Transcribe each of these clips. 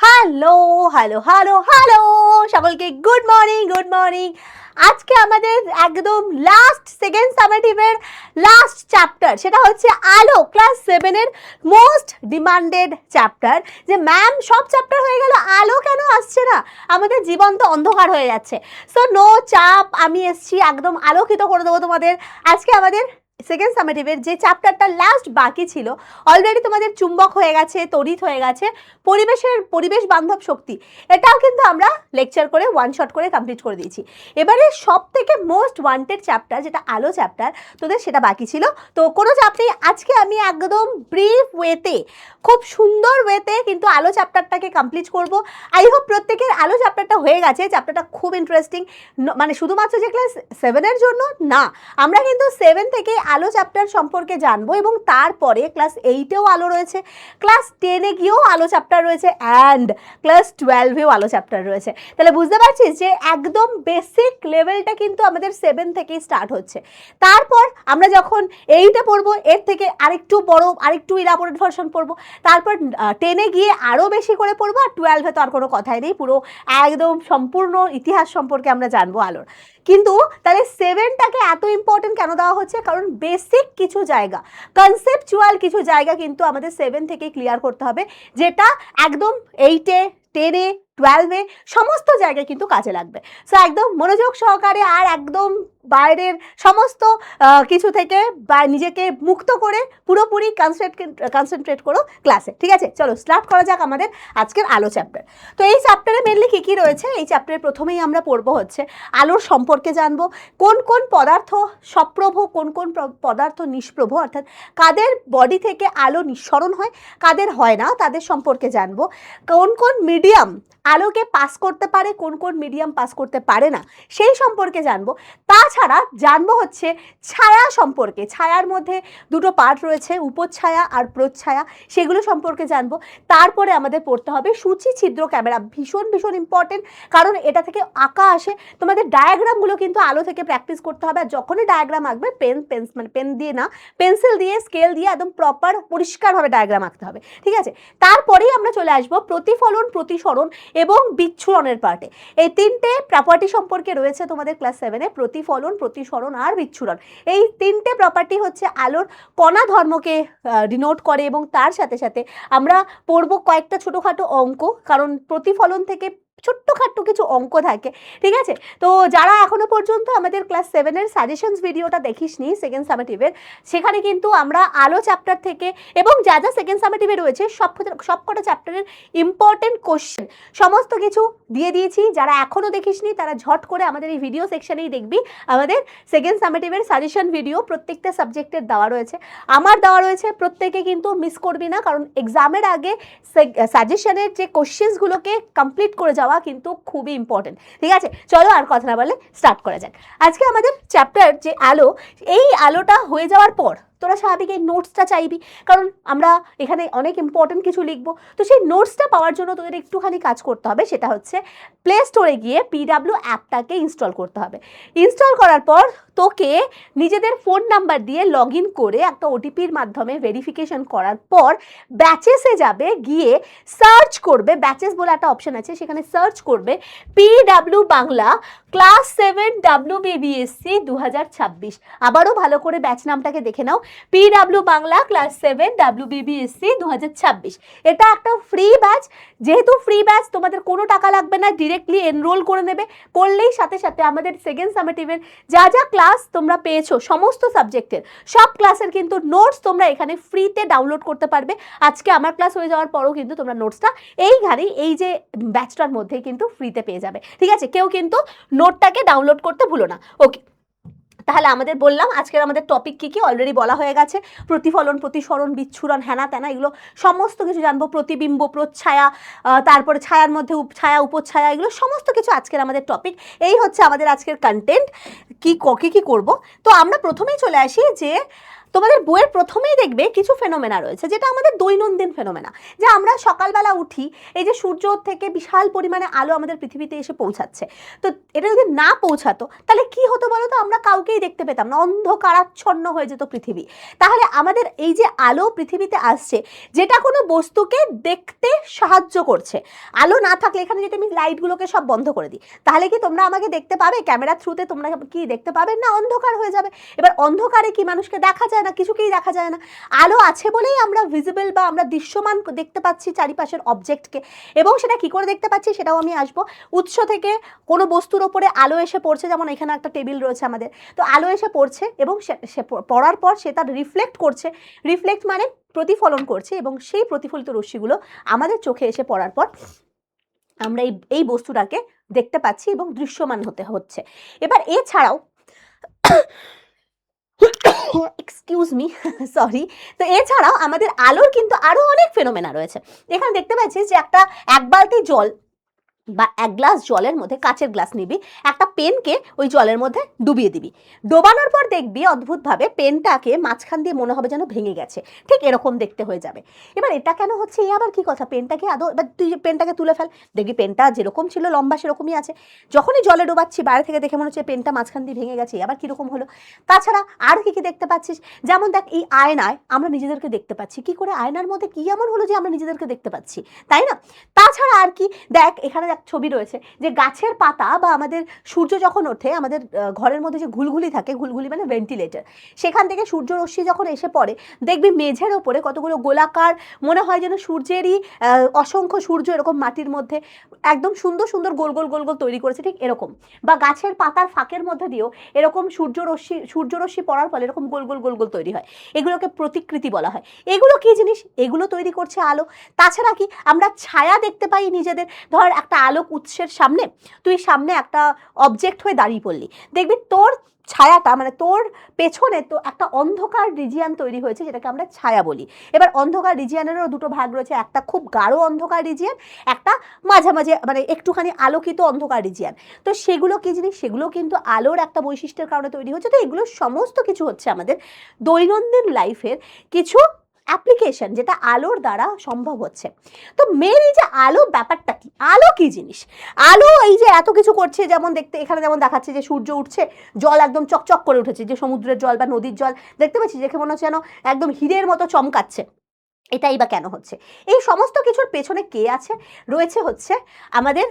Hello hello hello hello সকলকে good morning. আজকে আমাদের একদম লাস্ট সেকেন্ড সামেটিভের লাস্ট চ্যাপ্টার, সেটা হচ্ছে আলো ক্লাস 7-এর মোস্ট ডিমান্ডেড চ্যাপ্টার। যে ম্যাম সব চ্যাপ্টার হয়ে গেল, আলো কেন আসছে না? আমাদের জীবন তো অন্ধকার হয়ে যাচ্ছে। সো নো চাপ, আমি এসছি একদম আলোকিত করে দেবো তোমাদের। আজকে আমাদের সেকেন্ড সামেটিভের যে চ্যাপ্টারটা লাস্ট বাকি ছিল, অলরেডি তোমাদের চুম্বক হয়ে গেছে, তড়িৎ হয়ে গেছে, পরিবেশ বান্ধব শক্তি, এটাও কিন্তু আমরা লেকচার করে ওয়ান শট করে কমপ্লিট করে দিয়েছি। এবারে সব থেকে মোস্ট ওয়ান্টেড চ্যাপ্টার যেটা আলো চ্যাপ্টার, তোদের সেটা বাকি ছিল। তো কোনো চাপ নেই, আজকে আমি একদম ব্রিফ ওয়েতে, খুব সুন্দর ওয়েতে কিন্তু আলো চ্যাপ্টারটাকে কমপ্লিট করব। আই হোপ প্রত্যেকের আলো চ্যাপ্টারটা হয়ে গেছে। চ্যাপ্টারটা খুব ইন্টারেস্টিং, মানে শুধুমাত্র যে ক্লাস 7-এর জন্য না, আমরা কিন্তু 7 থেকে আলো চ্যাপ্টার সম্পর্কে জানবো এবং তারপরে ক্লাস 8-এও আলো রয়েছে, ক্লাস 10-এ গিয়েও আলো চ্যাপ্টার রয়েছে, অ্যান্ড ক্লাস 12-এও আলো চ্যাপ্টার রয়েছে। তাহলে বুঝতে পারছিস যে একদম বেসিক লেভেলটা কিন্তু আমাদের 7 থেকেই স্টার্ট হচ্ছে। তারপর আমরা যখন 8-এ পড়বো, এর থেকে আরেকটু বড়, আরেকটু ইলাবোরেট ভার্সন পড়বো, তারপর 10-এ গিয়ে আরও বেশি করে পড়বো, আর 12-এ তো আর কোনো কথাই নেই, পুরো একদম সম্পূর্ণ ইতিহাস সম্পর্কে আমরা জানবো আলোর। কিন্তু তাহলে 7টাকে এত ইম্পর্টেন্ট কেন দেওয়া হচ্ছে? কারণ বেসিক কিছু জায়গা, কনসেপচুয়াল কিছু জায়গা কিন্তু আমাদের 7 থেকে ক্লিয়ার করতে হবে, যেটা একদম 8-এ, 10-এ, 12-এ সমস্ত জায়গায় কিন্তু কাজে লাগবে। সো একদম মনোযোগ সহকারে আর একদম বাইরের সমস্ত কিছু থেকে বা নিজেকে মুক্ত করে পুরোপুরি কনসেন্ট্রেট করো ক্লাসে। ঠিক আছে, চলো স্টার্ট করা যাক আমাদের আজকের আলো চ্যাপ্টার। তো এই চ্যাপ্টারে মেনলি কী কী রয়েছে? এই চ্যাপ্টারে প্রথমেই আমরা পড়বো হচ্ছে আলোর সম্পর্কে জানবো, কোন কোন পদার্থ সপ্রভ, কোন কোন পদার্থ নিষ্প্রভ, অর্থাৎ কাদের বডি থেকে আলো নিঃসরণ হয়, কাদের হয় না, তাদের সম্পর্কে জানবো। কোন কোন মিডিয়াম আলোকে পাস করতে পারে, কোন কোন মিডিয়াম পাস করতে পারে না, সেই সম্পর্কে জানবো। তাছাড়া জানবো হচ্ছে ছায়া সম্পর্কে, ছায়ার মধ্যে দুটো পার্ট রয়েছে, উপচ্ছায়া আর প্রচ্ছায়া, সেগুলো সম্পর্কে জানবো। তারপরে আমাদের পড়তে হবে সূচি ছিদ্র ক্যামেরা, ভীষণ ভীষণ ইম্পর্টেন্ট, কারণ এটা থেকে আঁকা আসে। তোমাদের ডায়াগ্রামগুলো কিন্তু আলো থেকে প্র্যাকটিস করতে হবে, আর যখনই ডায়াগ্রাম আঁকবে পেন দিয়ে না, পেন্সিল দিয়ে, স্কেল দিয়ে একদম প্রপার পরিষ্কারভাবে ডায়াগ্রাম আঁকতে হবে। ঠিক আছে, তারপরেই আমরা চলে আসবো প্রতিফলন, প্রতিসরণ এবং বিচ্ছুরণের পার্টে। এই তিনটে প্রপার্টি সম্পর্কে রয়েছে তোমাদের ক্লাস 7-এ, প্রতিফলন, প্রতিসরণ আর বিচ্ছুরণ। এই তিনটে প্রপার্টি হচ্ছে আলোর কণা ধর্মকে ডিনোট করে, এবং তার সাথে সাথে আমরা পড়বো কয়েকটা ছোটোখাটো অঙ্ক, কারণ প্রতিফলন থেকে ছোট্টখাট্টো কিছু অঙ্ক থাকে। ঠিক আছে, তো যারা এখনো পর্যন্ত আমাদের ক্লাস 7-এর সাজেশনস ভিডিওটা দেখিসনি সেকেন্ড সামেটিভের, সেখানে কিন্তু আমরা আলো চ্যাপ্টার থেকে এবং যা যা সেকেন্ড সামেটিভে রয়েছে সবকটা চ্যাপ্টারের ইম্পর্টেন্ট কোশ্চেন সমস্ত কিছু দিয়ে দিয়েছি। যারা এখনও দেখিসনি তারা ঝট করে আমাদের এই ভিডিও সেকশনেই দেখবি, আমাদের সেকেন্ড সামেটিভের সাজেশন ভিডিও প্রত্যেকটা সাবজেক্টের দেওয়া রয়েছে, আমার দেওয়া রয়েছে। প্রত্যেকে কিন্তু মিস করবি না, কারণ এক্সামের আগে সাজেশনের যে কোশ্চেন্সগুলোকে কমপ্লিট করে যাওয়া কিন্তু খুবই ইম্পর্টেন্ট। ঠিক আছে, চলো আর কথা না বলে স্টার্ট করা যাক। আজকে আমাদের চ্যাপ্টার যে আলো, এই আলোটা হয়ে যাওয়ার পর তোরা স্বাভাবিক এই নোটসটা চাইবি, কারণ আমরা এখানে অনেক ইম্পর্টেন্ট কিছু লিখবো। তো সেই নোটসটা পাওয়ার জন্য তোদের একটুখানি কাজ করতে হবে, সেটা হচ্ছে প্লে স্টোরে গিয়ে PW অ্যাপটাকে ইনস্টল করতে হবে। ইনস্টল করার পর তোকে নিজেদের ফোন নাম্বার দিয়ে লগ ইন করে একটা OTPর মাধ্যমে ভেরিফিকেশন করার পর ব্যাচেসে যাবে, গিয়ে সার্চ করবে, ব্যাচেস বলে একটা অপশন আছে, সেখানে সার্চ করবে PW বাংলা ক্লাস 7 WBBSC 2026। আবারও ভালো করে ব্যাচ নামটাকে দেখে নাও, PW বাংলা ক্লাস 7 WBBSC 2026। এটা একটা ফ্রি ব্যাচ, যেহেতু ফ্রি ব্যাচ তোমাদের কোনো টাকা লাগবে না, ডিরেক্টলি এনরোল করে নেবে। করলেই সাথে সাথে আমাদের সেকেন্ড সামেটিভের যা যা ক্লাস তোমরা পেয়েছো সমস্ত সাবজেক্টের সব ক্লাসের কিন্তু নোটস তোমরা এখানে ফ্রিতে ডাউনলোড করতে পারবে। আজকে আমার ক্লাস হয়ে যাওয়ার পরও কিন্তু তোমরা নোটসটা এইখানেই, এই যে ব্যাচটার মধ্যেই কিন্তু ফ্রিতে পেয়ে যাবে। ঠিক আছে, কেউ কিন্তু নোটটাকে ডাউনলোড করতে ভুলো না। ওকে, তাহলে আমাদের বললাম আজকের আমাদের টপিক কী কী অলরেডি বলা হয়ে গেছে, প্রতিফলন, প্রতিসরণ, বিচ্ছুরণ, হ্যানা ত্যানা, এগুলো সমস্ত কিছু জানবো। প্রতিবিম্ব, প্রচ্ছায়া, তারপরে ছায়ার মধ্যে ছায়া, উপচ্ছায়া, এগুলো সমস্ত কিছু আজকের আমাদের টপিক। এই হচ্ছে আমাদের আজকের কন্টেন্ট। কী করবো? তো আমরা প্রথমেই চলে আসি যে তোমাদের বইয়ের প্রথমেই দেখবে কিছু ফেনোমেনা রয়েছে, যেটা আমাদের দৈনন্দিন ফেনোমেনা, যে আমরা সকালবেলা উঠি, এই যে সূর্য থেকে বিশাল পরিমাণে আলো আমাদের পৃথিবীতে এসে পৌঁছাচ্ছে, তো এটা যদি না পৌঁছাতো তাহলে কি হতো বলো তো? আমরা কাউকেই দেখতে পেতাম না, অন্ধকারাচ্ছন্ন হয়ে যেত পৃথিবী। তাহলে আমাদের এই যে আলো পৃথিবীতে আসছে, যেটা কোনো বস্তুকে দেখতে সাহায্য করছে, আলো না থাকলে, এখানে যদি আমি লাইটগুলোকে সব বন্ধ করে দিই, তাহলে কি তোমরা আমাকে দেখতে পাবে? ক্যামেরা থ্রুতে তোমরা কি দেখতে পাবে? না, অন্ধকার হয়ে যাবে। এবার অন্ধকারে কি মানুষকে দেখা যায় না? কিছুকেই দেখা যায় না। আলো আছে বলেই আমরা ভিজিবল বা আমরা দৃশ্যমান দেখতে পাচ্ছি চারিপাশের অবজেক্টকে। এবং সেটা কি করে দেখতে পাচ্ছি সেটাও আমি আসবো। উৎস থেকে কোনো বস্তুর ওপরে আলো এসে পড়ছে, যেমন এখানে একটা টেবিল রয়েছে আমাদের, তো আলো এসে পড়ছে এবং সে পড়ার পর সে তার রিফ্লেক্ট করছে। রিফ্লেক্ট মানে প্রতিফলন করছে, এবং সেই প্রতিফলিত রশ্মিগুলো আমাদের চোখে এসে পড়ার পর আমরা এই বস্তুটাকে দেখতে পাচ্ছি এবং দৃশ্যমান হচ্ছে। এবার এছাড়াও এক্সকিউজ মি, সরি, তো এছাড়াও আমাদের আলোর কিন্তু আরো অনেক ফেনোমেনা রয়েছে। এখানে দেখতে পাচ্ছি যে এক বালতি জল বা এক গ্লাস জলের মধ্যে, কাচের গ্লাস নিবি, একটা পেনকে ওই জলের মধ্যে ডুবিয়ে দিবি, ডোবানোর পর দেখবি অদ্ভুতভাবে পেনটাকে মাঝখান দিয়ে মনে হবে যেন ভেঙে গেছে, ঠিক এরকম দেখতে হয়ে যাবে। এবার এটা কেন হচ্ছে? এই আবার কি কথা? পেনটাকে আদৌ, এবার তুই পেনটাকে তুলে ফেল, দেখবি পেনটা যেরকম ছিল লম্বা সেরকমই আছে। যখনই জলে ডোবাচ্ছি বাইরে থেকে দেখে মনে হচ্ছে পেনটা মাঝখান দিয়ে ভেঙে গেছে, আবার কীরকম হলো? তাছাড়া আর কি কি দেখতে পাচ্ছিস? যেমন দেখ, এই আয়নায় আমরা নিজেদেরকে দেখতে পাচ্ছি। কি করে? আয়নার মধ্যে কি এমন হলো যে আমরা নিজেদেরকে দেখতে পাচ্ছি, তাই না? তাছাড়া আর কি? দেখ, এখানে ছবি রয়েছে যে গাছের পাতা বা আমাদের সূর্য যখন ওঠে, আমাদের ঘরের মধ্যে যে ঘুলঘুলি থাকে, ঘুলঘুলি মানে ভেন্টিলেটর, সেখান থেকে সূর্য রশ্মি যখন এসে পড়ে, দেখবি মেঝের ওপরে কতগুলো গোলাকার, মনে হয় যেন সূর্যেরই অসংখ্য সূর্য এরকম মাটির মধ্যে একদম সুন্দর সুন্দর গোল গোল গোল গোল তৈরি করেছে, ঠিক এরকম। বা গাছের পাতার ফাঁকের মধ্যে দিয়েও এরকম সূর্য রশ্মি পড়ার ফলে এরকম গোল গোল গোল গোল তৈরি হয়। এগুলোকে প্রতিকৃতি বলা হয়। এগুলো কি জিনিস? এগুলো তৈরি করছে আলো। তাছাড়া কি? আমরা ছায়া দেখতে পাই নিজেদের। ধর একটা আলোক উৎসের সামনে তুই সামনে একটা অবজেক্ট হয়ে দাঁড়িয়ে পড়লি, দেখবি তোর ছায়াটা, মানে তোর পেছনে তো একটা অন্ধকার রিজিয়ান তৈরি হয়েছে, যেটাকে আমরা ছায়া বলি। এবার অন্ধকার রিজিয়ানেরও দুটো ভাগ রয়েছে, একটা খুব গাঢ় অন্ধকার রিজিয়ান, একটা মাঝামাঝি মানে একটুখানি আলোকিত অন্ধকার রিজিয়ান। তো সেগুলো কি জিনিস? সেগুলো কিন্তু আলোর একটা বৈশিষ্ট্যের কারণে তৈরি হচ্ছে। তো এগুলো সমস্ত কিছু হচ্ছে আমাদের দৈনন্দিন লাইফের কিছু অ্যাপ্লিকেশন, যেটা আলোর দ্বারা সম্ভব হচ্ছে। তো মেন এই যে আলো, ব্যাপারটা কি? আলো কি জিনিস? আলো এই যে এত কিছু করছে, যেমন দেখতে এখানে যেমন দেখাচ্ছে যে সূর্য উঠছে, জল একদম চকচক করে উঠেছে, যে সমুদ্রের জল বা নদীর জল দেখতে পাচ্ছি, দেখে মনে হচ্ছে যেন একদম হীরের মতো চমকাচ্ছে। এটাই বা কেন হচ্ছে? এই সমস্ত কিছুর পেছনে কে আছে? রয়েছে হচ্ছে আমাদের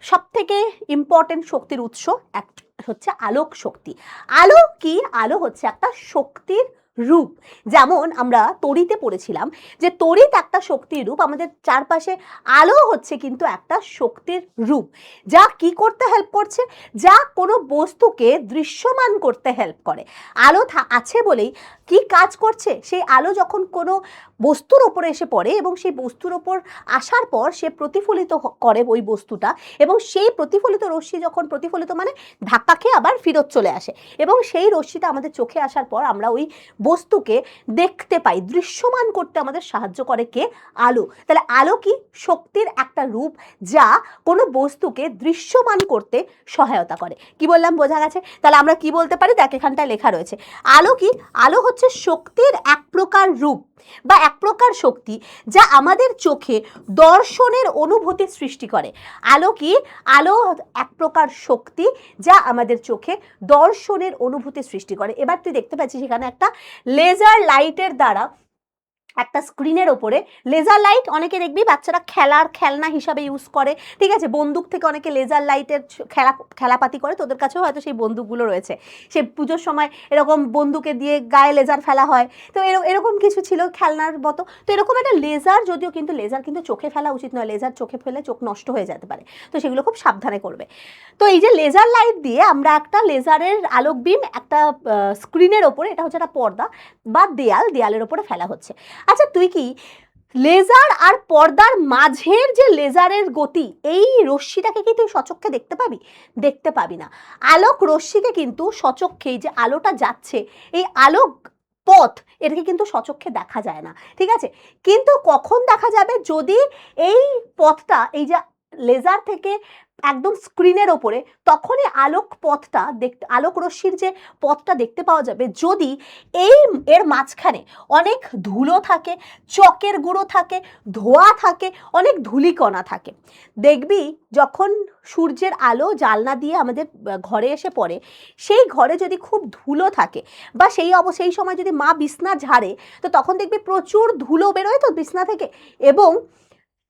সব থেকে ইম্পর্টেন্ট শক্তির উৎস, এক হচ্ছে আলোক শক্তি। আলো কি? আলো হচ্ছে একটা শক্তির রূপ। যেমন আমরা তড়িতে পড়েছিলাম যে তড়িৎ একটা শক্তির রূপ, আমাদের চারপাশে আলো হচ্ছে কিন্তু একটা শক্তির রূপ, যা কি করতে হেল্প করছে? যা কোনো বস্তুকে দৃশ্যমান করতে হেল্প করে। আলো আছে বলেই কি কাজ করছে? সেই আলো যখন কোনো বস্তুর ওপরে এসে পড়ে এবং সেই বস্তুর ওপর আসার পর সে প্রতিফলিত করে ওই বস্তুটা, এবং সেই প্রতিফলিত রশ্মি যখন, প্রতিফলিত মানে ধাক্কা খেয়ে আবার ফেরত চলে আসে, এবং সেই রশ্মিটা আমাদের চোখে আসার পর আমরা ওই বস্তুকে দেখতে পাই, দৃশ্যমান করতে আমাদের সাহায্য করে কে? আলো। তাহলে আলো কি? শক্তির একটা রূপ, যা কোনো বস্তুকে দৃশ্যমান করতে সহায়তা করে। কি বললাম? বোঝা গেছে? তাহলে আমরা কি বলতে পারি? দেখ, এখানটায় লেখা রয়েছে আলো কি? আলো হচ্ছে শক্তির এক প্রকার রূপ বা এক প্রকার শক্তি, যা আমাদের চোখে দর্শনের অনুভূতি সৃষ্টি করে। আলো কি? আলো এক প্রকার শক্তি, যা আমাদের চোখে দর্শনের অনুভূতি সৃষ্টি করে। এবার তুই দেখতে পাচ্ছিস এখানে একটা লেজার লাইটের দ্বারা একটা স্ক্রিনের ওপরে, লেজার লাইট অনেকে দেখবি বাচ্চারা খেলনা হিসাবে ইউজ করে, ঠিক আছে? বন্দুক থেকে অনেকে লেজার লাইটের খেলাপাতি করে, তোদের কাছেও হয়তো সেই বন্দুকগুলো রয়েছে। সে পুজোর সময় এরকম বন্দুকে দিয়ে গায়ে লেজার ফেলা হয়, তো এরকম কিছু ছিল খেলনার মতো। তো এরকম একটা লেজার, যদিও কিন্তু লেজার কিন্তু চোখে ফেলা উচিত নয়, লেজার চোখে ফেলে চোখ নষ্ট হয়ে যেতে পারে, তো সেগুলো খুব সাবধানে করবে। তো এই যে লেজার লাইট দিয়ে আমরা একটা লেজারের আলোক বিম একটা স্ক্রিনের ওপরে, এটা হচ্ছে একটা পর্দা বা দেয়ালের ওপরে ফেলা হচ্ছে। আচ্ছা, তুই কি লেজার আর পর্দার মাঝের যে লেজারের গতি, এই রশ্মিটাকে কি তুই সচক্ষে দেখতে পাবি? দেখতে পাবি না। আলোক রশ্মিকে কিন্তু সচক্ষেই, যে আলোটা যাচ্ছে, এই আলোক পথ, এটাকে কিন্তু সচক্ষে দেখা যায় না, ঠিক আছে? কিন্তু কখন দেখা যাবে? যদি এই পথটা, এই যে লেজার থেকে একদম স্ক্রিনের ওপরে, তখনই আলোক পথটা আলোক রশ্মির যে পথটা দেখতে পাওয়া যাবে যদি এর মাঝখানে অনেক ধুলো থাকে, চকের গুঁড়ো থাকে, ধোঁয়া থাকে, অনেক ধূলিকণা থাকে। দেখবি যখন সূর্যের আলো জানলা দিয়ে আমাদের ঘরে এসে পড়ে, সেই ঘরে যদি খুব ধুলো থাকে বা সেই সময় যদি মা বিছনা ঝাড়ে, তো তখন দেখবি প্রচুর ধুলো বেরোয় তো বিছনা থেকে, এবং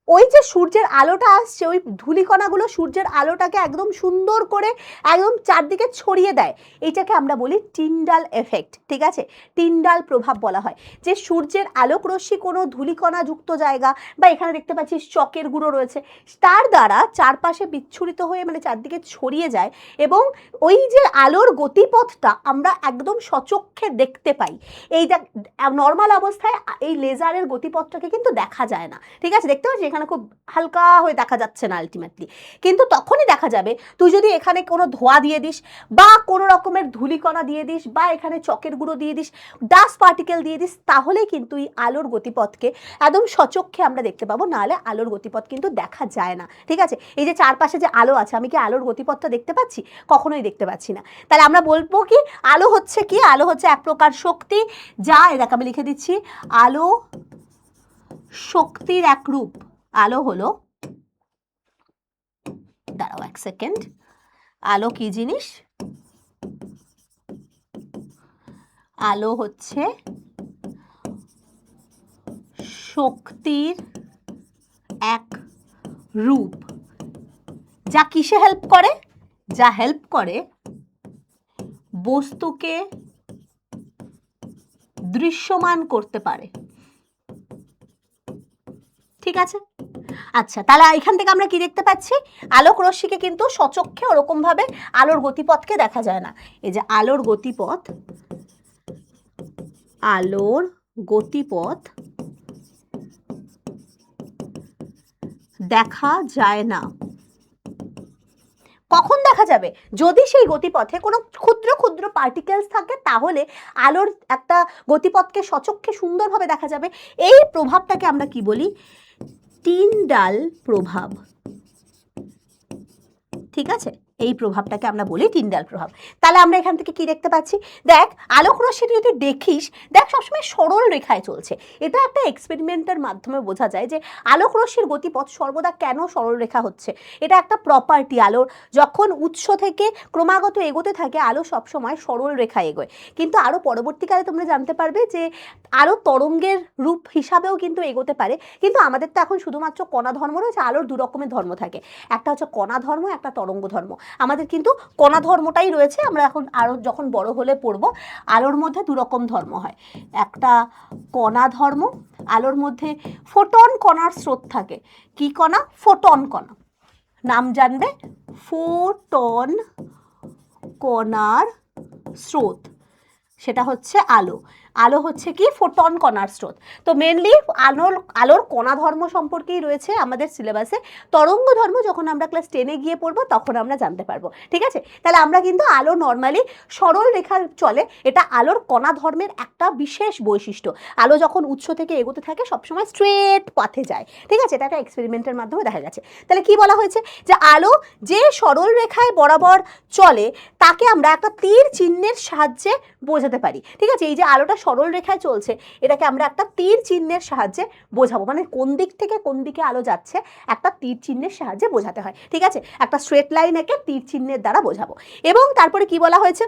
ওই যে সূর্যের আলোটা আসছে, ওই ধূলিকণাগুলো সূর্যের আলোটাকে একদম সুন্দর করে একদম চারদিকে ছড়িয়ে দেয়। এইটাকে আমরা বলি টিন্ডাল এফেক্ট, ঠিক আছে? টিন্ডাল প্রভাব বলা হয়। যে সূর্যের আলোক রশ্মি কোনো ধূলিকণাযুক্ত জায়গা বা এখানে দেখতে পাচ্ছিস চকের গুঁড়ো রয়েছে, তার দ্বারা চারপাশে বিচ্ছুরিত হয়ে মানে চারদিকে ছড়িয়ে যায়, এবং ওই যে আলোর গতিপথটা আমরা একদম সচক্ষে দেখতে পাই। এই নর্মাল অবস্থায় এই লেজারের গতিপথটাকে কিন্তু দেখা যায় না, ঠিক আছে? দেখতে পাচ্ছি এখানে খুব হালকা হয়ে দেখা যাচ্ছে না আলটিমেটলি, কিন্তু তখনই দেখা যাবে তুই যদি এখানে কোনো ধোঁয়া দিয়ে দিস বা কোনো রকমের ধূলিকণা দিয়ে দিস বা এখানে চকের গুঁড়ো দিয়ে দিস, ডাস্ট পার্টিকেল দিয়ে দিস, তাহলে কিন্তু এই আলোর গতিপথকে একদম সচক্ষে আমরা দেখতে পাবো, নাহলে আলোর গতিপথ কিন্তু দেখা যায় না, ঠিক আছে? এই যে চারপাশে যে আলো আছে, আমি কি আলোর গতিপথটা দেখতে পাচ্ছি? কখনোই দেখতে পাচ্ছি না। তাহলে আমরা বলবো কি আলো হচ্ছে কি? আলো হচ্ছে এক প্রকার শক্তি, যা এটাকে আমি লিখে দিচ্ছি, আলো শক্তির এক রূপ। আলো হলো, দাঁড়াও এক সেকেন্ড, আলো কি জিনিস? আলো হচ্ছে শক্তির এক রূপ, যা কিসে হেল্প করে? যা হেল্প করে বস্তুকে দৃশ্যমান করতে পারে, ঠিক আছে? আচ্ছা, তাহলে এখান থেকে আমরা কি দেখতে পাচ্ছি? আলোক রশ্মিকে কিন্তু সচক্ষে ওরকম ভাবে আলোর গতিপথকে দেখা যায় না। এই যে আলোর গতিপথ, আলোর গতিপথ দেখা যায় না। কখন দেখা যাবে? যদি সেই গতিপথে কোনো ক্ষুদ্র ক্ষুদ্র পার্টিকেলস থাকে, তাহলে আলোর একটা গতিপথকে সচক্ষে সুন্দরভাবে দেখা যাবে। এই প্রভাবটাকে আমরা কি বলি? টিন্ডাল প্রভাব, ঠিক আছে? এই প্রভাবটাকে আমরা বলি টিন্ডাল প্রভাব। তাহলে আমরা এখান থেকে কি দেখতে পাচ্ছি? দেখ, আলোক রশ্মি যদি দেখিস, দেখ সবসময় সরল রেখায় চলছে। এটা একটা এক্সপেরিমেন্টের মাধ্যমে বোঝা যায় যে আলোক রশ্মির গতিপথ সর্বদা কেন সরল রেখা হচ্ছে। এটা একটা প্রপার্টি আলোর, যখন উৎস থেকে ক্রমাগত এগোতে থাকে আলো সবসময় সরল রেখায় এগোয়। কিন্তু আরও পরবর্তীকালে তোমরা জানতে পারবে যে আলো তরঙ্গের রূপ হিসাবেও কিন্তু এগোতে পারে। কিন্তু আমাদের তো এখন শুধুমাত্র কণা ধর্ম রয়েছে, আলোর দু রকমের ধর্ম থাকে, একটা হচ্ছে কণা ধর্ম, একটা তরঙ্গ ধর্ম। আমাদের কিন্তু কণা ধর্মটাই রয়েছে, আমরা এখন আরও যখন বড় হলে পড়বো। আলোর মধ্যে দু রকম ধর্ম হয়, একটা কণা ধর্ম, আলোর মধ্যে ফোটন কণার স্রোত থাকে। কি কণা? ফোটন কণা, নাম জানবে, ফোটন কণার স্রোত, সেটা হচ্ছে আলো। আলো হচ্ছে কি? ফোটন কণার স্রোত। তো মেনলি আলোর কণা ধর্ম সম্পর্কেই রয়েছে আমাদের সিলেবাসে। তরঙ্গ ধর্ম যখন আমরা ক্লাস 10-এ গিয়ে পড়বো তখন আমরা জানতে পারবো, ঠিক আছে? তাহলে আমরা কিন্তু আলো নর্মালি সরল রেখা চলে, এটা আলোর কণা ধর্মের একটা বিশেষ বৈশিষ্ট্য। আলো যখন উৎস থেকে এগোতে থাকে সবসময় স্ট্রেট পথে যায়, ঠিক আছে? এটা একটা এক্সপেরিমেন্টের মাধ্যমে দেখা গেছে। তাহলে কি বলা হয়েছে? যে আলো যে সরল রেখায় বরাবর চলে তাকে আমরা একটা তীর চিহ্নের সাহায্যে বোঝাতে পারি, ঠিক আছে? এই যে আলোটা সরল রেখায় চলছে, এটাকে আমরা একটা তীর চিহ্নের সাহায্যে বোঝাবো, মানে কোন দিক থেকে কোন দিকে আলো যাচ্ছে একটা তীর চিহ্নের সাহায্যে বোঝাতে হয়, ঠিক আছে? একটা স্ট্রেট লাইন এঁকে তীর চিহ্নের দ্বারা বোঝাবো। এবং তারপরে কি বলা হয়েছে?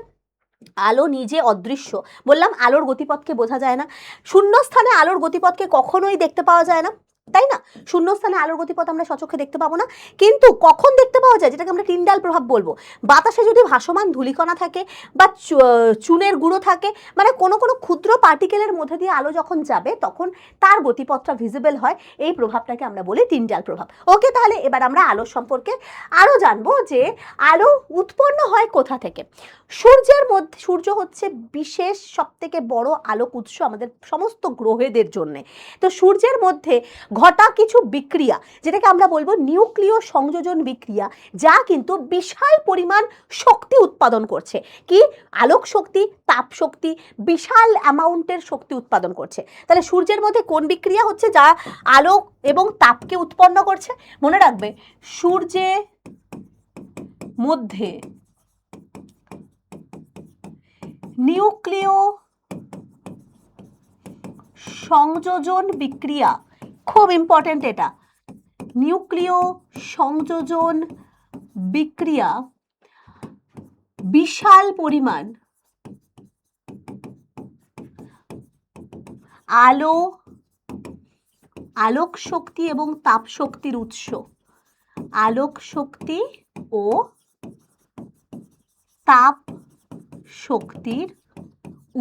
আলো নিজে অদৃশ্য, বললাম আলোর গতিপথকে বোঝা যায় না। শূন্যস্থানে আলোর গতিপথকে কখনোই দেখতে পাওয়া যায় না, তাই না? শূন্যস্থানে আলোর গতিপথ আমরা সচক্ষে দেখতে পাবো না, কিন্তু কখন দেখতে পাওয়া যায়? যেটাকে আমরা টিন্ডাল প্রভাব বলবো। বাতাসে যদি ভাসমান ধূলিকণা থাকে বা চুনের গুঁড়ো থাকে, মানে কোনো কোনো ক্ষুদ্র পার্টিকেলের মধ্যে দিয়ে আলো যখন যাবে তখন তার গতিপথটা ভিজিবল হয়। এই প্রভাবটাকে আমরা বলি টিন্ডাল প্রভাব। ওকে, তাহলে এবার আমরা আলো সম্পর্কে আরও জানবো যে আলো উৎপন্ন হয় কোথা থেকে। সূর্যের মধ্যে, সূর্য হচ্ছে বিশেষ সবথেকে বড় আলোক উৎস আমাদের সমস্ত গ্রহেদের জন্যে। তো সূর্যের মধ্যে ঘটা কিছু বিক্রিয়া, যেটাকে আমরা বলবো নিউক্লিয় সংযোজন বিক্রিয়া, যা কিন্তু বিশাল পরিমাণ শক্তি উৎপাদন করছে। কি? আলোক শক্তি, তাপ শক্তি, বিশাল অ্যামাউন্টের শক্তি উৎপাদন করছে। তাহলে সূর্যের মধ্যে কোন বিক্রিয়া হচ্ছে যা আলোক এবং তাপকে উৎপন্ন করছে? মনে রাখবে, সূর্যে মধ্যে নিউক্লিয় সংযোজন বিক্রিয়া, খুব ইম্পর্টেন্ট এটা, নিউক্লিয় সংযোজন বিক্রিয়া বিশাল পরিমাণ আলোক শক্তি এবং তাপ শক্তির উৎস, আলোক শক্তি ও তাপ শক্তির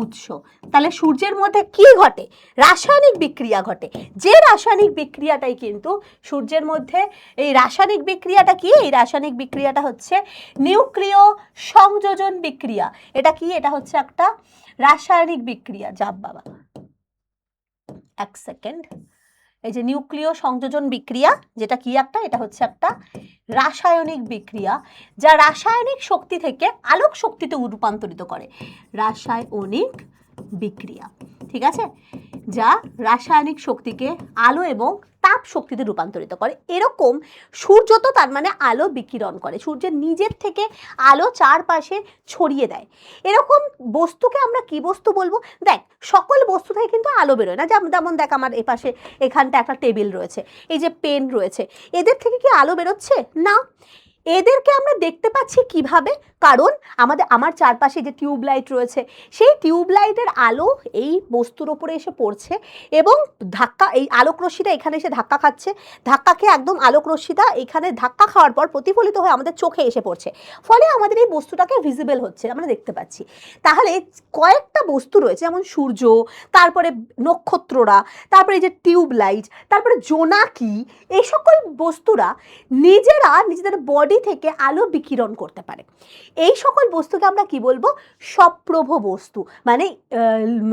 উৎস। তাহলে সূর্যের মধ্যে কি ঘটে? রাসায়নিক বিক্রিয়া ঘটে। যে রাসায়নিক বিক্রিয়াটাই কিন্তু সূর্যের মধ্যে, এই রাসায়নিক বিক্রিয়াটা কি? এই রাসায়নিক বিক্রিয়াটা হচ্ছে নিউক্লিয় সংযোজন বিক্রিয়া। এটা কি? এটা হচ্ছে একটা রাসায়নিক বিক্রিয়া। যাব বাবা, এক সেকেন্ড। এই যে নিউক্লিয় সংযোজন বিক্রিয়া, যেটা কি একটা, এটা হচ্ছে একটা রাসায়নিক বিক্রিয়া যা রাসায়নিক শক্তি থেকে আলোক শক্তিতে রূপান্তরিত করে। রাসায়নিক বিক্রিয়া, ঠিক আছে, যা রাসায়নিক শক্তিকে আলো এবং তাপ শক্তিতে রূপান্তরিত করে। এরকম সূর্য তো তার মানে আলো বিকিরণ করে, সূর্যের নিজের থেকে আলো চারপাশে ছড়িয়ে দেয়। এরকম বস্তুকে আমরা কি বস্তু বলবো? দেখ, সকল বস্তু থেকে কিন্তু আলো বেরোয় না। যেমন দেখ, আমার এপাশে এখানটা একটা টেবিল রয়েছে, এই যে পেন রয়েছে, এদের থেকে কি আলো বেরোচ্ছে? না। এদেরকে আমরা দেখতে পাচ্ছি কিভাবে? কারণ আমার চারপাশে যে টিউবলাইট রয়েছে, সেই টিউবলাইটের আলো এই বস্তুর ওপরে এসে পড়ছে এবং এই আলোক রশ্মিটা এখানে এসে ধাক্কা খাচ্ছে, ধাক্কা খেয়ে একদম আলোক রশ্মিটা এখানে ধাক্কা খাওয়ার পর প্রতিফলিত হয়ে আমাদের চোখে এসে পড়ছে, ফলে আমাদের এই বস্তুটাকে ভিজিবল হচ্ছে, আমরা দেখতে পাচ্ছি। তাহলে কয়েকটা বস্তু রয়েছে, যেমন সূর্য, তারপরে নক্ষত্ররা, তারপরে এই যে টিউবলাইট, তারপরে জোনাকি, এই সকল বস্তুরা নিজেদের বডি থেকে আলো বিকিরণ করতে পারে। এই সকল বস্তুকে আমরা কি বলবো? সপ্রভ বস্তু, মানে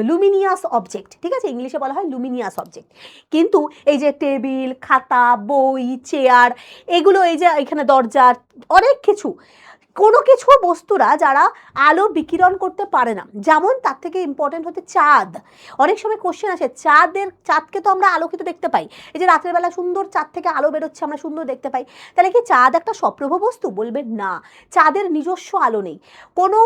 লুমিনিয়াস অবজেক্ট, ঠিক আছে, ইংলিশে বলা হয় লুমিনিয়াস অবজেক্ট। কিন্তু এই যে টেবিল, খাতা, বই, চেয়ার, এগুলো, এই যে এখানে দরজা, অনেক কিছু, কোনো কিছু বস্তুরা যারা আলো বিকিরণ করতে পারে না, যেমন তার থেকে ইম্পর্টেন্ট হচ্ছে চাঁদ। অনেক সময় কোশ্চেন আসে, চাঁদকে তো আমরা আলোকিত দেখতে পাই, এই যে রাতের বেলা সুন্দর চাঁদ থেকে আলো বেরোচ্ছে, আমরা সুন্দর দেখতে পাই, তাহলে কি চাঁদ একটা সপ্রভ বস্তু? বলবেন না, চাঁদের নিজস্ব আলো নেই। কোনো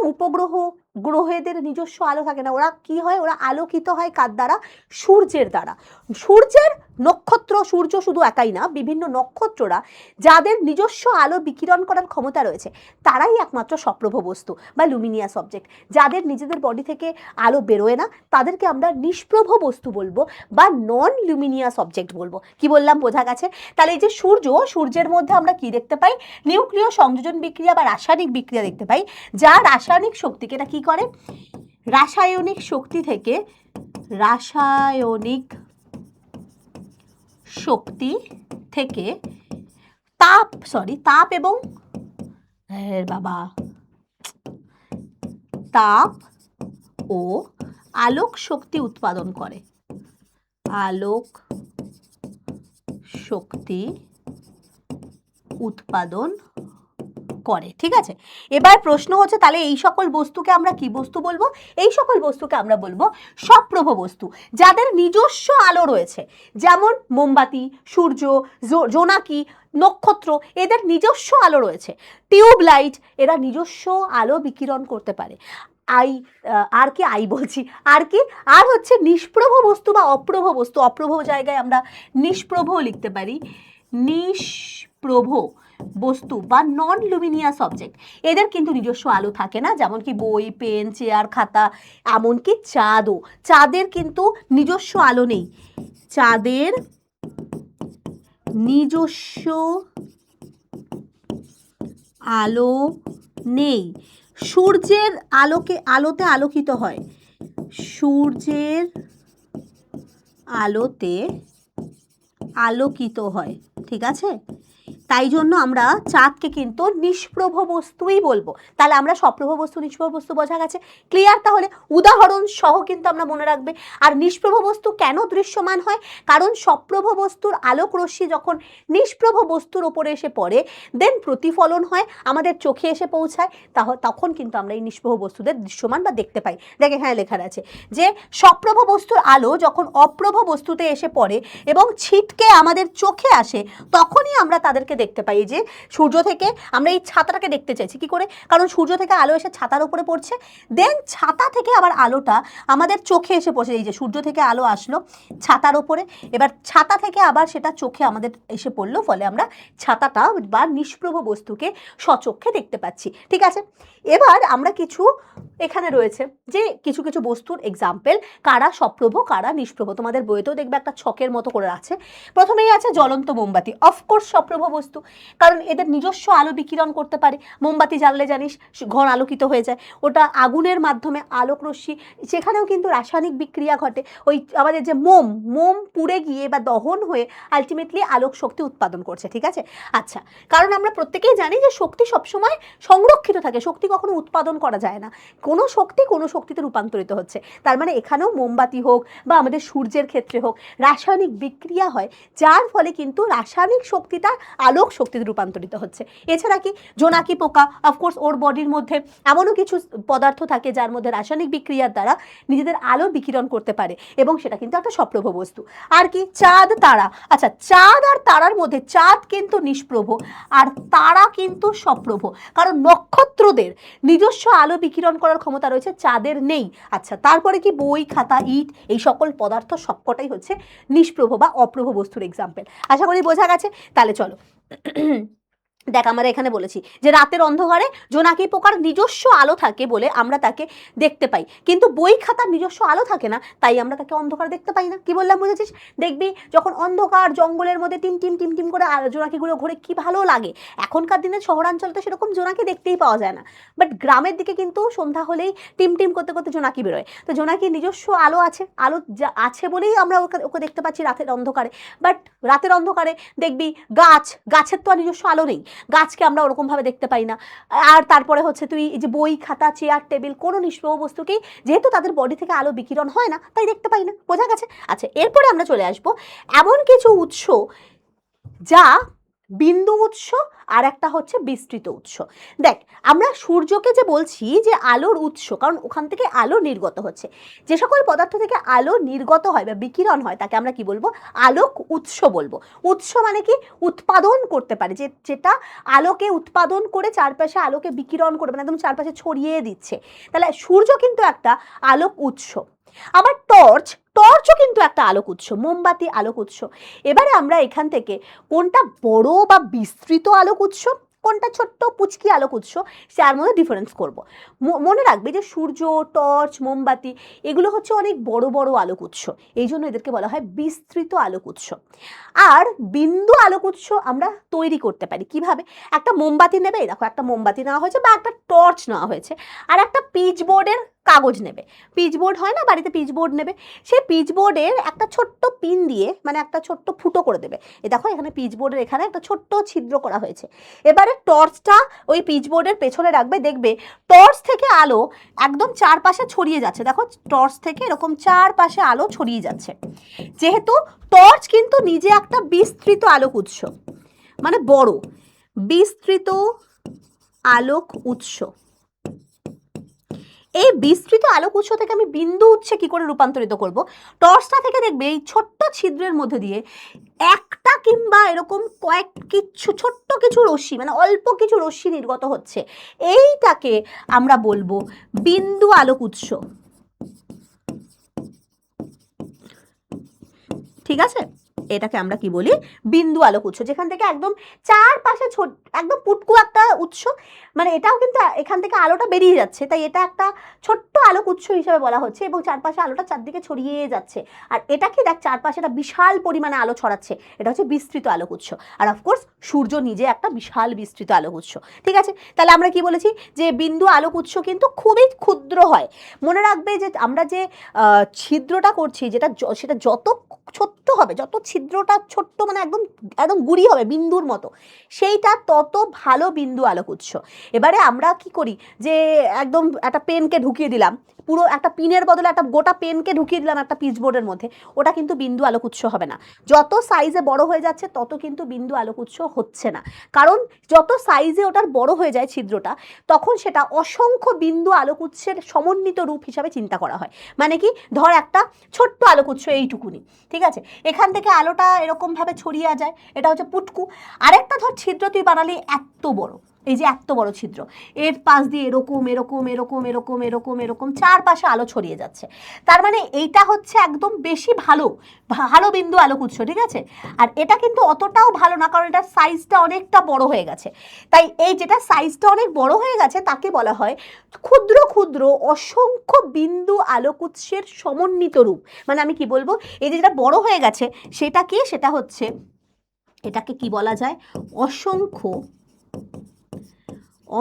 গ্রহেদের নিজস্ব আলো থাকে না। ওরা কি হয়? ওরা আলোকিত হয় কার দ্বারা? সূর্যের দ্বারা। সূর্যের নক্ষত্র, সূর্য শুধু একাই না, বিভিন্ন নক্ষত্ররা যাদের নিজস্ব আলো বিকিরণ করার ক্ষমতা রয়েছে, তারাই একমাত্র সপ্রভ বস্তু বা লুমিনিয়াস অবজেক্ট। যাদের নিজেদের বডি থেকে আলো বেরোয় না, তাদেরকে আমরা নিষ্প্রভ বস্তু বলবো বা নন লুমিনিয়াস অবজেক্ট বলবো। কি বললাম, বোঝা গেছে? তাহলে এই যে সূর্যের মধ্যে আমরা কি দেখতে পাই? নিউক্লিয় সংযোজন বিক্রিয়া বা রাসায়নিক বিক্রিয়া দেখতে পাই, যা রাসায়নিক শক্তিকে, এটা কি করে? রাসায়নিক শক্তি থেকে তাপ এবং তাপ ও আলোক শক্তি উৎপাদন করে। আলোক শক্তি উৎপাদন করে, ঠিক আছে। এবার প্রশ্ন হচ্ছে, তাহলে এই সকল বস্তুকে আমরা কি বস্তু বলবো? এই সকল বস্তুকে আমরা বলবো সপ্রভ বস্তু, যাদের নিজস্ব আলো রয়েছে, যেমন মোমবাতি, সূর্য, জোনাকি, নক্ষত্র, এদের নিজস্ব আলো রয়েছে। টিউবলাইট, এরা নিজস্ব আলো বিকিরণ করতে পারে। আর হচ্ছে নিষ্প্রভ বস্তু বা অপ্রভ বস্তু। অপ্রভ জায়গায় আমরা নিষ্প্রভ লিখতে পারি, নিষ্প্রভ বস্তু বা নন লুমিনিয়াস অবজেক্ট। এদের কিন্তু নিজস্ব আলো থাকে না, যেমন কি বই, পেন, চেয়ার, খাতা, এমনকি চাঁদের কিন্তু নিজস্ব আলো নেই। চাঁদের নিজস্ব আলো নেই। সূর্যের আলোতে আলোকিত হয়, সূর্যের আলোতে আলোকিত হয়, ঠিক আছে। তাই জন্য আমরা চাঁদকে কিন্তু নিষ্প্রভ বস্তুই বলবো। তাহলে আমরা সপ্রভ বস্তু, নিষ্প্রভ বস্তু বোঝা গেছে, ক্লিয়ার? তাহলে উদাহরণ সহ কিন্তু আমরা মনে রাখবে। আর নিষ্প্রভ বস্তু কেন দৃশ্যমান হয়? কারণ সপ্রভ বস্তুর আলোক রশ্মি যখন নিষ্প্রভ বস্তুর ওপরে এসে পড়ে, দেন প্রতিফলন হয়, আমাদের চোখে এসে পৌঁছায়, তখন কিন্তু আমরা এই নিষ্প্রভ বস্তুদের দৃশ্যমান বা দেখতে পাই। দেখে, হ্যাঁ, লেখা আছে যে সপ্রভ বস্তুর আলো যখন অপ্রভ বস্তুতে এসে পড়ে এবং ছিটকে আমাদের চোখে আসে, তখনই আমরা তাদেরকে দেখতে পাই, যে সূর্য থেকে আমরা এই ছাতাটাকে দেখতে চাইছি কি করে, কারণ সূর্য থেকে আলো এসে ছাতার উপরে পড়ছে, দেন ছাতা থেকে আবার আলোটা আমাদের চোখে এসে পড়ছে। এই যে সূর্য থেকে আলো আসলো ছাতার উপরে, এবার ছাতা থেকে আবার সেটা চোখে আমাদের এসে পড়লো, ফলে আমরা ছাতাটা বা নিষ্প্রভ বস্তুকে স্বচক্ষে দেখতে পাচ্ছি। ঠিক আছে, এবার আমরা কিছু এখানে রয়েছে যে কিছু কিছু বস্তুর এক্সাম্পল, কারা সপ্রভ কারা নিষ্প্রভ, তোমাদের বইতেও দেখবে একটা ছকের মতো করে আছে। প্রথমেই আছে জ্বলন্ত মোমবাতি, অফকোর্স সপ্রভ বস্তু, কারণ এদের নিজস্ব আলো বিকিরণ করতে পারে। মোমবাতি জ্বাললে জানিস ঘর আলোকিত হয়ে যায়, ওটা আগুনের মাধ্যমে আলোক রশ্মি, সেখানেও কিন্তু রাসায়নিক বিক্রিয়া ঘটে, ওই আমাদের যে মোম পুড়ে গিয়ে বা দহন হয়ে আলটিমেটলি আলোক শক্তি উৎপাদন করছে। ঠিক আছে, আচ্ছা, কারণ আমরা প্রত্যেকেই জানি যে শক্তি সবসময় সংরক্ষিত থাকে, শক্তি কখনো উৎপাদন করা যায় না, কোনো শক্তি কোনো শক্তিতে রূপান্তরিত হচ্ছে। তার মানে এখানেও মোমবাতি হোক বা আমাদের সূর্যের ক্ষেত্রে হোক রাসায়নিক বিক্রিয়া হয়, যার ফলে কিন্তু রাসায়নিক শক্তিটা আলোক শক্তিতে রূপান্তরিত হচ্ছে। এছাড়া কি জোনাকি পোকা, অফকোর্স ওর বডির মধ্যে এমনও কিছু পদার্থ থাকে যার মধ্যে রাসায়নিক বিক্রিয়ার দ্বারা নিজেদের আলো বিকিরণ করতে পারে, এবং সেটা কিন্তু একটা সপ্রভ বস্তু। আর কি চাঁদ তারা, আচ্ছা চাঁদ আর তারার মধ্যে চাঁদ কিন্তু নিষ্প্রভ আর তারা কিন্তু সপ্রভ, কারণ নক্ষত্রদের নিজস্ব আলো বিকিরণ করার ক্ষমতা রয়েছে, চাঁদের নেই। আচ্ছা, তারপরে কি বই খাতা ইট এই সকল পদার্থ সবকটাই হচ্ছে নিষ্প্রভ বা অপ্রভ বস্তুর এক্সাম্পল। আশা করি বোঝা গেছে। তাহলে চলো দেখ, আমরা এখানে বলেছি যে রাতের অন্ধকারে জোনাকি পোকার নিজস্ব আলো থাকে বলে আমরা তাকে দেখতে পাই, কিন্তু বই খাতার নিজস্ব আলো থাকে না, তাই আমরা তাকে অন্ধকার দেখতে পাই না। কি বললাম বুঝেছিস? দেখবি যখন অন্ধকার জঙ্গলের মধ্যে টিম টিম টিম টিম করে জোনাকিগুলো ঘুরে কি ভালো লাগে। এখনকার দিনে শহরাঞ্চলে তো সেরকম জোনাকি দেখতেই পাওয়া যায় না, বাট গ্রামের দিকে কিন্তু সন্ধ্যা হলেই টিম টিম করতে করতে জোনাকি বেরোয়। তো জোনাকির নিজস্ব আলো আছে, আলো যা আছে বলেই আমরা ওকে দেখতে পাচ্ছি রাতের অন্ধকারে। বাট রাতের অন্ধকারে দেখবি গাছের তো আর নিজস্ব আলো নেই, গাছকে আমরা ওরকমভাবে দেখতে পাই না। আর তারপরে হচ্ছে তুই এই যে বই খাতা চেয়ার টেবিল কোনো নিষ্প্রভ বস্তুকেই যেহেতু তাদের বডি থেকে আলো বিকিরণ হয় না, তাই দেখতে পাই না। বোঝা গেছে? আচ্ছা, এরপরে আমরা চলে আসবো এমন কিছু উৎস যা বিন্দু উৎস আর একটা হচ্ছে বিস্তৃত উৎস। দেখ, আমরা সূর্যকে যে বলছি যে আলোর উৎস, কারণ ওখান থেকে আলো নির্গত হচ্ছে, যে সকল পদার্থ থেকে আলো নির্গত হয় বা বিকিরণ হয় তাকে আমরা কি বলবো? আলোক উৎস বলবো। উৎস মানে কি? উৎপাদন করতে পারে, যেটা আলোকে উৎপাদন করে চারপাশে আলোকে বিকিরণ করে, মানে একদম চারপাশে ছড়িয়ে দিচ্ছে। তাহলে সূর্য কিন্তু একটা আলোক উৎস। আবার টর্চও কিন্তু একটা আলোক উৎস, মোমবাতি আলোক উৎস। এবারে আমরা এখান থেকে কোনটা বড় বা বিস্তৃত আলোক উৎস, কোনটা ছোট্ট পুচকি আলোক উৎস, তার মধ্যে ডিফারেন্স করব। মনে রাখবে যে সূর্য, টর্চ, মোমবাতি এগুলো হচ্ছে অনেক বড় বড় আলোক উৎস, এই জন্য এদেরকে বলা হয় বিস্তৃত আলোক উৎস। আর বিন্দু আলোক উৎস আমরা তৈরি করতে পারি কিভাবে? একটা মোমবাতি নেবে, দেখো একটা মোমবাতি নেওয়া হয়েছে বা একটা টর্চ নেওয়া হয়েছে, আর একটা পিচবোর্ডের কাগজ নেবে, পিচবোর্ড হয় না বাড়িতে, পিচবোর্ড নেবে, সেই পিচবোর্ডের একটা ছোট্ট পিন দিয়ে মানে একটা ছোট্ট ফুটো করে দেবে। এ দেখো এখানে পিচবোর্ডের এখানে একটা ছোট্ট ছিদ্র করা হয়েছে। এবারে টর্চটা ওই পিচবোর্ডের পেছনে রাখবে, দেখবে টর্চ থেকে আলো একদম চারপাশে ছড়িয়ে যাচ্ছে। দেখো টর্চ থেকে এরকম চারপাশে আলো ছড়িয়ে যাচ্ছে, যেহেতু টর্চ কিন্তু নিজে একটা বিস্তৃত আলোক উৎস, মানে বড় বিস্তৃত আলোক উৎস। এই বিস্তৃত আলোক উৎস থেকে আমি বিন্দু উৎসে কি করে রূপান্তরিত করব? টর্চটা থেকে দেখবে এই ছোট্ট ছিদ্রের মধ্যে দিয়ে একটা কিংবা এরকম ছোট্ট কিছু রশ্মি, মানে অল্প কিছু রশ্মি নির্গত হচ্ছে, এইটাকে আমরা বলবো বিন্দু আলোক উৎস। ঠিক আছে, এটাকে আমরা কি বলি? বিন্দু আলোক উৎস, যেখান থেকে একদম চারপাশে একদম পুটকু একটা উৎস, মানে এটাও কিন্তু এখান থেকে আলোটা বেরিয়ে যাচ্ছে, তাই এটা একটা ছোট্ট আলোক উৎস হিসেবে বলা হচ্ছে, এবং চারপাশে আলোটা চারদিকে ছড়িয়ে যাচ্ছে। আর এটা কি দেখ, চারপাশে একটা বিশাল পরিমাণে আলো ছড়াচ্ছে, এটা হচ্ছে বিস্তৃত আলোক উৎস। আর অফকোর্স সূর্য নিজে একটা বিশাল বিস্তৃত আলোক উৎস। ঠিক আছে, তাহলে আমরা কি বলেছি? যে বিন্দু আলোক উৎস কিন্তু খুবই ক্ষুদ্র হয়। মনে রাখবে যে আমরা যে ছিদ্রটা করছি, সেটা যত ছোট্ট হবে, যত ছিদ্রটা ছোট্ট মানে একদম একদম গুড়ি হবে বিন্দুর মতো, সেইটা তত ভালো বিন্দু আলোক উৎস। এবারে আমরা কি করি যে একদম একটা পেনকে ঢুকিয়ে দিলাম, পুরো একটা পিনের বদলে একটা গোটা পেনকে ঢুকিয়ে দিলাম একটা পিচবোর্ডের মধ্যে, ওটা কিন্তু বিন্দু আলোক উৎস হবে না। যত সাইজে বড় হয়ে যাচ্ছে তত কিন্তু বিন্দু আলোক উৎস হচ্ছে না, কারণ যত সাইজে ওটার বড় হয়ে যায় ছিদ্রটা, তখন সেটা অসংখ্য বিন্দু আলোক উৎসের সমন্বিত রূপ হিসাবে চিন্তা করা হয়। মানে কি, ধর একটা ছোট্ট আলোক উৎস এইটুকুনি, ঠিক আছে, এখান থেকে আলোটা এরকমভাবে ছড়িয়ে যায়, এটা হচ্ছে পুটকু। আরেকটা ধর ছিদ্র তুই বানালি এত বড়, এই যে এত বড় ছিদ্র, এর পাশ দিয়ে এরকম এরকম এরকম এরকম এরকম এরকম চারপাশে আলো ছড়িয়ে যাচ্ছে, তার মানে এইটা হচ্ছে একদম বেশি ভালো ভালো বিন্দু আলোক উৎস, ঠিক আছে। আর এটা কিন্তু অতটাও ভালো না, কারণ এটার সাইজটা অনেকটা বড় হয়ে গেছে। তাই এই যেটা সাইজটা অনেক বড় হয়ে গেছে তাকে বলা হয় ক্ষুদ্র ক্ষুদ্র অসংখ্য বিন্দু আলোক উৎসের সমন্বিত রূপ। মানে আমি কি বলবো, এই যেটা বড় হয়ে গেছে সেটা কি, সেটা হচ্ছে, এটাকে কি বলা যায়, অসংখ্য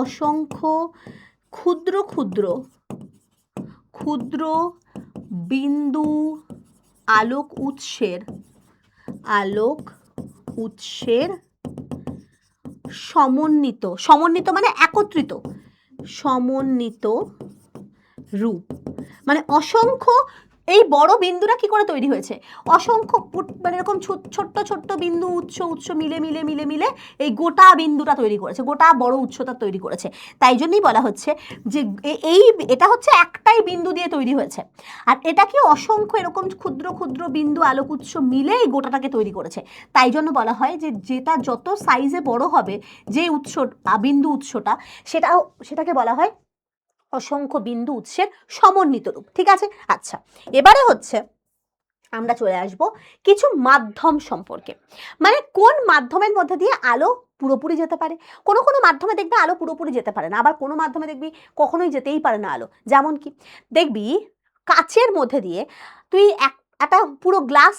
অসংখ্য ক্ষুদ্র ক্ষুদ্র ক্ষুদ্র বিন্দু আলোক উৎসের সমন্বিত, সমন্বিত মানে একত্রিত, সমন্বিত রূপ। মানে অসংখ্য, এই বড় বিন্দুটা কি করে তৈরি হয়েছে, অসংখ্য মানে এরকম ছোট্ট ছোট্ট বিন্দু উৎস মিলে মিলে মিলে মিলে এই গোটা বিন্দুটা তৈরি করেছে, গোটা বড় উৎসটা তৈরি করেছে। তাই জন্যই বলা হচ্ছে যে এটা হচ্ছে একটাই বিন্দু দিয়ে তৈরি হয়েছে, আর এটা কি অসংখ্য এরকম ক্ষুদ্র ক্ষুদ্র বিন্দু আলোক উৎস মিলে এই গোটাটাকে তৈরি করেছে। তাই জন্য বলা হয় যে যেটা যত সাইজে বড় হবে যে উৎস বিন্দু উৎসটা, সেটাকে বলা হয় অসংখ্য বিন্দু উৎসের সমন্বিত রূপ, ঠিক আছে। আচ্ছা, এবারে হচ্ছে আমরা চলে আসব কিছু মাধ্যম সম্পর্কে। মানে কোন মাধ্যমের মধ্যে দিয়ে আলো পুরোপুরি যেতে পারে, কোনো কোনো মাধ্যমে দেখবে আলো পুরোপুরি যেতে পারে না, আবার কোনো মাধ্যমে দেখবি কখনোই যেতেই পারে না আলো। যেমন কি, দেখবি কাচের মধ্যে দিয়ে তুই একটা পুরো গ্লাস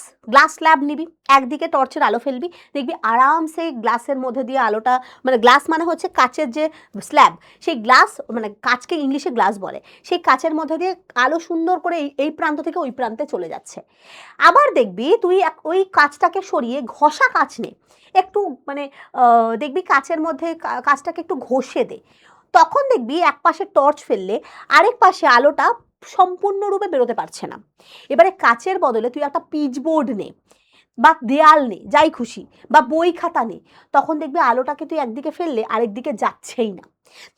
স্ল্যাব নিবি, একদিকে টর্চের আলো ফেলবি, দেখবি আরামসে গ্লাসের মধ্যে দিয়ে আলোটা, মানে গ্লাস মানে হচ্ছে কাচের যে স্ল্যাব, সেই গ্লাস মানে কাচকে ইংলিশে গ্লাস বলে, সেই কাচের মধ্যে দিয়ে আলো সুন্দর করে এই প্রান্ত থেকে ওই প্রান্তে চলে যাচ্ছে। আবার দেখবি তুই ওই কাচটাকে সরিয়ে ঘষা কাচ নে, একটু মানে দেখবি কাচের মধ্যে কাচটাকে একটু ঘষে দে, তখন দেখবি এক পাশে টর্চ ফেললে আরেক পাশে আলোটা সম্পূর্ণরূপে বেরোতে পারছে না। এবারে কাচের বদলে তুই একটা পিচবোর্ড নে বা দেয়াল নে, যাই খুশি, বা বই খাতা নে, তখন দেখবি আলোটাকে তুই একদিকে ফেললে আরেক দিকে যাচ্ছেই না।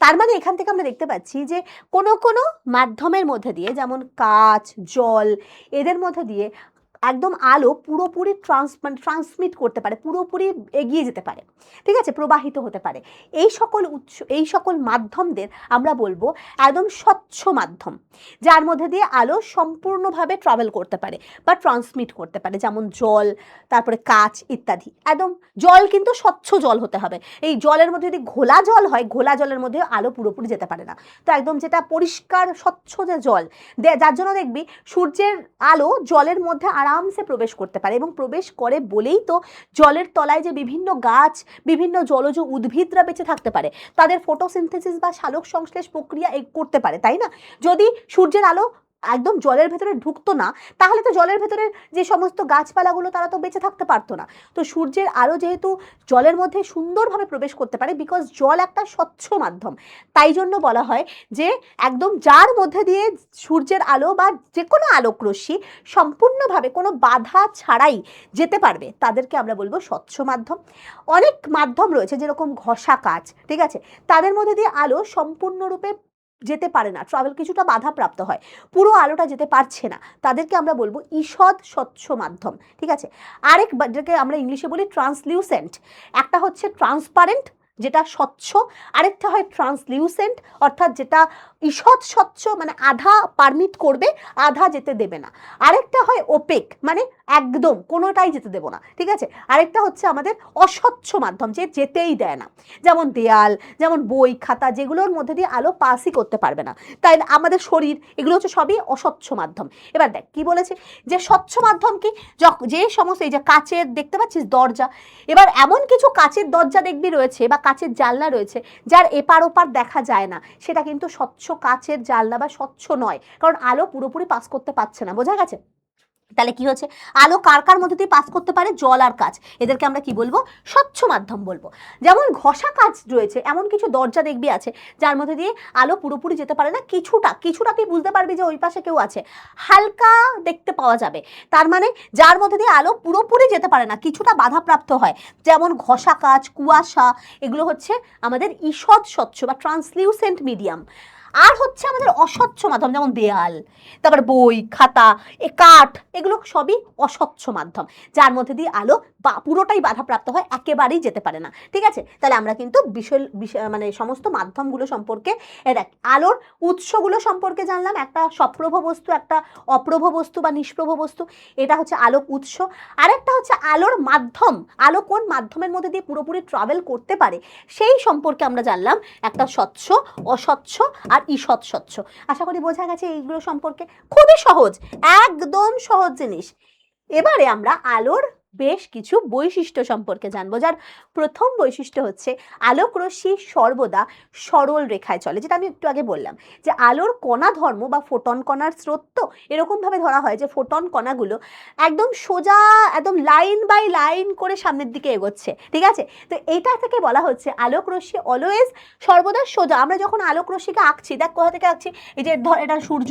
তার মানে এখান থেকে আমরা দেখতে পাচ্ছি যে কোনো কোনো মাধ্যমের মধ্যে দিয়ে, যেমন কাচ, জল, এদের মধ্যে দিয়ে একদম আলো পুরোপুরি ট্রান্সমিট করতে পারে, পুরোপুরি এগিয়ে যেতে পারে, ঠিক আছে, প্রবাহিত হতে পারে। এই সকল মাধ্যমদের আমরা বলবো একদম স্বচ্ছ মাধ্যম, যার মধ্যে দিয়ে আলো সম্পূর্ণভাবে ট্রাভেল করতে পারে বা ট্রান্সমিট করতে পারে, যেমন জল, তারপরে কাচ ইত্যাদি। একদম জল কিন্তু স্বচ্ছ জল হতে হবে, এই জলের মধ্যে যদি ঘোলা জল হয়, ঘোলা জলের মধ্যে আলো পুরোপুরি যেতে পারে না। তো একদম যেটা পরিষ্কার স্বচ্ছ যে জল, যার জন্য দেখবি সূর্যের আলো জলের মধ্যে আরামসে প্রবেশ করতে পারে, এবং প্রবেশ করে বলেই তো জলের তলায় যে বিভিন্ন গাছ, বিভিন্ন জলজ উদ্ভিদরা বেঁচে থাকতে পারে, তাদের ফটোসিনথেসিস বা সালোক সংশ্লেষ প্রক্রিয়া করতে পারে, তাই না। যদি সূর্যের আলো একদম জলের ভেতরে ঢুকতো না, তাহলে তো জলের ভেতরে যে সমস্ত গাছপালাগুলো তারা তো বেঁচে থাকতে পারতো না। তো সূর্যের আলো যেহেতু জলের মধ্যে সুন্দরভাবে প্রবেশ করতে পারে, বিকজ জল একটা স্বচ্ছ মাধ্যম, তাই জন্য বলা হয় যে একদম যার মধ্যে দিয়ে সূর্যের আলো বা যে কোনো আলোক রশ্মি সম্পূর্ণভাবে কোনো বাধা ছাড়াই যেতে পারবে, তাদেরকে আমরা বলবো স্বচ্ছ মাধ্যম। অনেক মাধ্যম রয়েছে যেরকম ঘষা কাচ, ঠিক আছে, তাদের মধ্যে দিয়ে আলো সম্পূর্ণরূপে যেতে পারে না, ট্রাভেল কিছুটা বাধাপ্রাপ্ত হয়, পুরো আলোটা যেতে পারছে না, তাদেরকে আমরা বলবো ঈষৎ স্বচ্ছ মাধ্যম, ঠিক আছে। আরেক যেটাকে আমরা ইংলিশে বলি ট্রান্সলিউসেন্ট, একটা হচ্ছে ট্রান্সপারেন্ট যেটা স্বচ্ছ, আরেকটা হয় ট্রান্সলিউসেন্ট অর্থাৎ যেটা ঈষৎ স্বচ্ছ, মানে আধা পারমিট করবে আধা যেতে দেবে না, আরেকটা হয় ওপেক মানে একদম কোনোটাই যেতে দেবো না, ঠিক আছে। আরেকটা হচ্ছে আমাদের অস্বচ্ছ মাধ্যম, যে যেতেই দেয় না, যেমন দেয়াল, যেমন বই খাতা, যেগুলোর মধ্যে দিয়ে আলো পাসই করতে পারবে না, তাই আমাদের শরীর, এগুলো হচ্ছে সবই অস্বচ্ছ মাধ্যম। এবার দেখ কি বলেছে, যে স্বচ্ছ মাধ্যম কি, যে সমস্ত এই যে কাচের দেখতে পাচ্ছিস দরজা, এবার এমন কিছু কাচের দরজা দেখবি রয়েছে বা কাচের জানলা রয়েছে যার এপার ওপার দেখা যায় না, সেটা কিন্তু স্বচ্ছ কাচের জানলা বা স্বচ্ছ নয়, কারণ আলো পুরোপুরি পাস করতে পারছে না, বোঝা গেছে। তাহলে কি হচ্ছে, আলো কার কার মধ্যে দিয়ে পাস করতে পারে, জল আর কাঁচ, এদেরকে আমরা কি বলবো, স্বচ্ছ মাধ্যম বলবো। যেমন ঘষা কাঁচ রয়েছে, এমন কিছু দরজা দেখবি আছে যার মধ্যে দিয়ে আলো পুরোপুরি যেতে পারে না, কিছুটা কিছুটা তুই বুঝতে পারবি যে ওই পাশে কেউ আছে, হালকা দেখতে পাওয়া যাবে। তার মানে যার মধ্যে দিয়ে আলো পুরোপুরি যেতে পারে না, কিছুটা বাধাপ্রাপ্ত হয়, যেমন ঘষা কাঁচ, কুয়াশা, এগুলো হচ্ছে আমাদের ঈষৎ স্বচ্ছ বা ট্রান্সলিউসেন্ট মিডিয়াম। আর হচ্ছে আমাদের অস্বচ্ছ মাধ্যম, যেমন দেয়াল, তারপর বই খাতা, কাঠ, এগুলো সবই অস্বচ্ছ মাধ্যম, যার মধ্যে দিয়ে আলো পুরোটাই বাধাপ্রাপ্ত হয়, একেবারেই যেতে পারে না। ঠিক আছে, তাহলে আমরা কিন্তু মানে সমস্ত মাধ্যমগুলো সম্পর্কে, দেখ আলোর উৎসগুলো সম্পর্কে জানলাম, একটা সপ্রভ বস্তু, একটা অপ্রভ বস্তু বা নিষ্প্রভ বস্তু, এটা হচ্ছে আলোক উৎস। আরেকটা হচ্ছে আলোর মাধ্যম, আলো কোন মাধ্যমের মধ্যে দিয়ে পুরোপুরি ট্রাভেল করতে পারে সেই সম্পর্কে আমরা জানলাম, একটা স্বচ্ছ, অস্বচ্ছ আর ঈষৎ স্বচ্ছ। আশা করি বোঝা গেছে এইগুলো সম্পর্কে, খুবই সহজ, একদম সহজ জিনিস। এবারে আমরা আলোর বেশ কিছু বৈশিষ্ট্য সম্পর্কে জানবো, যার প্রথম বৈশিষ্ট্য হচ্ছে আলোক রশ্মি সর্বদা সরল রেখায় চলে, যেটা আমি একটু আগে বললাম যে আলোর কণা ধর্ম বা ফোটন কণার স্রোত, তো এরকমভাবে ধরা হয় যে ফোটন কণাগুলো একদম সোজা, একদম লাইন বাই লাইন করে সামনের দিকে এগোচ্ছে। ঠিক আছে, তো এইটা থেকে বলা হচ্ছে আলোক রশ্মি অলওয়েজ, সর্বদা সোজা। আমরা যখন আলোক রশ্মিকে আঁকছি, দেখ কোথা থেকে আঁকছি, এই যে ধর এটা সূর্য,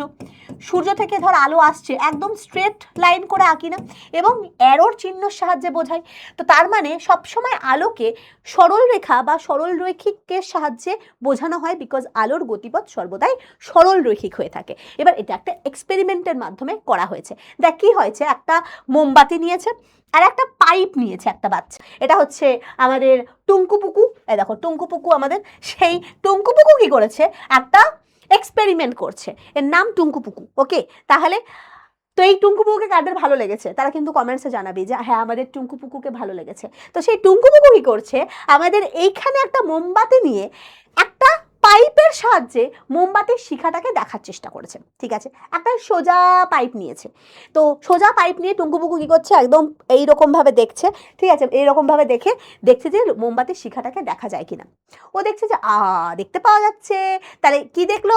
সূর্য থেকে ধর আলো আসছে, একদম স্ট্রেট লাইন করে আঁকি না, এবং অ্যারোর চিহ্নের সাহায্যে বোঝাই। তো তার মানে সবসময় আলোকে সরল রেখা বা সরল রৈখিকের সাহায্যে বোঝানো হয়, বিকজ আলোর গতিপথ সর্বদাই সরল রৈখিক হয়ে থাকে। এবার এটা একটা এক্সপেরিমেন্টের মাধ্যমে করা হয়েছে। দেখ কি হয়েছে, একটা মোমবাতি নিয়েছে আর একটা পাইপ নিয়েছে একটা বাচ্চা, এটা হচ্ছে আমাদের টুঙ্কুপুকু, এই দেখো টুঙ্কুপুকু আমাদের, সেই টুঙ্কুপুকু কি করেছে, একটা এক্সপেরিমেন্ট করছে, এর নাম টুঙ্কুপুকু। ওকে, তাহলে তো এই টুঙ্কুপুকুকে কাদের ভালো লেগেছে তারা কিন্তু কমেন্টসে জানাবি যে হ্যাঁ আমাদের টুঙ্কুপুকুকে ভালো লেগেছে। তো সেই টুঙ্কুপুকু কি করছে, আমাদের এইখানে একটা মোমবাতি নিয়ে একটা পাইপের সাহায্যে মোমবাতির শিখাটাকে দেখার চেষ্টা করেছে। ঠিক আছে, একটা সোজা পাইপ নিয়েছে, তো সোজা পাইপ নিয়ে টুঙ্কুপুকু কি করছে, একদম এইরকম ভাবে দেখছে। ঠিক আছে, এইরকম ভাবে দেখছে যে মোমবাতির শিখাটাকে দেখা যায় কিনা। ও দেখছে যে দেখতে পাওয়া যাচ্ছে। তাহলে কি দেখলো,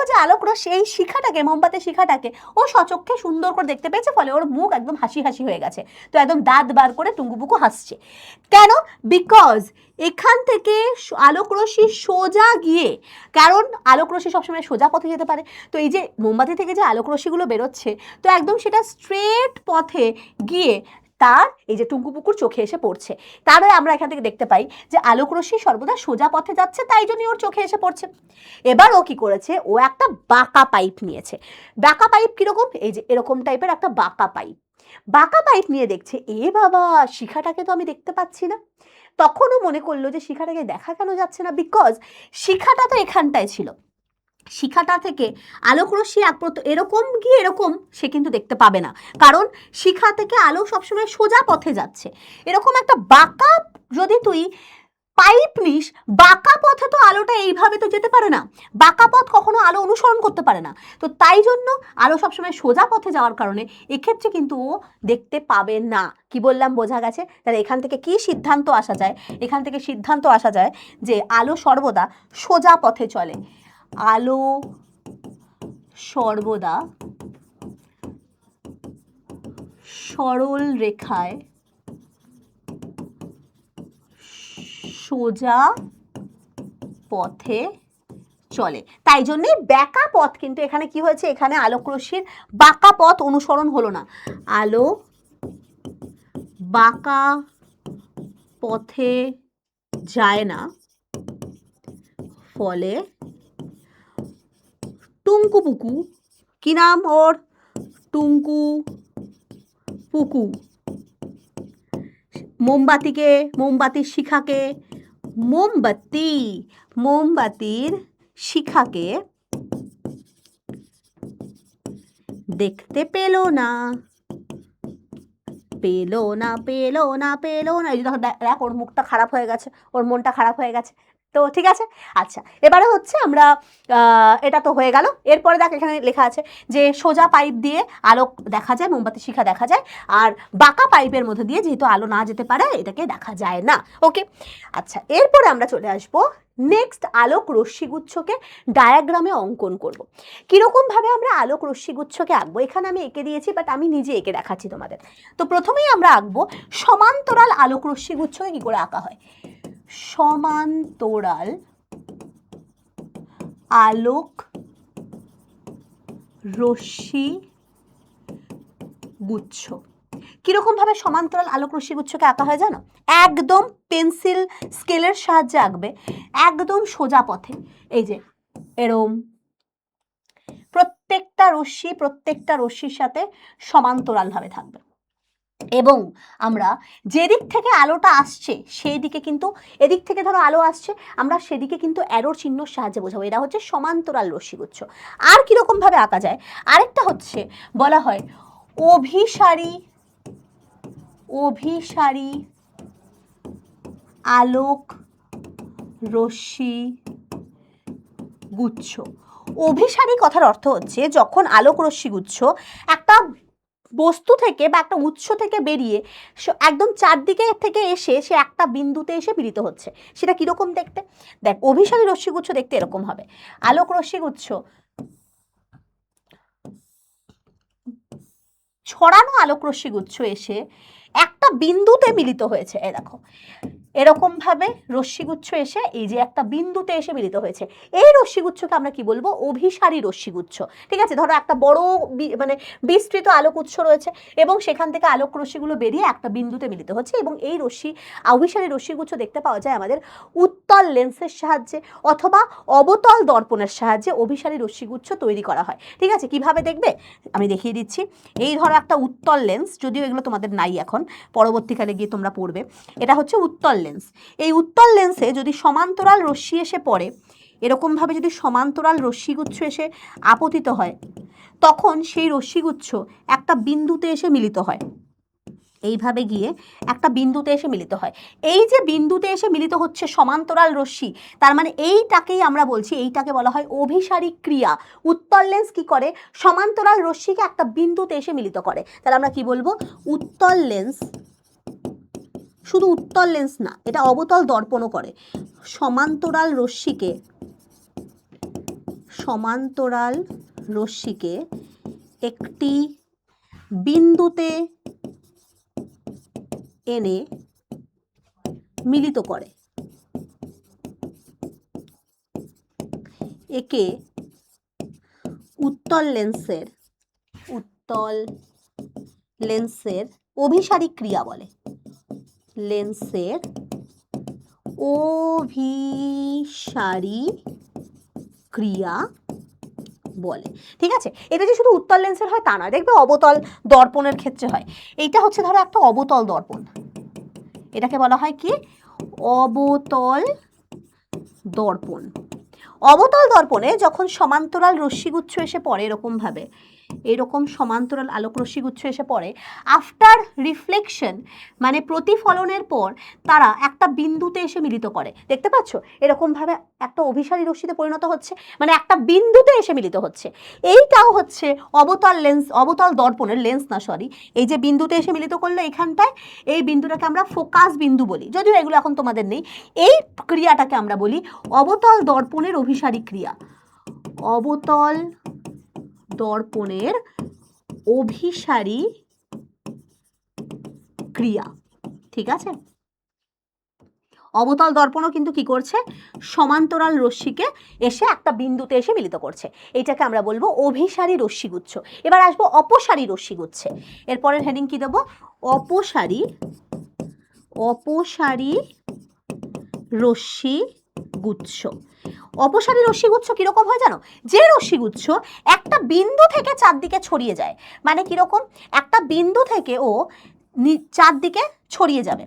যে আলোক রশ্মি এই শিখাটাকে, মোমবাতির শিখাটাকে ও সচক্ষে সুন্দর করে দেখতে পেয়েছে, ফলে ওর মুখ একদম হাসি হাসি হয়ে গেছে। তো একদম দাঁত বার করে টুঙ্কুপুকু হাসছে। কেন, বিকজ এখান থেকে আলোক রশ্মি সোজা গিয়ে, কারণ আলোক রশ্মি সবসময় সোজা পথে যেতে পারে, তো এই যে মোমবাতি থেকে যে আলোক রশ্মিগুলো বেরোচ্ছে, তো একদম সেটা স্ট্রেট পথে গিয়ে তার এই যে টুঙ্কুপুকুর চোখে এসে পড়ছে। তারপরে আমরা এখান থেকে দেখতে পাই যে আলোক রশ্মি সর্বদা সোজা পথে যাচ্ছে, তাই জন্যই ওর চোখে এসে পড়ছে। এবার ও কি করেছে, ও একটা বাঁকা পাইপ নিয়েছে। বাঁকা পাইপ কিরকম, এই যে এরকম টাইপের একটা বাঁকা পাইপ, বাঁকা পাইপ নিয়ে দেখছে, এ বাবা শিখাটাকে তো আমি দেখতে পাচ্ছি না। তখনও মনে করলো যে শিখাটাকে দেখা কেন যাচ্ছে না, বিকজ শিখাটা তো এখানটায় ছিল, শিখাটা থেকে আলোক রশ্মি এরকম গিয়ে এরকম সে কিন্তু দেখতে পাবে না, কারণ শিখা থেকে আলো সবসময় সোজা পথে যাচ্ছে। এরকম একটা বাঁকা যদি তুই পাইপ নিস, বাঁকা পথে তো আলোটা এইভাবে তো যেতে পারে না, বাঁকা পথ কখনো আলো অনুসরণ করতে পারে না। তো তাই জন্য আলো সবসময় সোজা পথে যাওয়ার কারণে এক্ষেত্রে কিন্তু ও দেখতে পাবে না। কি বললাম বোঝা গেছে? তাহলে এখান থেকে কি সিদ্ধান্ত আসা যায়, এখান থেকে সিদ্ধান্ত আসা যায় যে আলো সর্বদা সোজা পথে চলে, আলো সর্বদা সরল রেখায় সোজা পথে চলে। তাই জন্যে বাঁকা পথ কিন্তু এখানে কি হয়েছে, এখানে আলোক রশ্মির বাঁকা পথ অনুসরণ হলো না, আলো বাঁকা পথে যায় না, ফলে টুঙ্কুপুকু, কি নাম ওর, টুঙ্কুপুকু, মোমবাতির শিখাকে, মোমবাতির শিখাকে দেখতে পেল না। এই যে দেখ ওর মুখটা খারাপ হয়ে গেছে, ওর মনটা খারাপ হয়ে গেছে, তো ঠিক আছে। আচ্ছা, এবারে হচ্ছে আমরা এটা তো হয়ে গেল। এরপরে দেখ এখানে লেখা আছে যে সোজা পাইপ দিয়ে আলো দেখা যায়, মোমবাতি শিখা দেখা যায়, আর বাঁকা পাইপের মধ্যে দিয়ে যেহেতু আলো না যেতে পারে এটাকে দেখা যায় না। ওকে, আচ্ছা এরপরে আমরা চলে আসবো নেক্সট আলোক রশ্মিগুচ্ছকে ডায়াগ্রামে অঙ্কন করব। কিরকম ভাবে আমরা আলোক রশ্মিগুচ্ছকে আঁকবো, এখানে আমি এঁকে দিয়েছি, বাট আমি নিজে এঁকে দেখাচ্ছি তোমাদের। তো প্রথমেই আমরা আঁকবো সমান্তরাল আলোক রশ্মিগুচ্ছকে কি করে আঁকা হয়। সমান্তরাল আলোক রশ্মি গুচ্ছ কিরকম ভাবে সমান্তরাল আলোক রশ্মি গুচ্ছকে আঁকা হয় জানো? একদম পেন্সিল স্কেলের সাহায্যে আঁকবে, একদম সোজা পথে। এই যে এরম প্রত্যেকটা রশ্মির সাথে সমান্তরাল ভাবে থাকবে, এবং আমরা যেদিক থেকে আলোটা আসছে সেই দিকে কিন্তু, এদিক থেকে ধরো আলো আসছে, আমরা সেদিকে কিন্তু অ্যারোর চিহ্নর সাহায্যে বোঝাবো। এটা হচ্ছে সমান্তরাল রশ্মিগুচ্ছ। আর কিরকম ভাবে আঁকা যায়, আরেকটা হচ্ছে বলা হয় অভিসারী আলোক রশ্মি গুচ্ছ। অভিসারী কথার অর্থ হচ্ছে যখন আলোক রশ্মিগুচ্ছ একটা বস্তু থেকে বা একটা উৎস থেকে বেরিয়ে একদম চারদিকে থেকে এসে সে একটা বিন্দুতে এসে মিলিত হচ্ছে, সেটা কিরকম দেখতে। দেখ, অভিসারী রশ্মিগুচ্ছ দেখতে এরকম হবে। আলোক রশ্মিগুচ্ছ, ছড়ানো আলোক রশ্মিগুচ্ছ এসে একটা বিন্দুতে মিলিত হয়েছে। এই দেখো এরকম ভাবে রশ্মিগুচ্ছ এসে এই যে একটা বিন্দুতে এসে মিলিত হয়েছে, এই রশ্মিগুচ্ছকে আমরা কি বলবো, অভিসারী রশ্মিগুচ্ছ। ঠিক আছে, ধরো একটা বড় মানে বিস্তৃত আলোক উৎস রয়েছে এবং সেখান থেকে আলোক রশ্মিগুলো বেরিয়ে একটা বিন্দুতে মিলিত হচ্ছে, এবং এই অভিসারী রশ্মিগুচ্ছ দেখতে পাওয়া যায় আমাদের উত্তল লেন্সের সাহায্যে অথবা অবতল দর্পণের সাহায্যে অভিসারী রশ্মিগুচ্ছ তৈরি করা হয়। ঠিক আছে, কিভাবে দেখবে আমি দেখিয়ে দিচ্ছি। এই ধরো একটা উত্তল লেন্স, যদিও এগুলো তোমাদের নাই এখন, পরবর্তীকালে গিয়ে তোমরা পড়বে। এটা হচ্ছে উত্তল লেন্স। এই উত্তল লেন্সে যদি সমান্তরাল রশ্মি এসে পড়ে, এরকমভাবে যদি সমান্তরাল রশ্মিগুচ্ছ এসে আপতিত হয়, তখন সেই রশ্মিগুচ্ছ একটা বিন্দুতে এসে মিলিত হয়, এইভাবে গিয়ে একটা বিন্দুতে এসে মিলিত হয়। এই যে বিন্দুতে এসে মিলিত হচ্ছে সমান্তরাল রশ্মি, তার মানে এইটাকেই আমরা বলছি, এইটাকে বলা হয় অভিসারী ক্রিয়া। উত্তল লেন্স কি করে, সমান্তরাল রশ্মিকে একটা বিন্দুতে এসে মিলিত করে। তাহলে আমরা কি বলবো, উত্তল লেন্স, শুধু উত্তল লেন্স না, এটা অবতল দর্পণও করে, সমান্তরাল রশ্মিকে একটি বিন্দুতে এনে মিলিত করে, একে উত্তল লেন্সের অভিসারী ক্রিয়া বলে। লেন্সের অভিসারী ক্রিয়া বলে। ঠিক আছে, এটা যে শুধু উত্তল লেন্সের হয় তা নয়, দেখবে অবতল দর্পণের ক্ষেত্রে হয়। এইটা হচ্ছে ধরো একটা অবতল দর্পণ, এটাকে বলা হয় কি, অবতল দর্পণ। অবতল দর্পণে যখন সমান্তরাল রশ্মিগুচ্ছ এসে পড়ে এরকম সমান্তরাল আলোক রশ্মিগুচ্ছ এসে পড়ে, আফটার রিফ্লেকশন মানে প্রতিফলনের পর তারা একটা বিন্দুতে এসে মিলিত করে। দেখতে পাচ্ছ এরকম ভাবে একটা অভিসারী রশ্মিতে পরিণত হচ্ছে, মানে একটা বিন্দুতে এসে মিলিত হচ্ছে। এইটাও হচ্ছে অবতল দর্পণের লেন্স না, সরি, এই যে বিন্দুতে এসে মিলিত করলো এখানটায়, এই বিন্দুটাকে আমরা ফোকাস বিন্দু বলি, যদিও এগুলো এখন তোমাদের নেই। এই ক্রিয়াটাকে আমরা বলি অবতল দর্পণের অভিসারী ক্রিয়া। অবতল দর্পণের অভিসারী ক্রিয়া। ঠিক আছে, অবতল দর্পণও কিন্তু কি করছে, সমান্তরাল রশ্মিকে এসে একটা বিন্দুতে এসে মিলিত করছে। এটাকে আমরা বলবো অভিসারী রশ্মিগুচ্ছ। এবার আসবো অপসারী রশ্মিগুচ্ছে। এরপরের হেডিং কি দেবো, অপসারী রশ্মিগুচ্ছ। অপসারী রশ্মিগুচ্ছ কিরকম হয় জানো, যে রশ্মিগুচ্ছ একটা বিন্দু থেকে চারদিকে ছড়িয়ে যায়, মানে কিরকম, একটা বিন্দু থেকে ও চারদিকে ছড়িয়ে যাবে,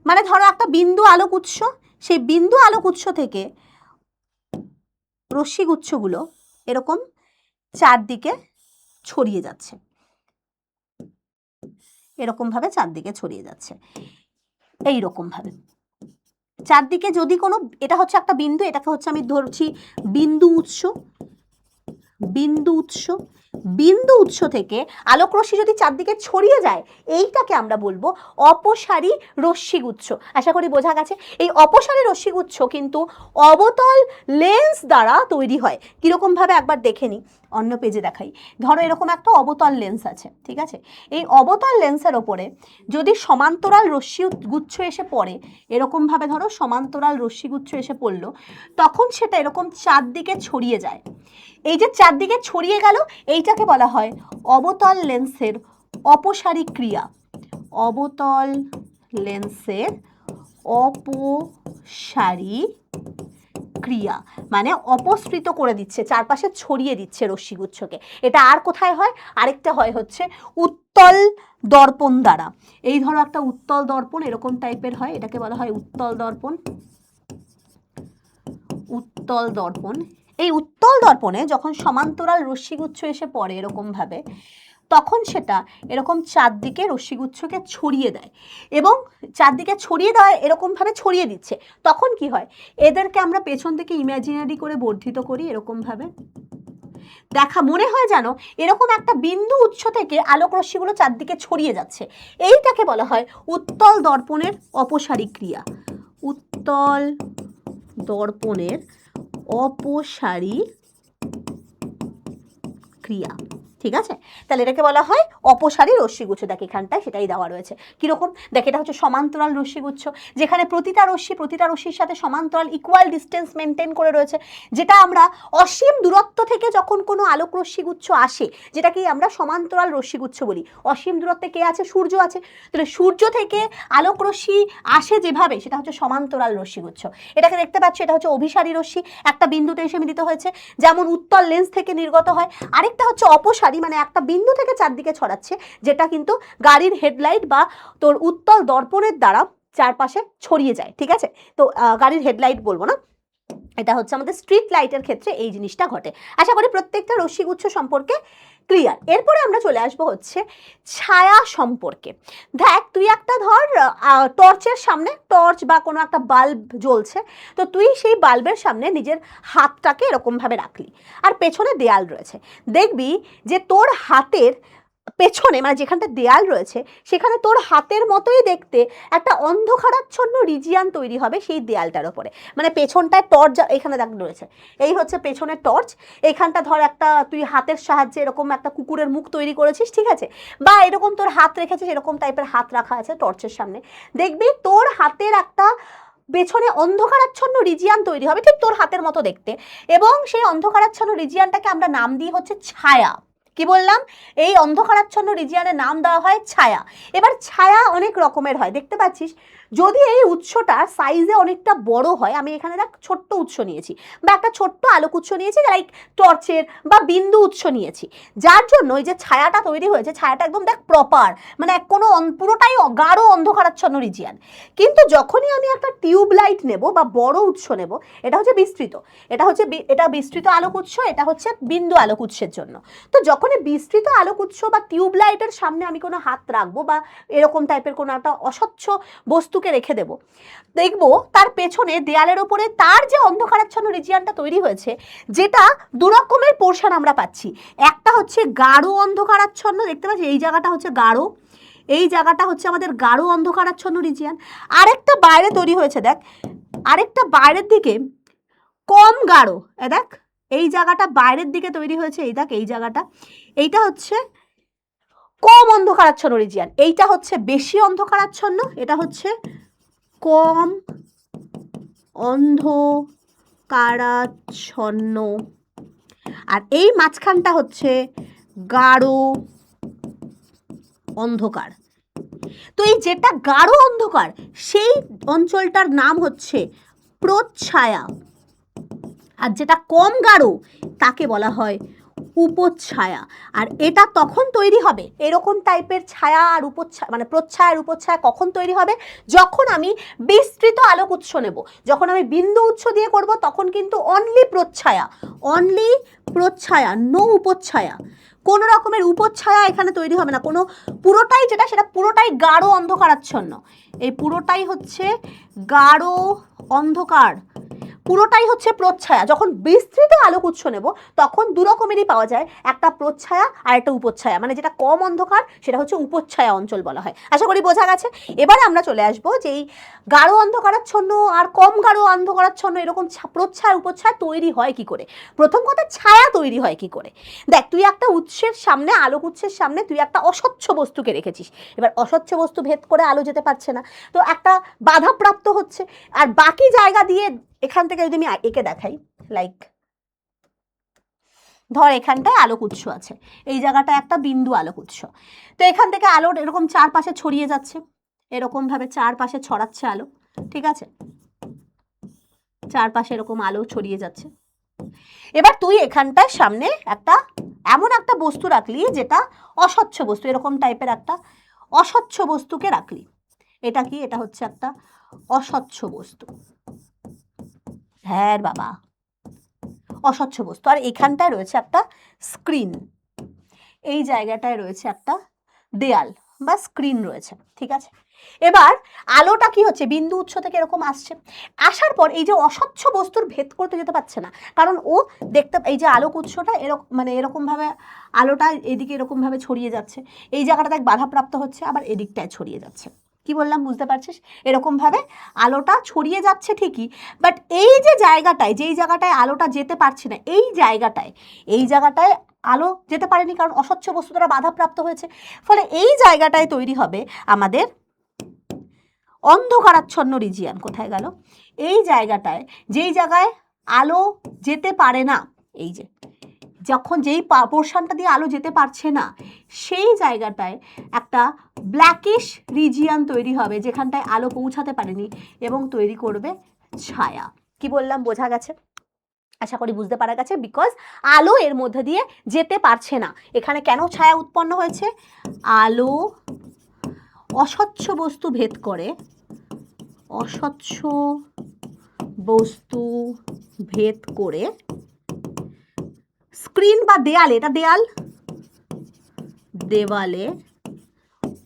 মানে ধরো একটা বিন্দু আলোক উৎস, সেই বিন্দু আলোক উৎস থেকে রশ্মিগুচ্ছগুলো এরকম চারদিকে ছড়িয়ে যাচ্ছে, এরকম ভাবে চারদিকে ছড়িয়ে যাচ্ছে, এইরকম ভাবে। চারদিকে যদি কোনো, এটা হচ্ছে একটা বিন্দু, এটাকে হচ্ছে আমি ধরছি বিন্দু উৎস, বিন্দু উৎস, বিন্দু উৎস থেকে আলোক রশ্মি যদি চারদিকে ছড়িয়ে যায় এইটাকে আমরা বলবো অপসারী রশ্মিগুচ্ছ। আশা করি বোঝা গেছে। এই অপসারী রশ্মিগুচ্ছ কিন্তু অবতল লেন্স দ্বারা তৈরি হয়। কিরকম ভাবে একবার দেখে নিই, অন্য পেজে দেখাই। ধরো এরকম একটা অবতল লেন্স আছে, ঠিক আছে? এই অবতল লেন্সের ওপরে যদি সমান্তরাল রশ্মিগুচ্ছ এসে পড়ে, এরকম ভাবে ধরো সমান্তরাল রশ্মিগুচ্ছ এসে পড়লো, তখন সেটা এরকম চারদিকে ছড়িয়ে যায়। এই যে চারদিকে ছড়িয়ে গেল এইটাকে বলা হয় অবতল লেন্সের অপসারী ক্রিয়া। অবতল লেন্সের অপসারী ক্রিয়া মানে অপসৃত করে দিচ্ছে, চারপাশে ছড়িয়ে দিচ্ছে রশ্মিগুচ্ছকে। এটা আর কোথায় হয়? আরেকটা হয় হচ্ছে উত্তল দর্পণ দ্বারা। এই ধরো একটা উত্তল দর্পণ এরকম টাইপের হয়, এটাকে বলা হয় উত্তল দর্পণ। উত্তল দর্পণ, এই উত্তল দর্পণে যখন সমান্তরাল রশ্মিগুচ্ছ এসে পড়ে এরকম ভাবে, তখন সেটা এরকম চারদিকে রশ্মিগুচ্ছকে ছড়িয়ে দেয়, এবং চারদিকে ছড়িয়ে দেওয়া এরকম ভাবে ছড়িয়ে দিচ্ছে। তখন কি হয়, এদেরকে আমরা পেছন থেকে ইমাজিনারি করে বর্ধিত করি এরকম ভাবে। দেখা মনে হয় যেন এরকম একটা বিন্দু উৎস থেকে আলোক রশ্মিগুলো চারদিকে ছড়িয়ে যাচ্ছে। এইটাকে বলা হয় উত্তল দর্পণের অপসারী ক্রিয়া। উত্তল দর্পণের অপসারী ক্রিয়া, ঠিক আছে? তাহলে এটাকে বলা হয় অপসারী রশ্মিগুচ্ছ। দেখ এখানটায় সেটাই দেওয়া রয়েছে। কিরকম দেখ, এটা হচ্ছে সমান্তরাল রশ্মিগুচ্ছ, যেখানে প্রতিটা রশ্মির সাথে সমান্তরাল ইকুয়াল ডিস্টেন্স মেনটেন করে রয়েছে, যেটা আমরা অসীম দূরত্ব থেকে যখন কোনো আলোক রশ্মিগুচ্ছ আসে, যেটাকেই আমরা সমান্তরাল রশ্মিগুচ্ছ বলি। অসীম দূরত্বে কে আছে? সূর্য আছে। তাহলে সূর্য থেকে আলোক রশ্মি আসে যেভাবে, সেটা হচ্ছে সমান্তরাল রশ্মিগুচ্ছ। এটাকে দেখতে পাচ্ছ, এটা হচ্ছে অভিসারী রশ্মি, একটা বিন্দুতে এসে মিলিত হয়েছে, যেমন উত্তল লেন্স থেকে নির্গত হয়। আরেকটা হচ্ছে অপসারী, মানে একটা বিন্দু থেকে চারদিকে ছড়াচ্ছে, যেটা কিন্তু গাড়ির হেডলাইট বা তোর উত্তল দর্পণের দ্বারা চারপাশে ছড়িয়ে যায়, ঠিক আছে? তো গাড়ির হেডলাইট বলবো না, এটা হচ্ছে আমাদের স্ট্রিট লাইটের ক্ষেত্রে এই জিনিসটা ঘটে। আশা করি প্রত্যেকটা রশ্মিগুচ্ছ সম্পর্কে ক্লিয়ার। এরপরে আমরা চলে আসবো হচ্ছে ছায়া সম্পর্কে। দেখ তুই একটা ধর টর্চের সামনে, টর্চ বা কোনো একটা বাল্ব জ্বলছে, তো তুই সেই বাল্বের সামনে নিজের হাতটাকে এরকমভাবে রাখলি, আর পেছনে দেয়াল রয়েছে। দেখবি যে তোর হাতের পেছনে, মানে যেখানটা দেয়াল রয়েছে, সেখানে তোর হাতের মতোই দেখতে একটা অন্ধকারাচ্ছন্ন রিজিয়ান তৈরি হবে সেই দেয়ালটার ওপরে। মানে পেছনটায় টর্চ এখানে দেখ রয়েছে, এই হচ্ছে পেছনের টর্চ। এইখানটা ধর একটা তুই হাতের সাহায্যে এরকম একটা কুকুরের মুখ তৈরি করেছিস, ঠিক আছে? বা এরকম তোর হাত রেখেছিস, এরকম টাইপের হাত রাখা আছে টর্চের সামনে। দেখবি তোর হাতের একটা পেছনে অন্ধকারাচ্ছন্ন রিজিয়ান তৈরি হবে, ঠিক তোর হাতের মতো দেখতে, এবং সেই অন্ধকারাচ্ছন্ন রিজিয়ানটাকে আমরা নাম দিই হচ্ছে ছায়া। কি বললাম? এই অন্ধকারাচ্ছন্ন রিজিয়ানের নাম দেওয়া হয় ছায়া। এবার ছায়া অনেক রকমের হয়, দেখতে পাচ্ছিস। যদি এই উৎসটা সাইজে অনেকটা বড় হয়, আমি এখানে দেখ ছোট্ট উৎস নিয়েছি, বা একটা ছোট্ট আলোক উৎস নিয়েছি, লাইক টর্চের বা বিন্দু উৎস নিয়েছি, যার জন্য এই যে ছায়াটা তৈরি হয়েছে, ছায়াটা একদম দেখ প্রপার, মানে কোনো পুরোটাই গাঢ় অন্ধকারাচ্ছন্ন রিজিয়ান। কিন্তু যখনই আমি একটা টিউব লাইট নেব বা বড় উৎস নেব, এটা হচ্ছে বিস্তৃত, এটা বিস্তৃত আলোক উৎস, এটা হচ্ছে বিন্দু আলোক উৎসের জন্য। তো যখন বিস্তৃত আলোক উৎস বা টিউব লাইটের সামনে আমি কোনো হাত রাখবো বা এরকম টাইপের কোনো একটা অস্বচ্ছ বস্তুকে রেখে দেব, দেখবো তার পেছনে দেয়ালের ওপরে তার যে অন্ধকারাচ্ছন্ন রিজিয়ানটা তৈরি হয়েছে, যেটা দু রকমের পোর্শন আমরা পাচ্ছি। একটা হচ্ছে গাঢ় অন্ধকারাচ্ছন্ন, দেখতে পাচ্ছি এই জায়গাটা হচ্ছে গাঢ়, এই জায়গাটা হচ্ছে আমাদের গাঢ় অন্ধকারাচ্ছন্ন রিজিয়ান। আরেকটা বাইরে তৈরি হয়েছে, দেখ আরেকটা বাইরের দিকে কম গাঢ়, দেখ এই জায়গাটা বাইরের দিকে তৈরি হয়েছে, এই দেখ এই জায়গাটা, এইটা হচ্ছে কম অন্ধকারাচ্ছন্ন রিজিয়ান, এইটা হচ্ছে বেশি অন্ধকারাচ্ছন্ন, এটা হচ্ছে কম অন্ধকারাচ্ছন্ন, আর এই মাঝখানটা হচ্ছে গাঢ় অন্ধকার। তো এই যেটা গাঢ় অন্ধকার, সেই অঞ্চলটার নাম হচ্ছে প্রচ্ছায়া, আর যেটা কম গাঢ় তাকে বলা হয় উপচ্ছায়া। আর এটা তখন তৈরি হবে, এরকম টাইপের ছায়া আর উপচ্ছায়া, মানে প্রচ্ছায়া আর উপচ্ছায়া কখন তৈরি হবে? যখন আমি বিস্তৃত আলোক উৎস নেব, যখন আমি বিন্দু উৎস দিয়ে করব, তখন কিন্তু অনলি প্রচ্ছায়া, নো উপচ্ছায়া। কোনো রকমের উপচ্ছায়া এখানে তৈরি হবে না, কোনো সেটা পুরোটাই গাঢ় অন্ধকারাচ্ছন্ন। এই পুরোটাই হচ্ছে গাঢ় অন্ধকার, পুরোটাই হচ্ছে প্রচ্ছায়া। যখন বিস্তৃত আলোক উৎস নেব তখন দু রকমেরই পাওয়া যায়, একটা প্রচ্ছায়া আর একটা উপচ্ছায়া, মানে যেটা কম অন্ধকার সেটা হচ্ছে উপচ্ছায়া অঞ্চল বলা হয়। আশা করি বোঝা গেছে। এবার আমরা চলে আসবো যে এই গাঢ় অন্ধকারাচ্ছন্ন আর কম গাঢ় অন্ধকারাচ্ছন্ন এরকম প্রচ্ছায়া উপচ্ছায়া তৈরি হয় কি করে। প্রথম কথা, ছায়া তৈরি হয় কি করে। দেখ, তুই একটা উৎসের সামনে, আলোক উৎসের সামনে তুই একটা অস্বচ্ছ বস্তুকে রেখেছিস। এবার অস্বচ্ছ বস্তু ভেদ করে আলো যেতে পারছে না, তো একটা বাধাপ্রাপ্ত হচ্ছে। আর বাকি জায়গা দিয়ে এখান থেকে যদি আমি একে দেখাই, লাইক ধর এখানটায় আলোক উৎস আছে, এই জায়গাটায় একটা বিন্দু আলোক উৎস, তো এখান থেকে আলো এরকম চারপাশে ছড়িয়ে যাচ্ছে, এরকম ভাবে চারপাশে ছড়াচ্ছে আলো, ঠিক আছে, চারপাশে এরকম আলো ছড়িয়ে যাচ্ছে। এবার তুই এখানটায় সামনে একটা এমন একটা বস্তু রাখলি যেটা অস্বচ্ছ বস্তু, এরকম টাইপের একটা অস্বচ্ছ বস্তুকে রাখলি। এটা কি? এটা হচ্ছে একটা অস্বচ্ছ বস্তু। হ্যাঁ বাবা, অস্বচ্ছ বস্তু। আর এখানটায় রয়েছে একটা স্ক্রিন, এই জায়গাটায় রয়েছে একটা দেয়াল বা স্ক্রিন রয়েছে, ঠিক আছে। এবার আলোটা কি হচ্ছে, বিন্দু উৎস থেকে এরকম আসছে, আসার পর এই যে অস্বচ্ছ বস্তুর ভেদ করতে যেতে পারছে না, কারণ ও দেখতে, এই যে আলোক উৎসটা এরকম মানে এরকম ভাবে আলোটা এদিকে এরকম ভাবে ছড়িয়ে যাচ্ছে, এই জায়গাটা দেখ বাধাপ্রাপ্ত হচ্ছে, আবার এদিকটায় ছড়িয়ে যাচ্ছে। কি বললাম বুঝতে পারছিস? এরকম ভাবে আলোটা ছড়িয়ে যাচ্ছে ঠিকই, বাট এই যে জায়গাটায়, যেই জায়গাটায় আলোটা যেতে পারছে না, এই জায়গাটায় আলো যেতে পারেনি, কারণ অস্বচ্ছ বস্তু দ্বারা বাধাপ্রাপ্ত হয়েছে। ফলে এই জায়গাটায় তৈরি হবে আমাদের অন্ধকারাচ্ছন্ন রিজিয়ান। কোথায় গেল? এই জায়গাটায়, যেই জায়গায় আলো যেতে পারে না, এই যে যখন যেই পোর্শনটা দিয়ে আলো যেতে পারছে না, সেই জায়গাটায় একটা ব্ল্যাকিশ রিজিয়ান তৈরি হবে, যেখানটায় আলো পৌঁছাতে পারেনি, এবং তৈরি করবে ছায়া। কি বললাম বোঝা গেছে? আশা করি বুঝতে পারা গেছে। বিকজ আলো এর মধ্যে দিয়ে যেতে পারছে না। এখানে কেন ছায়া উৎপন্ন হয়েছে? আলো অস্বচ্ছ বস্তু ভেদ করে, অস্বচ্ছ বস্তু ভেদ করে স্ক্রিন বা দেয়ালে, এটা দেয়াল, দেওয়ালে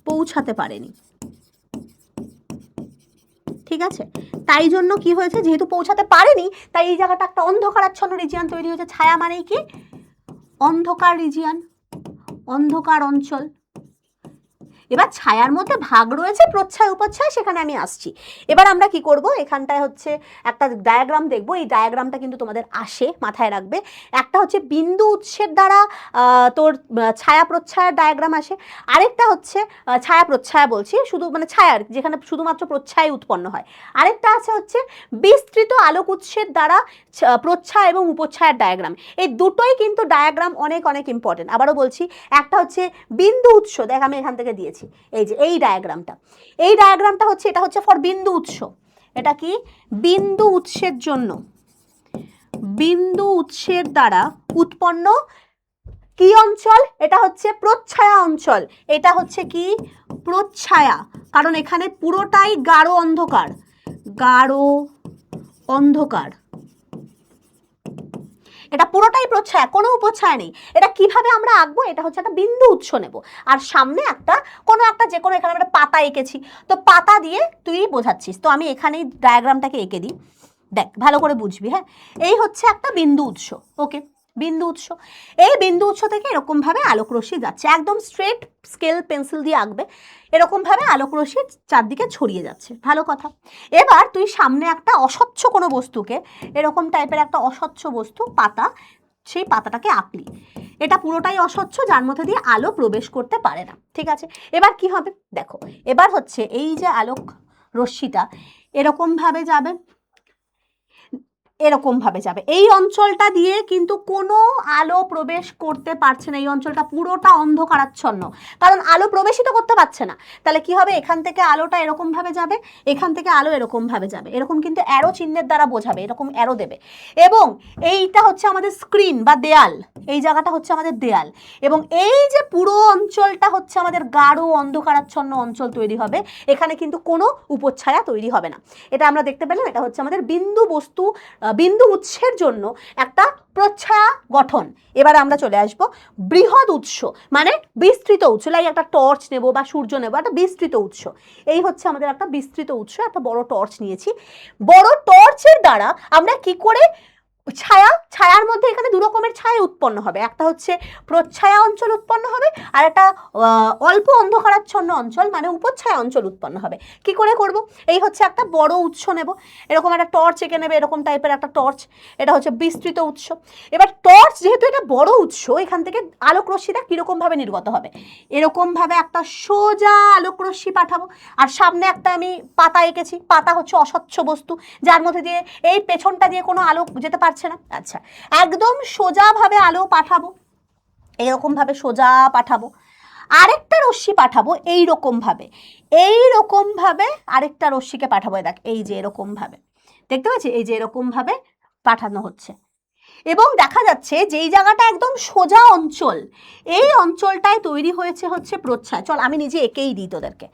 পৌঁছাতে পারেনি, ঠিক আছে। তাই জন্য কি হয়েছে, যেহেতু পৌঁছাতে পারেনি, তাই এই জায়গাটা একটা অন্ধকারাচ্ছন্ন রিজিয়ান তৈরি হয়েছে। ছায়া মানেই কি? অন্ধকার রিজিয়ান, অন্ধকার অঞ্চল। এবার ছায়ার মধ্যে ভাগ রয়েছে প্রচ্ছায়া উপচ্ছায়া, সেখানে আমি আসছি। এবার আমরা কি করব, এখানটায় হচ্ছে একটা ডায়াগ্রাম দেখব। এই ডায়াগ্রামটা কিন্তু তোমাদের আসে, মাথায় রাখবে। একটা হচ্ছে বিন্দু উৎসের দ্বারা তোর ছায়া প্রচ্ছায়ার ডায়াগ্রাম আসে, আরেকটা হচ্ছে ছায়া প্রচ্ছায়া বলছি, শুধু মানে ছায়ার, যেখানে শুধুমাত্র প্রচ্ছায়া উৎপন্ন হয়। আরেকটা আছে হচ্ছে বিস্তৃত আলোক উৎসের দ্বারা প্রচ্ছায়া এবং উপচ্ছায়ার ডায়াগ্রাম। এই দুটোই কিন্তু ডায়াগ্রাম অনেক অনেক ইম্পর্টেন্ট। আবারও বলছি, একটা হচ্ছে বিন্দু উৎস, দেখ আমি এখান থেকে দিয়েছি এই যে এই ডায়াগ্রামটা হচ্ছে, এটা হচ্ছে ফর বিন্দু উৎস। এটা কি? বিন্দু উৎসের জন্য, বিন্দু উৎসের দ্বারা উৎপন্ন কি অঞ্চল? এটা হচ্ছে প্রচ্ছায়া অঞ্চল। এটা হচ্ছে কি? প্রচ্ছায়া, কারণ এখানে পুরোটাই গাঢ় অন্ধকার, গাঢ় অন্ধকার, এটা পুরোটাই প্রচ্ছায়া, কোনো উপচ্ছায়া নেই। এটা কিভাবে আমরা আঁকবো? এটা হচ্ছে একটা বিন্দু উৎস নেব, আর সামনে একটা কোনো একটা, যে কোনো, এখানে একটা পাতা এঁকেছি, তো পাতা দিয়ে তুই বোঝাচ্ছিস, তো আমি এখানেই ডায়াগ্রামটাকে এঁকে দিই, দেখ ভালো করে বুঝবি। হ্যাঁ, এই হচ্ছে একটা বিন্দু উৎস, ওকে, বিন্দু উৎস। এই বিন্দু উৎস থেকে এরকম ভাবে আলোক রশ্মি যাচ্ছে, একদম স্ট্রেট স্কেল পেন্সিল দিয়ে আঁকবে, এরকম ভাবে আলোক রশ্মি চারদিকে ছড়িয়ে যাচ্ছে, ভালো কথা। এবার তুই সামনে একটা অস্বচ্ছ কোনো বস্তুকে, এরকম টাইপের একটা অস্বচ্ছ বস্তু, পাতা, সেই পাতাটাকে আঁকলি। এটা পুরোটাই অস্বচ্ছ, যার মধ্যে দিয়ে আলো প্রবেশ করতে পারে না, ঠিক আছে। এবার কি হবে দেখো, এবার হচ্ছে এই যে আলোক রশ্মিটা এরকম ভাবে যাবে, এরকম ভাবে যাবে, এই অঞ্চলটা দিয়ে কিন্তু কোনো আলো প্রবেশ করতে পারছে না, এই অঞ্চলটা পুরোটা অন্ধকারাচ্ছন্ন, কারণ আলো প্রবেশিত করতে পারছে না। তাহলে কি হবে, এখান থেকে আলোটা এরকম ভাবে যাবে, এখান থেকে আলো এরকম ভাবে যাবে, এরকম কিন্তু অ্যারো চিহ্নের দ্বারা বোঝাবে, এরকম অ্যারো দেবে। এবং এইটা হচ্ছে আমাদের স্ক্রিন বা দেয়াল, এই জায়গাটা হচ্ছে আমাদের দেয়াল, এবং এই যে পুরো অঞ্চলটা হচ্ছে আমাদের গাঢ় অন্ধকারাচ্ছন্ন অঞ্চল তৈরি হবে। এখানে কিন্তু কোনো উপচ্ছায়া তৈরি হবে না। এটা আমরা দেখতে পেলাম, এটা হচ্ছে আমাদের বিন্দু বস্তু, বিন্দু উৎসের জন্য একটা প্রচ্ছায়া গঠন। এবার আমরা চলে আসব বৃহৎ উৎস, মানে বিস্তৃত উৎস, লাইক একটা টর্চ নেব বা সূর্য নেব, একটা বিস্তৃত উৎস। এই হচ্ছে আমাদের একটা বিস্তৃত উৎস, একটা বড় টর্চ নিয়েছি। বড় টর্চের দ্বারা আমরা কি করে ছায়ার মধ্যে এখানে দু রকমের ছায়া উৎপন্ন হবে, একটা হচ্ছে প্রচ্ছায়া অঞ্চল উৎপন্ন হবে, আর একটা অল্প অন্ধকারাচ্ছন্ন অঞ্চল মানে উপচ্ছায়া অঞ্চল উৎপন্ন হবে। কি করে করব? এই হচ্ছে একটা বড় উৎস নেব, এরকম একটা টর্চ এঁকে নেবে, এরকম টাইপের একটা টর্চ, এটা হচ্ছে বিস্তৃত উৎস। এবার টর্চ যেহেতু এটা বড় উৎস, এখান থেকে আলোক রশ্মিটা কিরকম ভাবে নির্গত হবে, এরকম ভাবে একটা সোজা আলোক রশ্মি পাঠাবো। আর সামনে একটা আমি পাতা এঁকেছি, পাতা হচ্ছে অস্বচ্ছ বস্তু যার মধ্যে দিয়ে এই পেছনটা দিয়ে কোনো আলো যেতে পারছে না। আচ্ছা, একদম সোজা ভাবে আলো পাঠাবো, এইরকম ভাবে সোজা পাঠাবো। আরেকটা রশ্মি পাঠাবো এইরকম ভাবে আরেকটা রশ্মিকে পাঠাবো, দেখ এই যে এরকম ভাবে, দেখতে পাচ্ছি এই যে এরকম ভাবে পাঠানো হচ্ছে। এবং দেখা যাচ্ছে যে এই জায়গাটা একদম সোজা অঞ্চল, এই অঞ্চলটায় তৈরি হয়েছে হচ্ছে প্রচ্ছায়া। চল আমি নিজে এঁকেই দিই তোদেরকে,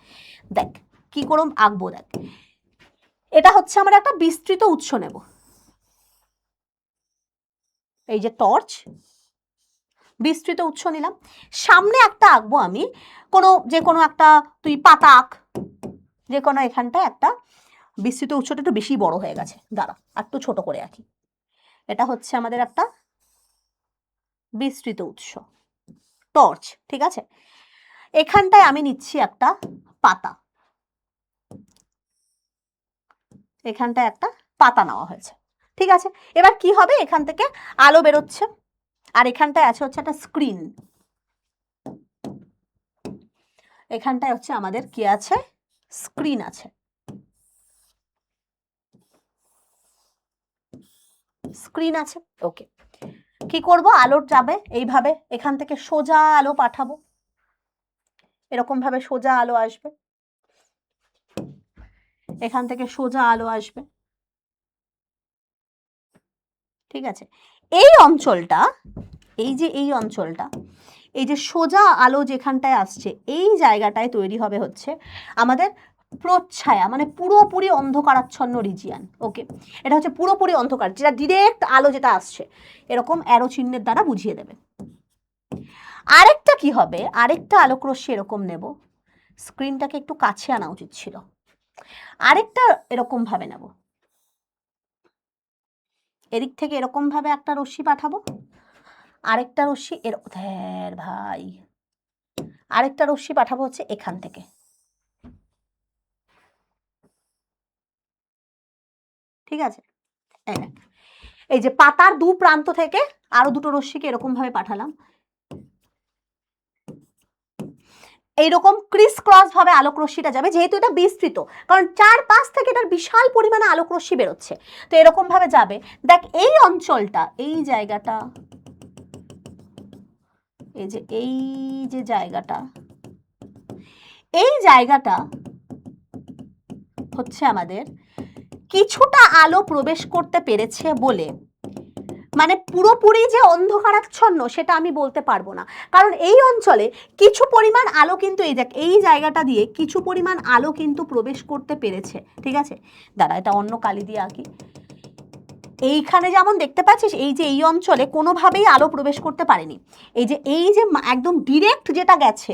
দেখ কি করে আঁকবো। দেখ এটা হচ্ছে আমার একটা বিস্তৃত উৎস নেব, এই যে টর্চ, বিস্তৃত উৎস নিলাম। সামনে একটা আঁকবো আমি, যে কোনো একটা, তুই পাতা আঁক যে কোনো, এখানটায় একটা বিস্তৃত উৎসটা একটু বেশি বড় হয়ে গেছে, দাঁড়া একটু ছোট করে আঁকি। এটা হচ্ছে আমাদের একটা বিস্তৃত উৎস টর্চ, ঠিক আছে। এখানটায় আমি নিচ্ছি একটা পাতা, এখানটায় একটা পাতা নেওয়া হয়েছে, ঠিক আছে। এবার কি হবে, এখান থেকে আলো বেরোচ্ছে, আর এখানটায় আছে হচ্ছে একটা স্ক্রিন, এখানটায় হচ্ছে আমাদের কি আছে, স্ক্রিন আছে, স্ক্রিন আছে। ওকে, কি করব, আলো যাবে এইভাবে, এখান থেকে সোজা আলো পাঠাবো, এরকম ভাবে সোজা আলো আসবে, এখান থেকে সোজা আলো আসবে, ঠিক আছে। এই অঞ্চলটা, এই যে সোজা আলো যেখানটায় আসছে, এই জায়গাটায় তৈরি হবে হচ্ছে আমাদের প্রচ্ছায়া, মানে পুরোপুরি অন্ধকারাচ্ছন্ন রিজিয়ান। ওকে, এটা হচ্ছে পুরোপুরি অন্ধকার, যেটা ডিরেক্ট আলো যেটা আসছে, এরকম অ্যারো চিহ্নের দ্বারা বুঝিয়ে দেবে। আরেকটা কি হবে, আরেকটা আলোক রশ্মি এরকম নেব, স্ক্রিনটাকে একটু কাছে আনা উচিত ছিল, আরেকটা এরকম ভাবে নেব, এদিক থেকে এরকম ভাবে একটা রশ্মি পাঠাবো, আরেকটা রশ্মি ভাই, আরেকটা রশ্মি পাঠাবো হচ্ছে এখান থেকে, ঠিক আছে। এই যে পাতার দু প্রান্ত থেকে আরো দুটো রশ্মিকে এরকম ভাবে পাঠালাম, এইরকম ক্রিস ক্রস ভাবে আলোক রশ্মিটা যাবে, যেহেতু এটা বিস্তৃত, কারণ চারপাশ থেকে এটার বিশাল পরিমাণে আলোক রশ্মি বেরোচ্ছে, তো এরকম ভাবে যাবে। দেখ এই অঞ্চলটা, এই জায়গাটা, এই যে জায়গাটা, এই জায়গাটা হচ্ছে আমাদের কিছুটা আলো প্রবেশ করতে পেরেছে বলে, মানে পুরোপুরি যে অন্ধকারাচ্ছন্ন সেটা আমি বলতে পারবো না, কারণ এই অঞ্চলে কিছু পরিমাণ আলো কিন্তু এই জায়গাটা দিয়ে কিছু পরিমাণ আলো কিন্তু প্রবেশ করতে পেরেছে, ঠিক আছে। দাঁড়া এটা অন্য কালি দিয়ে আঁকি। এইখানে যেমন দেখতে পাচ্ছিস, এই যে এই অঞ্চলে কোনোভাবেই আলো প্রবেশ করতে পারেনি, এই যে একদম ডিরেক্ট যেটা গেছে,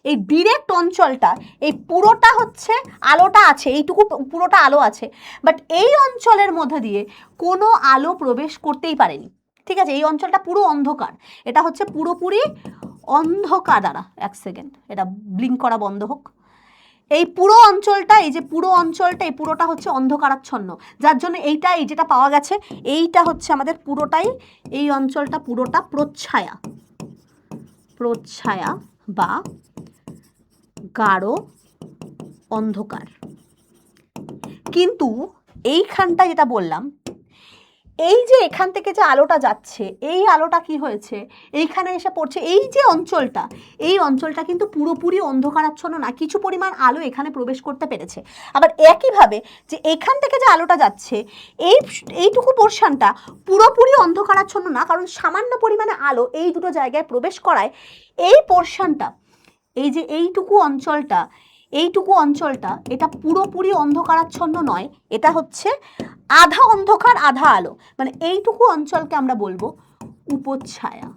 এই ডিরেক্ট অঞ্চলটা, এই পুরোটা হচ্ছে আলোটা আছে, এইটুকু পুরোটা আলো আছে, বাট এই অঞ্চলের মধ্যে দিয়ে কোনো আলো প্রবেশ করতেই পারেনি, ঠিক আছে। এই অঞ্চলটা পুরো অন্ধকার, এটা হচ্ছে পুরোপুরি অন্ধকার। দাঁড়া এক সেকেন্ড, এটা ব্লিঙ্ক করা বন্ধ হোক। এই পুরো অঞ্চলটা, এই যে পুরো অঞ্চলটা, এই পুরোটা হচ্ছে অন্ধকারাচ্ছন্ন, যার জন্য এই যেটা পাওয়া গেছে, এইটা হচ্ছে আমাদের পুরোটাই, এই অঞ্চলটা পুরোটা প্রচ্ছায়া বা গাঢ় অন্ধকার। কিন্তু এইখানটা যেটা বললাম, এই যে এখান থেকে যে আলোটা যাচ্ছে, এই আলোটা কি হয়েছে, এইখানে এসে পড়ছে, এই যে অঞ্চলটা, এই অঞ্চলটা কিন্তু পুরোপুরি অন্ধকারাচ্ছন্ন না, কিছু পরিমাণ আলো এখানে প্রবেশ করতে পেরেছে। আবার একইভাবে যে এখান থেকে যে আলোটা যাচ্ছে, এইটুকু পোর্শনটা পুরোপুরি অন্ধকারাচ্ছন্ন না, কারণ সামান্য পরিমাণে আলো এই দুটো জায়গায় প্রবেশ করায় এই পোর্শনটা, এই যে এইটুকু অঞ্চলটা, এইটুকু অঞ্চলটা এটা পুরোপুরি অন্ধকারাচ্ছন্ন নয়, এটা হচ্ছে আধা অন্ধকার আধা আলো, মানে এইটুকু অঞ্চলকে আমরা বলবো উপচ্ছায়া।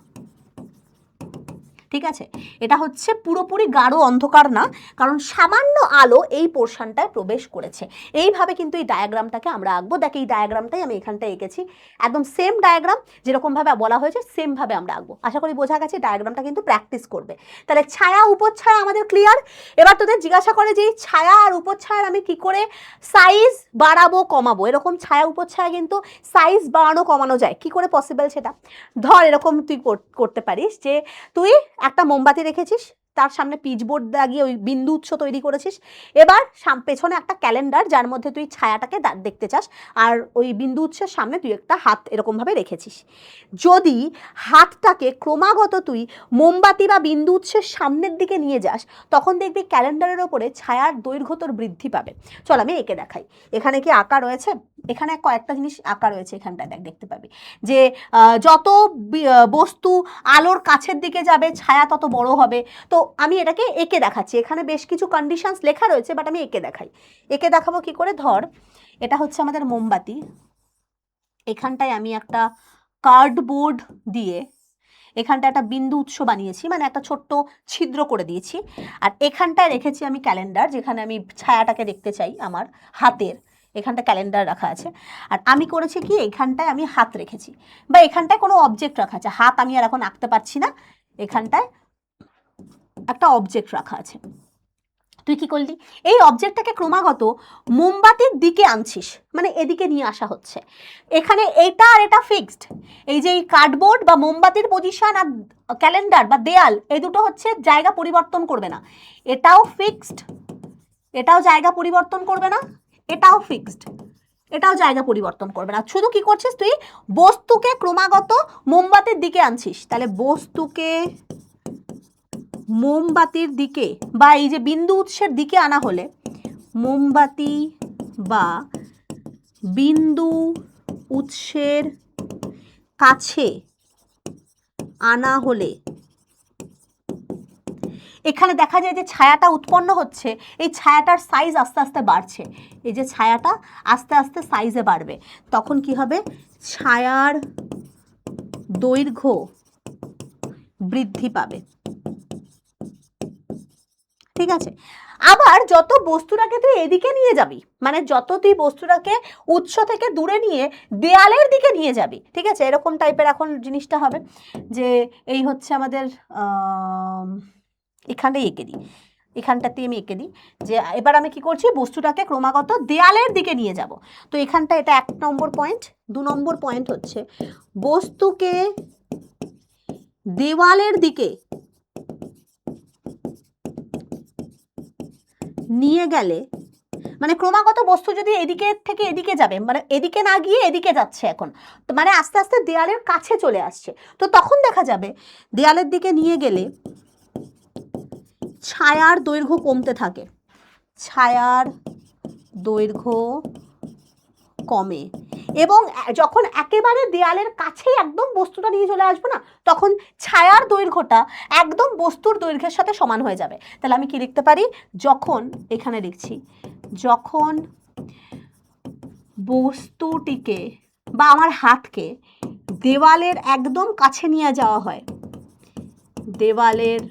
ঠিক আছে, এটা হচ্ছে পুরোপুরি গাঢ় অন্ধকার না, কারণ সামান্য আলো এই পোর্শনটায় প্রবেশ করেছে। এইভাবে কিন্তু এই ডায়াগ্রামটাকে আমরা আঁকবো। দেখ এই ডায়াগ্রামটাই আমি এখানটায় এঁকেছি, একদম সেম ডায়াগ্রাম, যেরকমভাবে বলা হয়েছে সেমভাবে আমরা আঁকবো। আশা করি বোঝা গেছে, ডায়াগ্রামটা কিন্তু প্র্যাকটিস করবে। তাহলে ছায়া উপচ্ছায়া আমাদের ক্লিয়ার। এবার তোদের জিজ্ঞাসা করে যে ছায়া আর উপচ্ছায়ার আমি কি করে সাইজ বাড়াবো কমাবো, এরকম ছায়া উপচ্ছায়া কিন্তু সাইজ বাড়ানো কমানো যায়, কি করে পসিবল সেটা। ধর এরকম তুই করতে পারিস যে তুই একটা মোমবাতি রেখেছিস, তার সামনে পিচবোর্ড লাগিয়ে ওই বিন্দু উৎস তৈরি করেছিস, এবার পেছনে একটা ক্যালেন্ডার যার মধ্যে তুই ছায়াটাকে দেখতে চাস, আর ওই বিন্দু উৎসের সামনে তুই একটা হাত এরকমভাবে রেখেছিস। যদি হাতটাকে ক্রমাগত তুই মোমবাতি বা বিন্দু উৎসের সামনের দিকে নিয়ে যাস, তখন দেখবি ক্যালেন্ডারের ওপরে ছায়ার দৈর্ঘ্য তোর বৃদ্ধি পাবে। চল আমি এঁকে দেখাই। এখানে কি আঁকা রয়েছে? এখানে কয়েকটা জিনিস আঁকা রয়েছে, এখানটায় দেখতে পাবি যে যত বস্তু আলোর কাছের দিকে যাবে ছায়া তত বড় হবে। তো আমি এটাকে এঁকে দেখাচ্ছি, এখানে বেশ কিছু কন্ডিশনস লেখা রয়েছে, বাট আমি এঁকে দেখাই। এঁকে দেখাবো কি করে, ধর এটা হচ্ছে আমাদের মোমবাতি, এখানটায় আমি একটা কার্ডবোর্ড দিয়ে এখানটা একটা বিন্দু উৎস বানিয়েছি, মানে একটা ছোট্ট ছিদ্র করে দিয়েছি, আর এখানটায় রেখেছি আমি ক্যালেন্ডার, যেখানে আমি ছায়াটাকে দেখতে চাই আমার হাতের, এখানটা ক্যালেন্ডার রাখা আছে। আর আমি করেছি কি, এখানটায় আমি হাত রেখেছি, বা এখানটায় কোনো অবজেক্ট রাখা আছে, হাত আমি আর এখন আঁকতে পারছি না, এখানটায় একটা অবজেক্ট রাখা আছে। তুই কি করলি, এই অবজেক্টটাকে ক্রমাগত মোমবাতির দিকে আনছিস, মানে এদিকে নিয়ে আসা হচ্ছে। এখানে এটা আর এটা ফিক্সড, এই যে এই কার্ডবোর্ড বা মোমবাতির পজিশন আর ক্যালেন্ডার বা দেয়াল, এই দুটো হচ্ছে জায়গা পরিবর্তন করবে না। এটাও ফিক্সড, এটাও জায়গা পরিবর্তন করবে না, এটাও ফিক্সড, এটাও জায়গা পরিবর্তন করবে না। শুধু কি করছিস, তুই বস্তুকে ক্রমাগত মোমবাতির দিকে আনছিস। তাহলে বস্তুকে মোমবাতির দিকে বা এই যে বিন্দু উৎসের দিকে আনা হলে, মোমবাতি বা বিন্দু উৎসের কাছে আনা হলে এখানে দেখা যায় যে ছায়াটা উৎপন্ন হচ্ছে, এই ছায়াটার সাইজ আস্তে আস্তে বাড়ছে, এই যে ছায়াটা আস্তে আস্তে সাইজে বাড়বে, তখন কি হবে, ছায়ার দৈর্ঘ্য বৃদ্ধি পাবে। ঠিক আছে, আবার যত বস্তুটাকে তুই এদিকে নিয়ে যাবি, মানে যত তুই বস্তুটাকে উৎস থেকে দূরে নিয়ে দেয়ালের দিকে নিয়ে যাবি, ঠিক আছে, এরকম টাইপের এখন জিনিসটা হবে যে এই হচ্ছে আমাদের এখানটাই এঁকে দিই, এখানটাতে আমি এঁকে দিই যে এবার আমি কি করছি, বস্তুটাকে ক্রমাগত দেয়ালের দিকে নিয়ে যাব। তো এখানটা এটা 1 নম্বর পয়েন্ট। 2 নম্বর পয়েন্ট হচ্ছে বস্তুকে দেওয়ালের দিকে নিয়ে গেলে, মানে ক্রমাগত বস্তু যদি এদিকে থেকে এদিকে যাবে, মানে এদিকে না গিয়ে এদিকে যাচ্ছে এখন, তো মানে আস্তে আস্তে দেয়ালের কাছে চলে আসছে, তো তখন দেখা যাবে দেয়ালের দিকে নিয়ে গেলে ছায়ার দৈর্ঘ্য কমতে থাকে, ছায়ার দৈর্ঘ্য কমে, এবং যখন একেবারে দেয়ালের কাছেই একদম বস্তুটা নিয়ে চলে আসবো না, তখন ছায়ার দৈর্ঘ্যটা একদম বস্তুর দৈর্ঘ্যের সাথে সমান হয়ে যাবে। তাহলে আমি কি লিখতে পারি, যখন এখানে লিখছি, যখন বস্তুটিকে বা আমার হাতকে দেওয়ালের একদম কাছে নিয়ে যাওয়া হয়, দেওয়ালের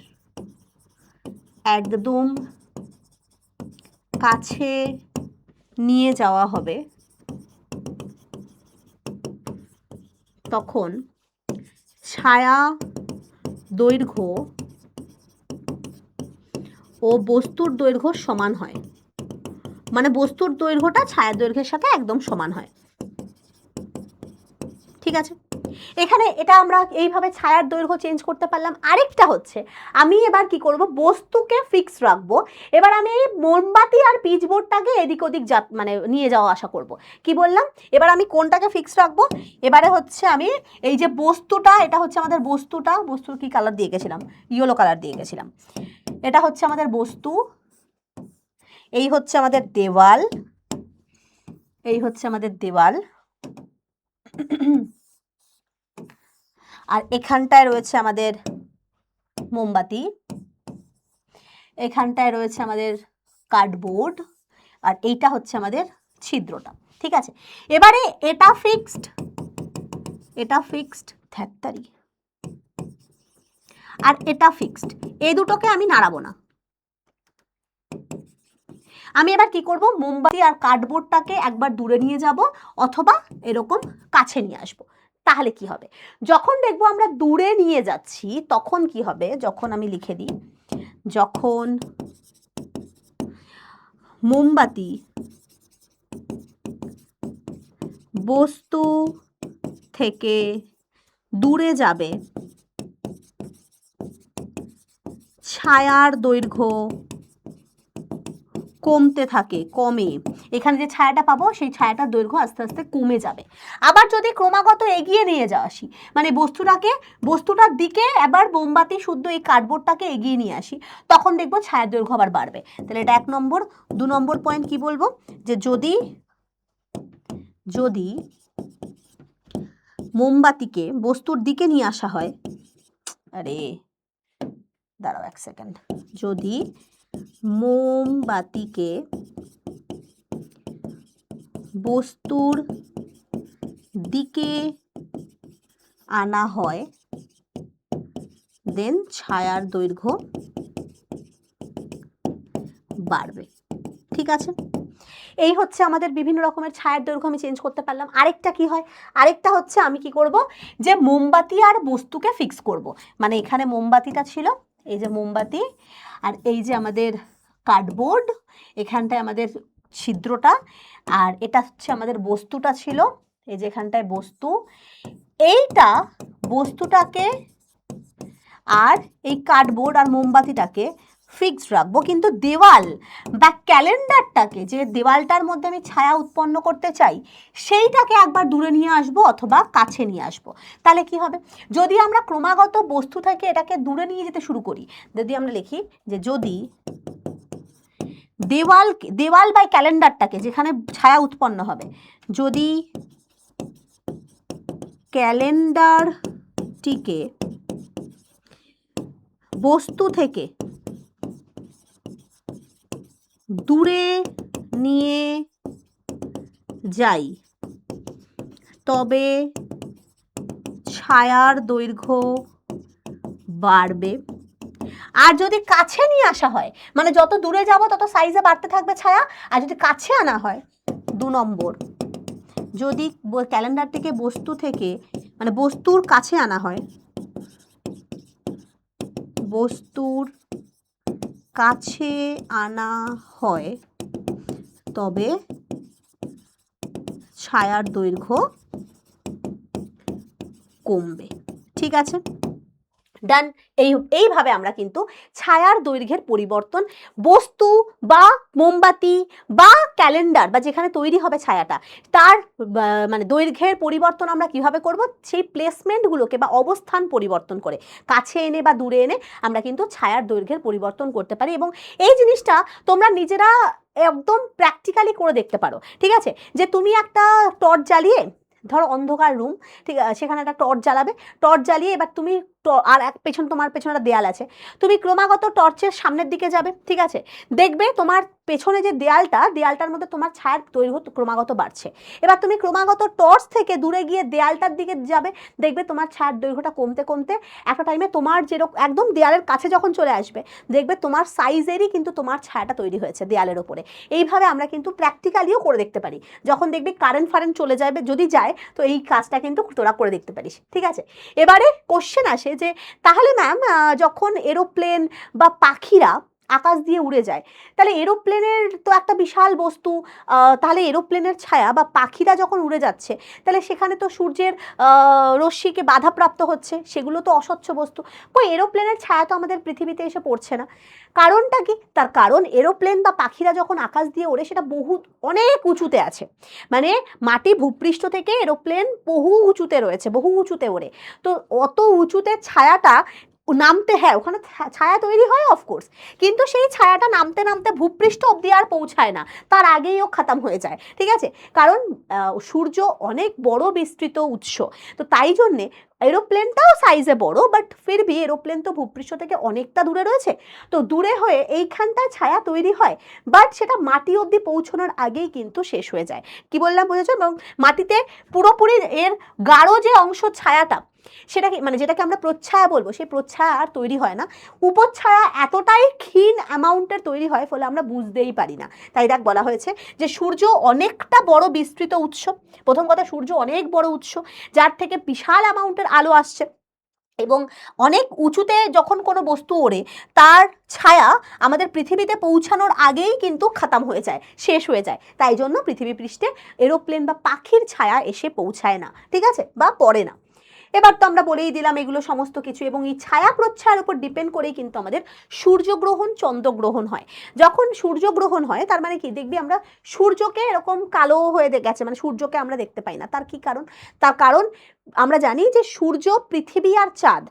একদম কাছে নিয়ে যাওয়া হবে, তখন ছায়া দৈর্ঘ্য ও বস্তুর দৈর্ঘ্য সমান হয়, মানে বস্তুর দৈর্ঘ্যটা ছায়ার দৈর্ঘ্যের সাথে একদম সমান হয়। ঠিক আছে, এখানে এটা আমরা এইভাবে ছায়ার দৈর্ঘ্য চেঞ্জ করতে পারলাম। আরেকটা হচ্ছে আমি এবার কি করব, বস্তুকে ফিক্স রাখবো, এবার আমি এই মোমবাতি আর পিচবোর্ডটাকে এদিক ওদিক মানে নিয়ে যাওয়া আসা করব। কি বললাম, এবার আমি কোনটাকে ফিক্স রাখবো, এবারে হচ্ছে আমি এই যে বস্তুটা, এটা হচ্ছে আমাদের বস্তুটা, বস্তুর কি কালার দিয়ে গেছিলাম, ইয়েলো কালার দিয়ে গেছিলাম, এটা হচ্ছে আমাদের বস্তু, এই হচ্ছে আমাদের দেওয়াল, এই হচ্ছে আমাদের দেওয়াল, আর এখানটায় রয়েছে আমাদের মোমবাতি, এখানটায় রয়েছে আমাদের কার্ডবোর্ড, আর এইটা হচ্ছে আমাদের ছিদ্রটা, ঠিক আছে। এবারে এটা ফিক্সড, এটা ফিক্সড, ধ্যাত্তারি, আর এটা ফিক্সড, এই দুটোকে আমি নাড়াবো না। আমি এবার কি করব, মোমবাতি আর কার্ডবোর্ডটাকে একবার দূরে নিয়ে যাব অথবা এরকম কাছে নিয়ে আসব। তাহলে কি হবে, যখন দেখবো আমরা দূরে নিয়ে যাচ্ছি তখন কি হবে, যখন আমি লিখে দিই, যখন মোমবাতি বস্তু থেকে দূরে যাবে ছায়ার দৈর্ঘ্য কমতে থাকে, কমে, এখানে যে ছায়াটা পাবো সেই ছায়াটার দৈর্ঘ্য আস্তে আস্তে কমে যাবে। আবার যদি ক্রমাগত এগিয়ে নিয়ে যাওয়া আসি, মানে বস্তুটার দিকে এবার মোমবাতি শুদ্ধ এই কার্ডবোর্ডটাকে এগিয়ে নিয়ে আসি, তখন দেখবো ছায়ার দৈর্ঘ্য আবার বাড়বে। তাহলে এটা 1 নম্বর। 2 নম্বর পয়েন্ট কি বলবো, যে যদি মোমবাতিকে বস্তুর দিকে নিয়ে আসা হয়, আরে দাঁড়াও 1 সেকেন্ড, যদি মোমবাতিকে বস্তুর দিকে আনা হয়, দেন ছায়ার দৈর্ঘ্য বাড়বে, ঠিক আছে। এই হচ্ছে আমাদের বিভিন্ন রকমের ছায়ার দৈর্ঘ্য আমি চেঞ্জ করতে পারলাম। আরেকটা কি হয়, আরেকটা হচ্ছে আমি কি করব, যে মোমবাতি আর বস্তুকে ফিক্স করব। মানে এখানে মোমবাতিটা ছিল, এই যে মোমবাতি, আর এই যে আমাদের কার্ডবোর্ড, এখানটায় আমাদের ছিদ্রটা, আর এটা হচ্ছে আমাদের বস্তুটা ছিল, এই যে এখানটায় বস্তু, এইটা বস্তুটাকে আর এই কার্ডবোর্ড আর মোমবাতিটাকে ফিক্সড রাখবো, কিন্তু দেওয়াল বা ক্যালেন্ডারটাকে, যে দেওয়ালটার মধ্যে আমি ছায়া উৎপন্ন করতে চাই, সেইটাকে একবার দূরে নিয়ে আসবো অথবা কাছে নিয়ে আসবো। তাহলে কি হবে, যদি আমরা ক্রমাগত বস্তু থেকে এটাকে দূরে নিয়ে যেতে শুরু করি, যদি আমরা লিখি যে যদি দেওয়াল বা ক্যালেন্ডারটাকে, যেখানে ছায়া উৎপন্ন হবে, যদি ক্যালেন্ডারটিকে বস্তু থেকে দূরে নিয়ে যাই, তবে ছায়ার দৈর্ঘ্য বাড়বে। আর যদি কাছে নিয়ে আসা হয়, মানে যত দূরে যাব তত সাইজে বাড়তে থাকবে ছায়া, আর যদি কাছে আনা হয়, 2 নম্বর, যদি ক্যালেন্ডারটিকে বস্তু থেকে, মানে বস্তুর কাছে আনা হয়, বস্তুর কাছে আনা হয়, তবে ছায়ার দৈর্ঘ্য কমবে, ঠিক আছে, ডান। এইভাবে আমরা কিন্তু ছায়ার দৈর্ঘ্যের পরিবর্তন বস্তু বা মোমবাতি বা ক্যালেন্ডার বা যেখানে তৈরি হবে ছায়াটা, তার মানে দৈর্ঘ্যের পরিবর্তন আমরা কিভাবে করব, সেই প্লেসমেন্টগুলোকে বা অবস্থান পরিবর্তন করে কাছে এনে বা দূরে এনে আমরা কিন্তু ছায়ার দৈর্ঘ্যের পরিবর্তন করতে পারি। এবং এই জিনিসটা তোমরা নিজেরা একদম প্র্যাকটিক্যালি করে দেখতে পারো, ঠিক আছে। যে তুমি একটা টর্চ জ্বালিয়ে, ধরো অন্ধকার রুম, ঠিক আছে, সেখানে একটা টর্চ জ্বালাবে, টর্চ জ্বালিয়ে এবার তুমি আর এক তোমার পেছনে একটা দেয়াল আছে, তুমি ক্রমাগত টর্চের সামনের দিকে যাবে, ঠিক আছে, দেখবে তোমার পেছনে যে দেয়ালটার মধ্যে তোমার ছায়ার দৈর্ঘ্য ক্রমাগত বাড়ছে। এবার তুমি ক্রমাগত টর্চ থেকে দূরে গিয়ে দেয়ালটার দিকে যাবে, দেখবে তোমার ছায়ার দৈর্ঘ্যটা কমতে কমতে একটা টাইমে তোমার যেরকম একদম দেয়ালের কাছে যখন চলে আসবে, দেখবে তোমার সাইজেরই কিন্তু তোমার ছায়াটা তৈরি হয়েছে দেয়ালের ওপরে। এইভাবে আমরা কিন্তু প্র্যাকটিক্যালিও করে দেখতে পারি। যখন দেখবি কারেন্ট চলে যাবে, যদি যায় তো এই কাজটা কিন্তু তোরা করে দেখতে পারিস, ঠিক আছে। এবারে কোশ্চেন আসে যে তাহলে ম্যাম যখন এরোপ্লেন বা পাখিরা আকাশ দিয়ে উড়ে যায়, তাহলে এরোপ্লেনের তো একটা বিশাল বস্তু, তাহলে এরোপ্লেনের ছায়া বা পাখিরা যখন উড়ে যাচ্ছে, তাহলে সেখানে তো সূর্যের রশ্মিকে বাধাপ্রাপ্ত হচ্ছে, সেগুলো তো অস্বচ্ছ বস্তু, কই এরোপ্লেনের ছায়া তো আমাদের পৃথিবীতে এসে পড়ছে না। কারণটা কি, তার কারণ এরোপ্লেন বা পাখিরা যখন আকাশ দিয়ে ওড়ে সেটা অনেক উঁচুতে আছে, মানে মাটি ভূপৃষ্ঠ থেকে এরোপ্লেন বহু উঁচুতে রয়েছে, বহু উঁচুতে ওড়ে, তো অত উঁচুতে ছায়াটা নামতে, হ্যাঁ ওখানে ছায়া তৈরি হয় অফকোর্স, কিন্তু সেই ছায়াটা নামতে নামতে ভূপৃষ্ঠ অব্দি আর পৌঁছায় না, তার আগেই ও খতম হয়ে যায়, ঠিক আছে? কারণ সূর্য অনেক বড় বিস্তৃত উৎস, তো তাই জন্যে এরোপ্লেনটাও সাইজে বড়, বাট ফিরবি এরোপ্লেন তো ভূপৃষ্ঠ থেকে অনেকটা দূরে রয়েছে, তো দূরে হয়ে এইখানটায় ছায়া তৈরি হয়, বাট সেটা মাটি অবধি পৌঁছানোর আগেই কিন্তু শেষ হয়ে যায়। কি বললাম বুঝেছো? এবং মাটিতে পুরোপুরি এর গাঢ় যে অংশ ছায়াটা, সেটাকে মানে যেটাকে আমরা প্রচ্ছায়া বলবো, সেই প্রচ্ছায়া আর তৈরি হয় না, উপচ্ছায়া এতটাই ক্ষীণ অ্যামাউন্টের তৈরি হয় ফলে আমরা বুঝতেই পারি না। তাই দেখ বলা হয়েছে যে সূর্য অনেকটা বড় বিস্তৃত উৎস। প্রথম কথা, সূর্য অনেক বড় উৎস যার থেকে বিশাল অ্যামাউন্টের আলো আসছে, এবং অনেক উঁচুতে যখন কোনো বস্তু ওড়ে তার ছায়া আমাদের পৃথিবীতে পৌঁছানোর আগেই কিন্তু খতম হয়ে যায়, শেষ হয়ে যায়। তাই জন্য পৃথিবী পৃষ্ঠে এরোপ্লেন বা পাখির ছায়া এসে পৌঁছায় না, ঠিক আছে, বা পড়ে না। এবার তো আমরা বলেই দিলাম এগুলো সমস্ত কিছু, এবং এই ছায়া প্রচ্ছায়ার উপর ডিপেন্ড করেই কিন্তু আমাদের সূর্যগ্রহণ চন্দ্রগ্রহণ হয়। যখন সূর্যগ্রহণ হয় তার মানে কি, দেখবি আমরা সূর্যকে এরকম কালো হয়ে গেছে, মানে সূর্যকে আমরা দেখতে পাই না। তার কি কারণ? তার কারণ আমরা জানি যে সূর্য, পৃথিবী আর চাঁদ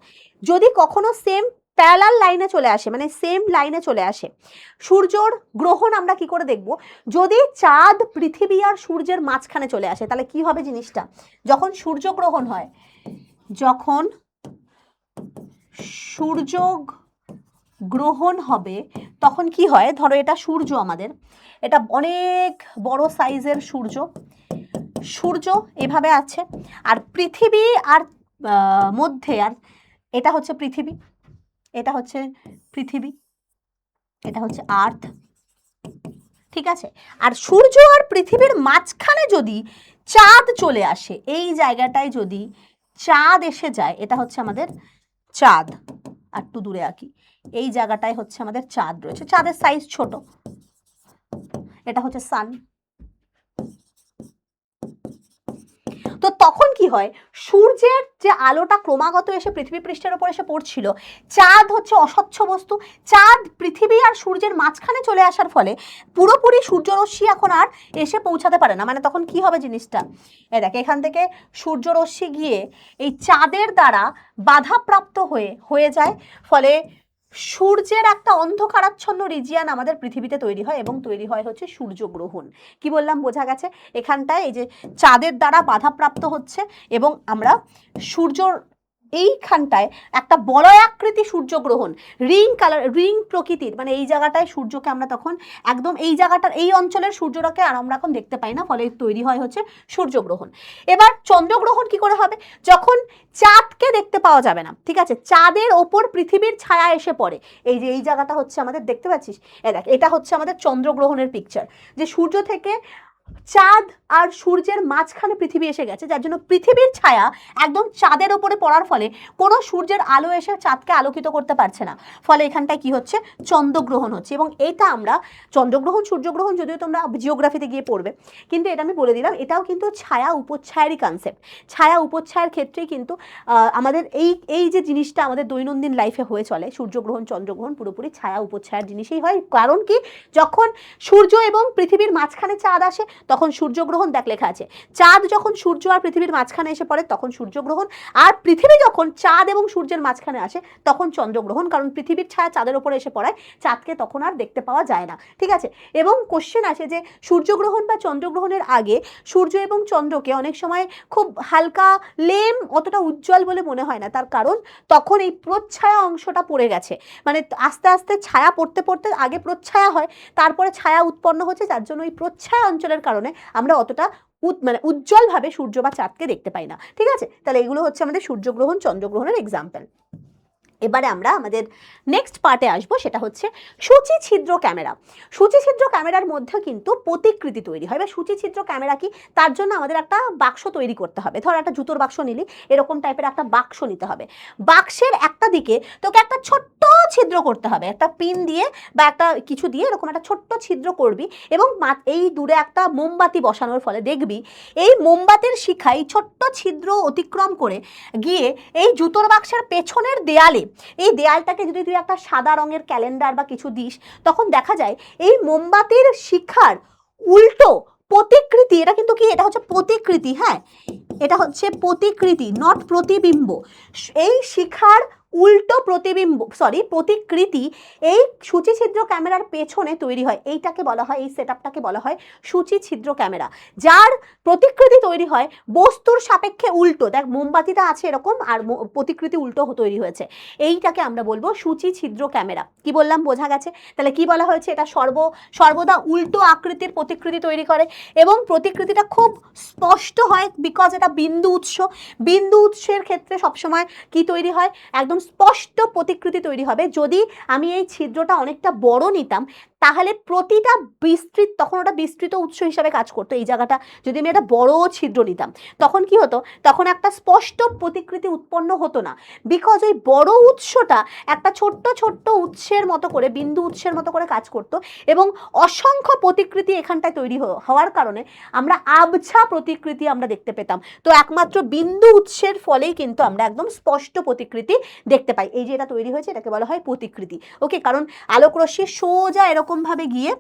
যদি কখনো সেম প্যারালাল লাইনে চলে আসে, মানে সেম লাইনে চলে আসে, সূর্যর গ্রহণ আমরা কি করে দেখব? যদি চাঁদ পৃথিবী আর সূর্যের মাঝখানে চলে আসে তাহলে কি হবে জিনিসটা? যখন সূর্যগ্রহণ হয়, যখন সূর্য গ্রহণ হবে তখন কি হয়, ধরো এটা সূর্য, আমাদের এটা অনেক বড় সাইজের সূর্য, সূর্য এভাবে আছে, আর পৃথিবী আর মধ্যে, আর এটা হচ্ছে পৃথিবী, এটা হচ্ছে পৃথিবী, এটা হচ্ছে আর্থ, ঠিক আছে? আর সূর্য আর পৃথিবীর মাঝখানে যদি চাঁদ চলে আসে, এই জায়গাটায় যদি চাঁদ এসে যায়, এটা হচ্ছে আমাদের চাঁদ, আর একটু দূরে আঁকি, এই জায়গাটায় হচ্ছে আমাদের চাঁদ রয়েছে, চাঁদের সাইজ ছোট, এটা হচ্ছে সান। তো তখন কি হয়, সূর্যের যে আলোটা ক্রমাগত এসে পৃথিবী পৃষ্ঠের উপর এসে পড়ছিল, চাঁদ হচ্ছে অস্বচ্ছ বস্তু, চাঁদ পৃথিবী আর সূর্যের মাঝখানে চলে আসার ফলে পুরোপুরি সূর্যরশ্মি এখন আর এসে পৌঁছাতে পারে না। মানে তখন কি হবে জিনিসটা, দেখ এখান থেকে সূর্যরশ্মি গিয়ে এই চাঁদের দ্বারা বাধাপ্রাপ্ত হয়ে যায়, ফলে সূর্যের একটা অন্ধকারাচ্ছন্ন রিজিয়ান আমাদের পৃথিবীতে তৈরি হয়, এবং তৈরি হয় হচ্ছে সূর্যগ্রহণ। কি বললাম বোঝা গেছে? এখানটায় এই যে চাঁদের দ্বারা বাধাপ্রাপ্ত হচ্ছে, এবং আমরা সূর্যর এইখানটায় একটা বলয়াকৃতি সূর্যগ্রহণ, রিং কালার, রিং প্রকৃতির, মানে এই জায়গাটায় সূর্যকে আমরা তখন একদম এই জায়গাটার এই অঞ্চলের সূর্যটাকে আর আমরা এখন দেখতে পাই না, ফলে তৈরি হয় হচ্ছে সূর্যগ্রহণ। এবার চন্দ্রগ্রহণ কি করে হবে? যখন চাঁদকে দেখতে পাওয়া যাবে না, ঠিক আছে, চাঁদের ওপর পৃথিবীর ছায়া এসে পড়ে, এই যে এই জায়গাটা হচ্ছে আমাদের, দেখতে পাচ্ছিস, দেখ এটা হচ্ছে আমাদের চন্দ্রগ্রহণের পিকচার, যে সূর্য থেকে চাঁদ আর সূর্যের মাঝখানে পৃথিবী এসে গেছে, যার জন্য পৃথিবীর ছায়া একদম চাঁদের ওপরে পড়ার ফলে কোনো সূর্যের আলো এসে চাঁদকে আলোকিত করতে পারছে না, ফলে এখানটায় কি হচ্ছে, চন্দ্রগ্রহণ হচ্ছে। এবং এটা আমরা চন্দ্রগ্রহণ সূর্যগ্রহণ যদিও তোমরা জিওগ্রাফিতে গিয়ে পড়বে, কিন্তু এটা আমি বলে দিলাম, এটাও কিন্তু ছায়া উপচ্ছায়ারই কনসেপ্ট। ছায়া উপচ্ছায়ার ক্ষেত্রেই কিন্তু আমাদের এই যে জিনিসটা আমাদের দৈনন্দিন লাইফে হয়ে চলে, সূর্যগ্রহণ চন্দ্রগ্রহণ পুরোপুরি ছায়া উপচ্ছায়ার জিনিসই হয়। কারণ কি, যখন সূর্য এবং পৃথিবীর মাঝখানে চাঁদ আসে তখন সূর্যগ্রহণ, দেখ লেখা আছে, চাঁদ যখন সূর্য আর পৃথিবীর মাঝখানে এসে পড়ে তখন সূর্যগ্রহণ, আর পৃথিবী যখন চাঁদ এবং সূর্যের মাঝখানে আসে তখন চন্দ্রগ্রহণ, কারণ পৃথিবীর ছায়া চাঁদের উপরে এসে পড়ায় চাঁদকে তখন আর দেখতে পাওয়া যায় না, ঠিক আছে? এবং কোশ্চেন আসে যে সূর্যগ্রহণ বা চন্দ্রগ্রহণের আগে সূর্য এবং চন্দ্রকে অনেক সময় খুব হালকা লেম, অতটা উজ্জ্বল বলে মনে হয় না, তার কারণ তখন এই প্রচ্ছায়া অংশটা পড়ে গেছে, মানে আস্তে আস্তে ছায়া পড়তে পড়তে আগে প্রচ্ছায়া হয়, তারপরে ছায়া উৎপন্ন হচ্ছে, যার জন্য এই প্রচ্ছায়া অঞ্চলের কারণে আমরা অতটা মানে উজ্জ্বলভাবে সূর্য বা চাঁদকে দেখতে পাই না, ঠিক আছে? তাহলে এগুলো হচ্ছে আমাদের সূর্যগ্রহণ চন্দ্রগ্রহণের এক্সাম্পল। এবারে আমরা আমাদের নেক্সট পার্টে আসবো, সেটা হচ্ছে সূচিছিদ্র ক্যামেরা। সূচিছিদ্র ক্যামেরার মধ্যে কিন্তু প্রতিকৃতি তৈরি হয়, বা সূচিছিদ্র ক্যামেরা কি, তার জন্য আমাদের একটা বাক্স তৈরি করতে হবে। ধর একটা জুতোর বাক্স নিলি, এরকম টাইপের একটা বাক্স নিতে হবে, বাক্সের একটা দিকে তোকে একটা ছোট্ট ছিদ্র করতে হবে, একটা পিন দিয়ে বা একটা কিছু দিয়ে এরকম একটা ছোট্ট ছিদ্র করবি, এবং এই দূরে একটা মোমবাতি বসানোর ফলে দেখবি এই মোমবাতির শিখা এই ছোট্ট ছিদ্র অতিক্রম করে গিয়ে এই জুতোর বাক্সের পেছনের দেয়ালে, এই দেয়ালটাকে যদি তুই একটা সাদা রঙের ক্যালেন্ডার বা কিছু দিস, তখন দেখা যায় এই মোমবাতির শিখার উল্টো প্রতিকৃতি, এটা কিন্তু কি, এটা হচ্ছে প্রতিকৃতি, হ্যাঁ এটা হচ্ছে প্রতিকৃতি, নট প্রতিবিম্ব, এই শিখার উল্টো প্রতিকৃতি এই সূচি ছিদ্র ক্যামেরার পেছনে তৈরি হয়। এইটাকে বলা হয়, এই সেটআপটাকে বলা হয় সূচি ছিদ্র ক্যামেরা, যার প্রতিকৃতি তৈরি হয় বস্তুর সাপেক্ষে উল্টো। দেখ মোমবাতিটা আছে এরকম, আর প্রতিকৃতি উল্টো তৈরি হয়েছে, এইটাকে আমরা বলবো সূচি ছিদ্র ক্যামেরা। কি বললাম, বোঝা গেছে? তাহলে কি বলা হয়েছে, এটা সর্বদা উল্টো আকৃতির প্রতিকৃতি তৈরি করে এবং প্রতিকৃতিটা খুব স্পষ্ট হয়, বিকজ এটা বিন্দু উৎসের ক্ষেত্রে সবসময় কি তৈরি হয়, একদম স্পষ্ট প্রতিকৃতি তৈরি হবে। যদি আমি এই ছিদ্রটা অনেকটা বড় নিতাম তাহলে প্রতিটা বিস্তৃত, তখন ওটা বিস্তৃত উৎস হিসাবে কাজ করতো। এই জায়গাটা যদি আমি একটা বড় ছিদ্র নিতাম তখন কি হতো, তখন একটা স্পষ্ট প্রতিকৃতি উৎপন্ন হতো না, বিকজ ওই বড় উৎসটা একটা ছোট্ট ছোট্ট উৎসের মতো করে, বিন্দু উৎসের মতো করে কাজ করতো এবং অসংখ্য প্রতিকৃতি এখানটায় তৈরি হওয়ার কারণে আমরা আবছা প্রতিকৃতি আমরা দেখতে পেতাম। তো একমাত্র বিন্দু উৎসের ফলেই কিন্তু আমরা একদম স্পষ্ট প্রতিকৃতি দেখতে পাই। এই যে এটা তৈরি হয়েছে এটাকে বলা হয় প্রতিকৃতি। ওকে, কারণ আলোকরশ্মি সোজা এরকম ভাবে গিয়ে,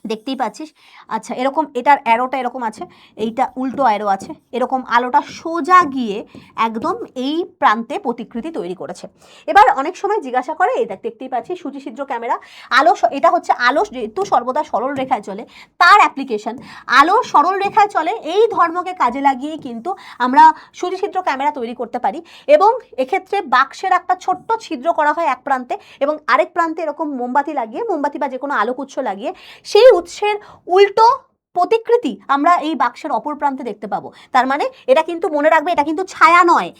দেখতেই পাচ্ছিস, আচ্ছা এরকম, এটার অ্যারোটা এরকম আছে, এইটা উল্টো অ্যারো আছে, এরকম আলোটা সোজা গিয়ে একদম এই প্রান্তে প্রতিকৃতি তৈরি করেছে। এবার অনেক সময় জিজ্ঞাসা করে, এই দেখতেই পাচ্ছি সূচি ছিদ্র ক্যামেরা, আলো, এটা হচ্ছে আলো যেহেতু সর্বদা সরল রেখায় চলে, তার অ্যাপ্লিকেশন আলো সরল রেখায় চলে, এই ধর্মকে কাজে লাগিয়েই কিন্তু আমরা সূচি ছিদ্র ক্যামেরা তৈরি করতে পারি। এবং এক্ষেত্রে বাক্সের একটা ছোট্ট ছিদ্র করা হয় এক প্রান্তে এবং আরেক প্রান্তে এরকম মোমবাতি বা যে কোনো আলোক উৎস লাগিয়ে সেই উৎসের উল্টো প্রতিকৃতি আমরা এই বাক্সের অপর প্রান্তে দেখতে পাবো। তার মানে এটা কিন্তু মনে রাখবে, এটা কিন্তু ছায়া নয়,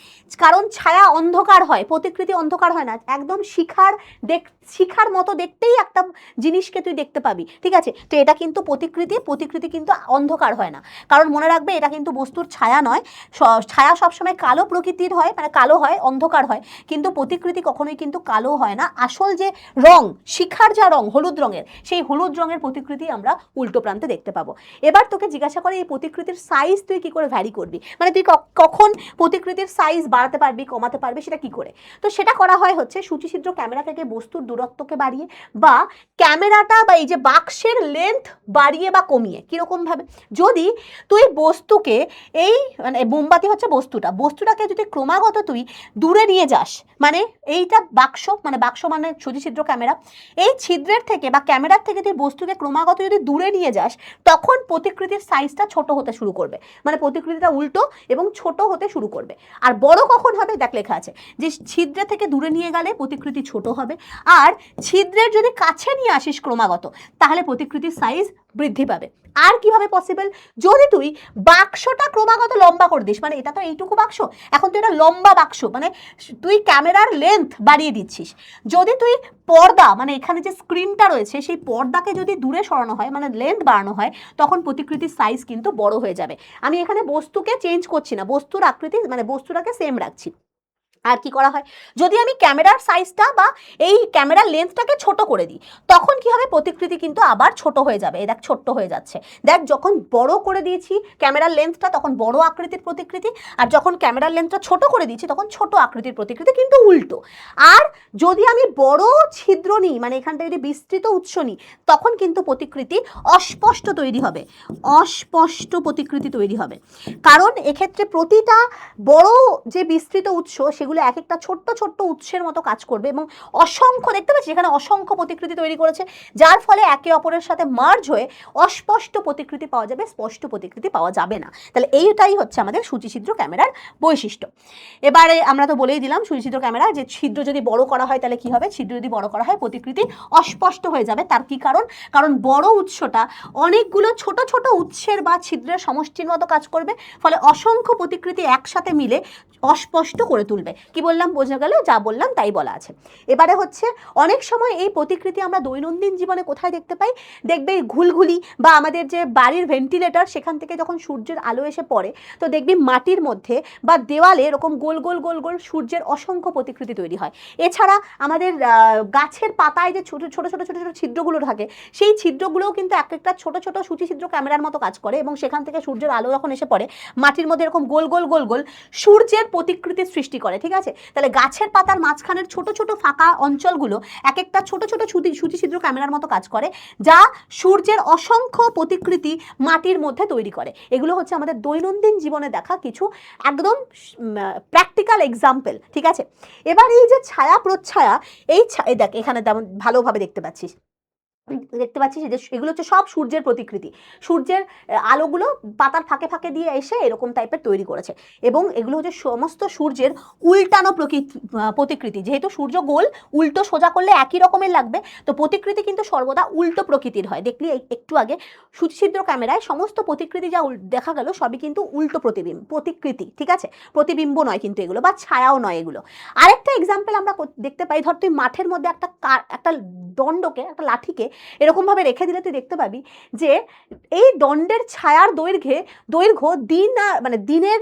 কারণ ছায়া অন্ধকার হয়, প্রতিকৃতি অন্ধকার হয় না, একদম শিখার মতো দেখতেই একটা জিনিসকে তুই দেখতে পাবি, ঠিক আছে? তো এটা কিন্তু প্রতিকৃতি কিন্তু অন্ধকার হয় না, কারণ মনে রাখবে এটা কিন্তু বস্তুর ছায়া নয়। ছায়া সবসময় কালো প্রকৃতির হয়, মানে কালো হয়, অন্ধকার হয়, কিন্তু প্রতিকৃতি কখনোই কিন্তু কালো হয় না। আসল যে রং, শিখার যা রং হলুদ রঙের, সেই হলুদ রঙের প্রতিকৃতি আমরা উল্টো প্রান্তে দেখতে পাবো। এবার তোকে জিজ্ঞাসা করে এই প্রতিকৃতির সাইজ তুই কি করে ভ্যারি করবি, মানে তুই কখন প্রতিকৃতির সাইজ বাড়াতে পারবি, কমাতে পারবি, সেটা কি করে? তো সেটা করা হয় হচ্ছে সূচি ছিদ্র ক্যামেরা থেকে বস্তুর দূরত্বকে বাড়িয়ে, বা ক্যামেরাটা বা এই যে বাক্সের লেন্থ বাড়িয়ে বা কমিয়ে। কিরকম ভাবে? যদি তুই বস্তুকে, এই মানে মোমবাতি হচ্ছে বস্তুটাকে যদি ক্রমাগত তুই দূরে নিয়ে যাস, মানে এইটা বাক্স মানে সূচি ছিদ্র ক্যামেরা, এই ছিদ্রের থেকে বা ক্যামেরার থেকে তুই বস্তুকে ক্রমাগত যদি দূরে নিয়ে যাস, তখন প্রতিকৃতির সাইজটা ছোট হতে শুরু করবে, মানে প্রতিকৃতিটা উল্টো এবং ছোট হতে শুরু করবে। আর বড় কখন হবে, দেখ লেখা আছে যে ছিদ্র থেকে দূরে নিয়ে গেলে প্রতিকৃতি ছোট হবে, আর ছিদ্রের যদি কাছে নিয়ে আসিস ক্রমাগত তাহলে প্রতিকৃতির সাইজ বৃদ্ধি পাবে। আর কিভাবে পসিবল? যদি তুই বাক্সটা ক্রমাগত লম্বা করে দিস, মানে এটা তো এইটুকু বাক্স, এখন তুই এটা লম্বা বাক্স, মানে তুই ক্যামেরার লেন্থ বাড়িয়ে দিচ্ছিস। যদি তুই পর্দা, মানে এখানে যে স্ক্রিনটা রয়েছে সেই পর্দাকে যদি দূরে সরানো হয়, মানে লেন্থ বাড়ানো হয়, তখন প্রতিকৃতির সাইজ কিন্তু বড় হয়ে যাবে। আমি এখানে বস্তুকে চেঞ্জ করছি না, বস্তুর আকৃতি মানে বস্তুটাকে সেম রাখছি। আর কি করা হয়, যদি আমি ক্যামেরার সাইজটা বা এই ক্যামেরার লেন্থটাকে ছোট করে দিই, তখন কি হবে, প্রতিকৃতি কিন্তু আবার ছোট হয়ে যাবে। এই দেখ ছোট্ট হয়ে যাচ্ছে, দেখ যখন বড় করে দিয়েছি ক্যামেরার লেন্থটা তখন বড় আকৃতির প্রতিকৃতি, আর যখন ক্যামেরার লেন্থটা ছোট করে দিয়েছি তখন ছোট আকৃতির প্রতিকৃতি, কিন্তু উল্টো। আর যদি আমি বড় ছিদ্র নিই, মানে এখানটা যদি বিস্তৃত উৎস নিই, তখন কিন্তু প্রতিকৃতি অস্পষ্ট প্রতিকৃতি তৈরি হবে। কারণ এক্ষেত্রে প্রতিটা বড় যে বিস্তৃত উৎস সেগুলো এক একটা ছোট্ট ছোট্ট উৎসের মতো কাজ করবে এবং অসংখ্য, দেখতে পাচ্ছি এখানে অসংখ্য প্রতিকৃতি তৈরি করেছে, যার ফলে একে অপরের সাথে মার্জ হয়ে অস্পষ্ট প্রতিকৃতি পাওয়া যাবে, স্পষ্ট প্রতিকৃতি পাওয়া যাবে না। তাহলে এইটাই হচ্ছে আমাদের সূচি ছিদ্র ক্যামেরার বৈশিষ্ট্য। এবারে আমরা তো বলেই দিলাম সূচি ছিদ্র ক্যামেরা, যে ছিদ্র যদি বড় করা হয় তাহলে কি হবে, ছিদ্র যদি বড় করা হয় প্রতিকৃতি অস্পষ্ট হয়ে যাবে। তার কি কারণ? কারণ বড় উৎসটা অনেকগুলো ছোট ছোট উৎসের বা ছিদ্রের সমষ্টির মতো কাজ করবে, ফলে অসংখ্য প্রতিকৃতি একসাথে মিলে অস্পষ্ট করে তুলবে। কি বললাম, বোঝা গেল? যা বললাম তাই বলা আছে। এবারে হচ্ছে অনেক সময় এই প্রতিকৃতি আমরা দৈনন্দিন জীবনে কোথায় দেখতে পাই, দেখবে ঘুলঘুলি বা আমাদের যে বাড়ির ভেন্টিলেটর, সেখান থেকে যখন সূর্যের আলো এসে পড়ে, তো দেখবি মাটির মধ্যে বা দেওয়ালে এরকম গোল গোল গোল গোল সূর্যের অসংখ্য প্রতিকৃতি তৈরি হয়। এছাড়া আমাদের গাছের পাতায় যে ছোট ছোট ছোট ছোট ছোট ছিদ্রগুলো থাকে, সেই ছিদ্রগুলোও কিন্তু এক একটা ছোট ছোট সূচি ছিদ্র ক্যামেরার মতো কাজ করে এবং সেখান থেকে সূর্যের আলো যখন এসে পড়ে মাটির মধ্যে এরকম গোল গোল গোল গোল সূর্যের প্রতিকৃতির সৃষ্টি করে, ঠিক আছে? তাহলে গাছের পাতার মাঝখানের ছোট ছোট ফাঁকা অঞ্চলগুলো এক একটা ছোট ছোট সূচিছিদ্র ক্যামেরার মতো কাজ করে, যা সূর্যের অসংখ্য প্রতিকৃতি মাটির মধ্যে তৈরি করে। এগুলো হচ্ছে আমাদের দৈনন্দিন জীবনে দেখা কিছু একদম প্র্যাকটিক্যাল এক্সাম্পল, ঠিক আছে? এবার এই যে ছায়া প্রচ্ছায়া, এই দেখ এখানে তেমন ভালোভাবে দেখতে পাচ্ছিস যে এগুলো হচ্ছে সব সূর্যের প্রতিকৃতি। সূর্যের আলোগুলো পাতার ফাঁকে ফাঁকে দিয়ে এসে এরকম টাইপের তৈরি করেছে, এবং এগুলো হচ্ছে সমস্ত সূর্যের উল্টানো প্রতিকৃতি। যেহেতু সূর্য গোল, উল্টো সোজা করলে একই রকমের লাগবে, তো প্রতিকৃতি কিন্তু সর্বদা উল্টো প্রকৃতির হয়। দেখলি একটু আগে সুচিত্র ক্যামেরায় সমস্ত প্রতিকৃতি যা দেখা গেল সবই কিন্তু উল্টো প্রতিকৃতি, ঠিক আছে? প্রতিবিম্ব নয় কিন্তু এগুলো, বা ছায়াও নয় এগুলো। আরেকটা এক্সাম্পল আমরা দেখতে পাই, ধর তুই মাঠের মধ্যে একটা দণ্ডকে, একটা লাঠিকে এরকমভাবে রেখে দিলে তুই দেখতে পাবি যে এই দণ্ডের ছায়ার দৈর্ঘ্য দিন মানে দিনের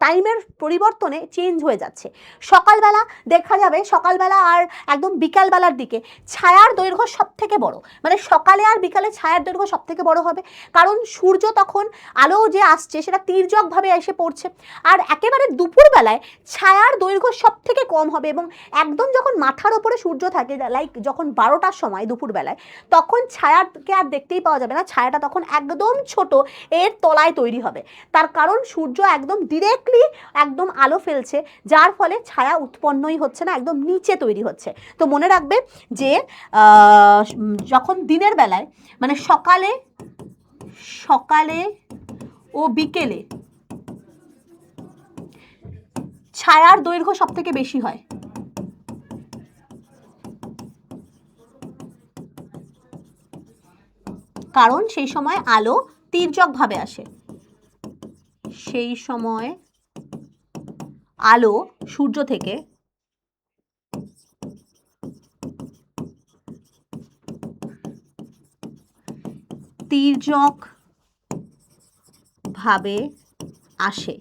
টাইমের পরিবর্তনে চেঞ্জ হয়ে যাচ্ছে। সকালবেলা দেখা যাবে, সকালবেলা আর একদম বিকালবেলার দিকে ছায়ার দৈর্ঘ্য সব থেকে বড়, মানে সকালে আর বিকালে ছায়ার দৈর্ঘ্য সব থেকে বড় হবে, কারণ সূর্য তখন আলো যে আসছে সেটা তির্যকভাবে এসে পড়ছে। আর একেবারে দুপুরবেলায় ছায়ার দৈর্ঘ্য সব থেকে কম হবে, এবং একদম যখন মাথার ওপরে সূর্য থাকে, লাইক যখন 12টার সময় দুপুরবেলায়, তখন ছায়াকে আর দেখতেই পাওয়া যাবে না। ছায়াটা তখন একদম ছোট এর তলায় তৈরি হবে, তার কারণ সূর্য একদম ডিরেক্টলি একদম আলো ফেলছে, যার ফলে ছায়া উৎপন্নই হচ্ছে না, একদম নিচে তৈরি হচ্ছে। তো মনে রাখবে যে যখন দিনের বেলায়, মানে সকালে ও বিকেলে ছায়ার দৈর্ঘ্য সব থেকে বেশি হয়, কারণ সেই সময় আলো তির্যকভাবে আসে। সেই সময় আলো সূর্য থেকে তির্যক ভাবে আসে।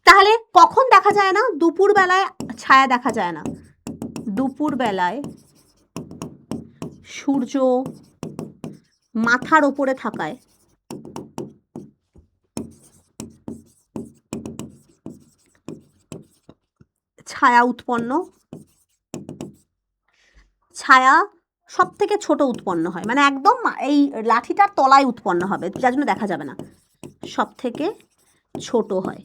তাহলে কখন দেখা যায় না? দুপুর বেলায় ছায়া দেখা যায় না। দুপুর বেলায় সূর্য মাথার ওপরে থাকায় ছায়া সব থেকে ছোট উৎপন্ন হয়, মানে একদম এই লাঠিটার তলায় উৎপন্ন হবে, যার জন্য দেখা যাবে না, সব থেকে ছোট হয়,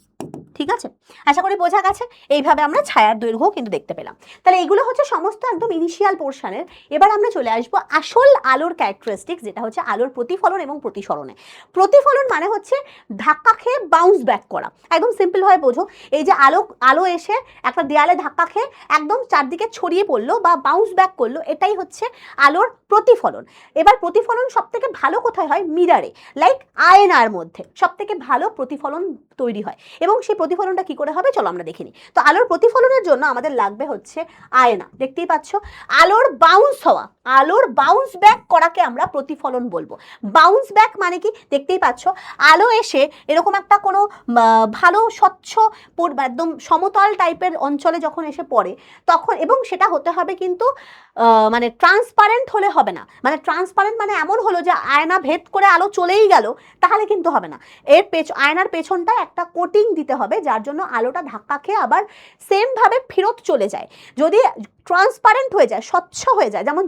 ঠিক আছে? আশা করি বোঝা গেছে। এইভাবে আমরা ছায়ার দৈর্ঘ্য কিন্তু দেখতে পেলাম। তাহলে এগুলো হচ্ছে সমস্ত একদম ইনিশিয়াল পোর্শনের। এবার আমরা চলে আসবো আসল আলোর ক্যারেক্টারিস্টিক্স, যেটা হচ্ছে আলোর প্রতিফলন এবং প্রতিসরণে। প্রতিফলন মানে হচ্ছে ধাক্কা খেয়ে বাউন্স ব্যাক করা। একদম সিম্পল ভাবে বোঝো, এই যে আলো এসে একটা দেয়ালে ধাক্কা খেয়ে একদম চারদিকে ছড়িয়ে পড়লো বা বাউন্স ব্যাক করলো, এটাই হচ্ছে আলোর প্রতিফলন। এবার প্রতিফলন সব থেকে ভালো কোথায় হয়? মিরারে, লাইক আয়নার মধ্যে সব থেকে ভালো প্রতিফলন তৈরি হয়। এবং সেই প্রতিফলনটা কি করে হবে চলো আমরা দেখে নিই। তো আলোর প্রতিফলনের জন্য আমাদের লাগবে হচ্ছে আয়না। দেখতেই পাচ্ছ, আলোর বাউন্স হওয়া, আলোর বাউন্স ব্যাক করাকে আমরা প্রতিফলন বলবো। বাউন্স ব্যাক মানে কি? দেখতেই পাচ্ছ, আলো এসে এরকম একটা কোনো ভালো স্বচ্ছ একদম সমতল টাইপের অঞ্চলে যখন এসে পড়ে তখন, এবং সেটা হতে হবে কিন্তু মানে ট্রান্সপারেন্ট হলে হবে না। মানে ট্রান্সপারেন্ট মানে এমন হলো যে আয়না ভেদ করে আলো চলেই গেল, তাহলে কিন্তু হবে না। আয়নার পেছনটায় একটা কোটিং দিতে হবে, যার জন্য আলোটা ধাক্কা খেয়ে আবার সেম ভাবে ফেরত চলে যায়। যদি ট্রান্সপারেন্ট হয়ে যায়, স্বচ্ছ হয়ে যায়, যেমন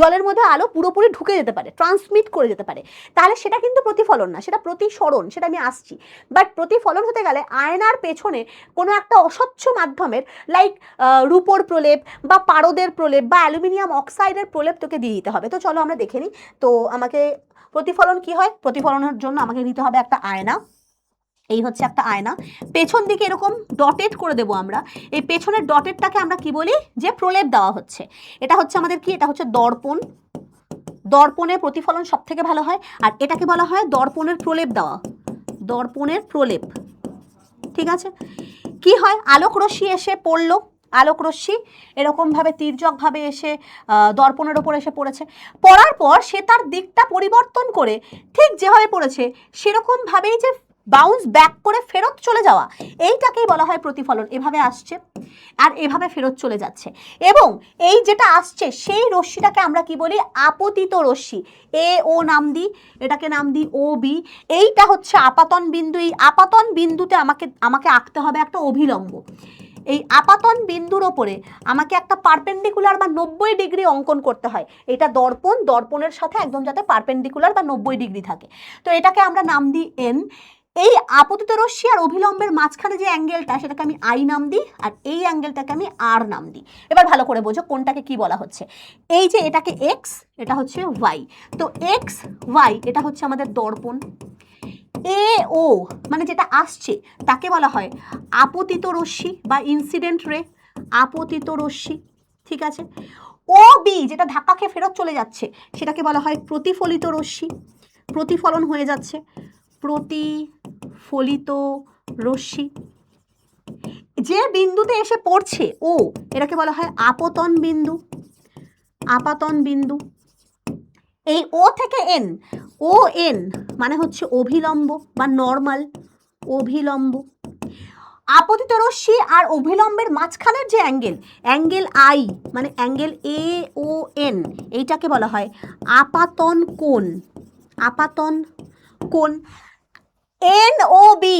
জলের মধ্যে আলো পুরোপুরি ঢুকে যেতে পারে, ট্রান্সমিট করে যেতে পারে, তাহলে সেটা কিন্তু প্রতিফলন না, সেটা প্রতিসরণ, সেটা আমি আসছি। বাট প্রতিফলন হতে গেলে আয়নার পেছনে কোনো একটা অস্বচ্ছ মাধ্যমের, লাইক রূপোর প্রলেপ বা পারদের প্রলেপ বা অ্যালুমিনিয়াম অক্সাইডের প্রলেপ তোকে দিয়ে দিতে হবে। তো চলো আমরা দেখে নিই। তো আমাকে প্রতিফলন কি হয়? প্রতিফলনের জন্য আমাকে দিতে হবে একটা আয়না। এই হচ্ছে একটা আয়না, পেছন দিকে এরকম ডটেড করে দেবো আমরা। এই পেছনের ডটেডটাকে আমরা কি বলি? যে প্রলেপ দেওয়া হচ্ছে। এটা হচ্ছে আমাদের কি? এটা হচ্ছে দর্পণ। দর্পণের প্রতিফলন সব থেকে ভালো হয়, আর এটাকে বলা হয় দর্পণের প্রলেপ দেওয়া, দর্পণের প্রলেপ, ঠিক আছে? কি হয়? আলোক রশ্মি এসে পড়লো, আলোক রশ্মি এরকমভাবে তির্যকভাবে এসে দর্পণের ওপর এসে পড়েছে, পড়ার পর সে তার দিকটা পরিবর্তন করে ঠিক যেভাবে পড়েছে সেরকমভাবেই যে বাউন্স ব্যাক করে ফেরত চলে যাওয়া, এইটাকেই বলা হয় প্রতিফলন। এভাবে আসছে আর এভাবে ফেরত চলে যাচ্ছে, এবং এই যেটা আসছে সেই রশ্মিটাকে আমরা কি বলি, আপতিত রশ্মি। এ ও নাম দিই, এটাকে নাম দিই ও বি। এইটা হচ্ছে আপাতন বিন্দু। এই আপাতন বিন্দুতে আমাকে আঁকতে হবে একটা অভিলম্ব। এই আপাতন বিন্দুর ওপরে আমাকে একটা পারপেন্ডিকুলার বা 90 ডিগ্রি অঙ্কন করতে হয়। এটা দর্পণ, দর্পণের সাথে একদম যাতে পারপেন্ডিকুলার বা 90 ডিগ্রি থাকে। তো এটাকে আমরা নাম দিই এন। এই আপতিত রশ্মি আর অভিলম্বের মাঝখানে যে অ্যাঙ্গেলটা, সেটাকে আমি আই নাম দিই, আর এই অ্যাঙ্গেলটাকে আমি আর নাম দিই। এবার ভালো করে বোঝো কোনটাকে কি বলা হচ্ছে। এই যে এটাকে এক্স, এটা হচ্ছে ওয়াই। তো এক্স ওয়াই এটা হচ্ছে আমাদের দর্পণ। এ ও মানে যেটা আসছে তাকে বলা হয় আপতিত রশ্মি বা ইনসিডেন্ট রে, আপতিত রশ্মি, ঠিক আছে। ও বি যেটা ধাক্কা খেয়ে ফেরত চলে যাচ্ছে সেটাকে বলা হয় প্রতিফলিত রশ্মি, প্রতিফলন হয়ে যাচ্ছে, প্রতিফলিত রশ্মি। যে বিন্দুতে এসে পড়ছে ও, এটাকে বলা হয় আপতন বিন্দু, আপাতন বিন্দু। এই ও থেকে এন, ও এন মানে হচ্ছে অভিলম্ব বা নর্মাল, অভিলম্ব। আপতিত রশ্মি আর অভিলম্বের মাঝখানের যে অ্যাঙ্গেল, অ্যাঙ্গেল আই মানে অ্যাঙ্গেল এ ও এন, এইটাকে বলা হয় আপাতন কোণ, আপাতন কোণ। N O B,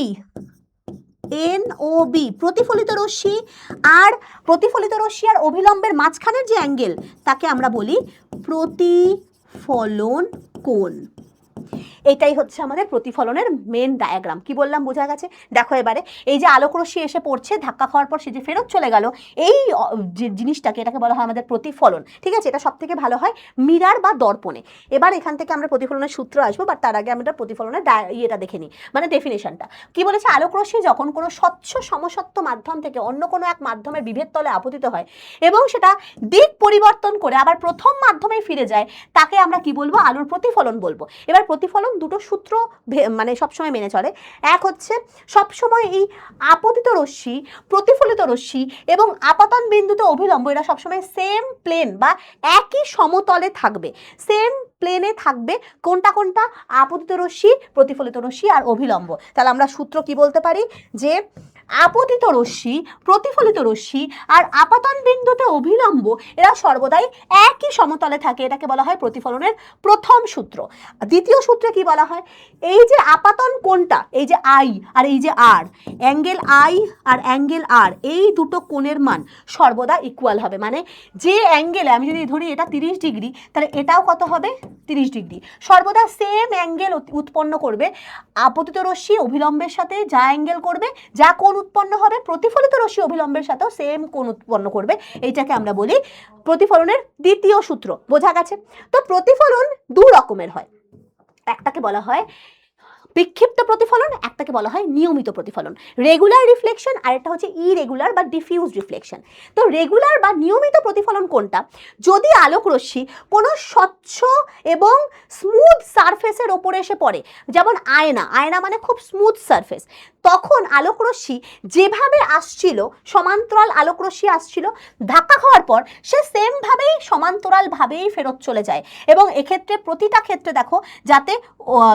N O B প্রতিফলিত রশ্মি আর অভিলম্বের মাঝখানের যে অ্যাঙ্গেল তাকে আমরা বলি প্রতিফলন কোণ। এটাই হচ্ছে আমাদের প্রতিফলনের মেন ডায়াগ্রাম। কি বললাম বোঝা গেছে? দেখো এবারে এই যে আলোক রশ্মি এসে পড়ছে, ধাক্কা খাওয়ার পর সে যে ফেরত চলে গেল, এই যে জিনিসটাকে, এটাকে বলা হয় আমাদের প্রতিফলন, ঠিক আছে। এটা সব থেকে ভালো হয় মিরার বা দর্পণে। এবার এখান থেকে আমরা প্রতিফলনের সূত্র আসবো, বাট তার আগে আমরা প্রতিফলনের ইয়েটা দেখে নিই, মানে ডেফিনেশনটা কি বলেছে। আলোক রশ্মি যখন কোনো স্বচ্ছ সমসত্ব মাধ্যম থেকে অন্য কোনো এক মাধ্যমের বিভেদ তলে আপতিত হয় এবং সেটা দিক পরিবর্তন করে আবার প্রথম মাধ্যমেই ফিরে যায়, তাকে আমরা কি বলবো, আলোর প্রতিফলন বলবো। এবার প্রতিফলন দুটো সূত্র মানে সবসময় মেনে চলে। এক হচ্ছে সবসময় এই আপতিত রশ্মি, প্রতিফলিত রশ্মি এবং আপাতন বিন্দুতে অভিলম্ব, এরা সবসময় সেম প্লেন বা একই সমতলে থাকবে, সেম প্লেনে থাকবে। কোনটা কোনটা? আপতিত রশ্মি, প্রতিফলিত রশ্মি আর অভিলম্ব। তাহলে আমরা সূত্র কি বলতে পারি, যে আপতিত রশ্মি, প্রতিফলিত রশ্মি আর আপাতন বিন্দুতে অভিলম্ব এরা সর্বদাই একই সমতলে থাকে, এটাকে বলা হয় প্রতিফলনের প্রথম সূত্র। দ্বিতীয় সূত্রে কি বলা হয়, এই যে আপাতন কোণটা, এই যে আই আর এই যে আর, অ্যাঙ্গেল আই আর অ্যাঙ্গেল আর, এই দুটো কোণের মান সর্বদা ইকুয়াল হবে। মানে যে অ্যাঙ্গেলে আমি যদি ধরি এটা 30 ডিগ্রি, তাহলে এটাও কত হবে, 30 ডিগ্রি। সর্বদা সেম অ্যাঙ্গেল উৎপন্ন করবে। আপতিত রশ্মি অভিলম্বের সাথে যা অ্যাঙ্গেল করবে, যা কোণ উৎপন্ন হবে, প্রতিফলিত রশ্মি অভিলম্বের সাথেও সেম কোণ উৎপন্ন করবে। এইটাকে আমরা বলি প্রতিফলনের দ্বিতীয় সূত্র। বোঝা গেছে? তো প্রতিফলন দু রকমের হয়, একটাকে বলা হয় বিক্ষিপ্ত প্রতিফলন, একটাকে বলা হয় নিয়মিত প্রতিফলন। রেগুলার রিফ্লেকশন আর একটা হচ্ছে ইরেগুলার বা ডিফিউজ রিফ্লেকশন। তো রেগুলার বা নিয়মিত প্রতিফলন কোনটা, যদি আলোক রশ্মি কোনো স্বচ্ছ এবং স্মুথ সারফেসের ওপরে এসে পড়ে, যেমন আয়না, আয়না মানে খুব স্মুথ সারফেস, তখন আলোক রশ্মি যেভাবে আসছিল, সমান্তরাল আলোক রশ্মি আসছিল, ধাক্কা খাওয়ার পর সে সেমভাবেই সমান্তরালভাবেই ফেরত চলে যায়। এবং এক্ষেত্রে প্রতিটা ক্ষেত্রে দেখো যাতে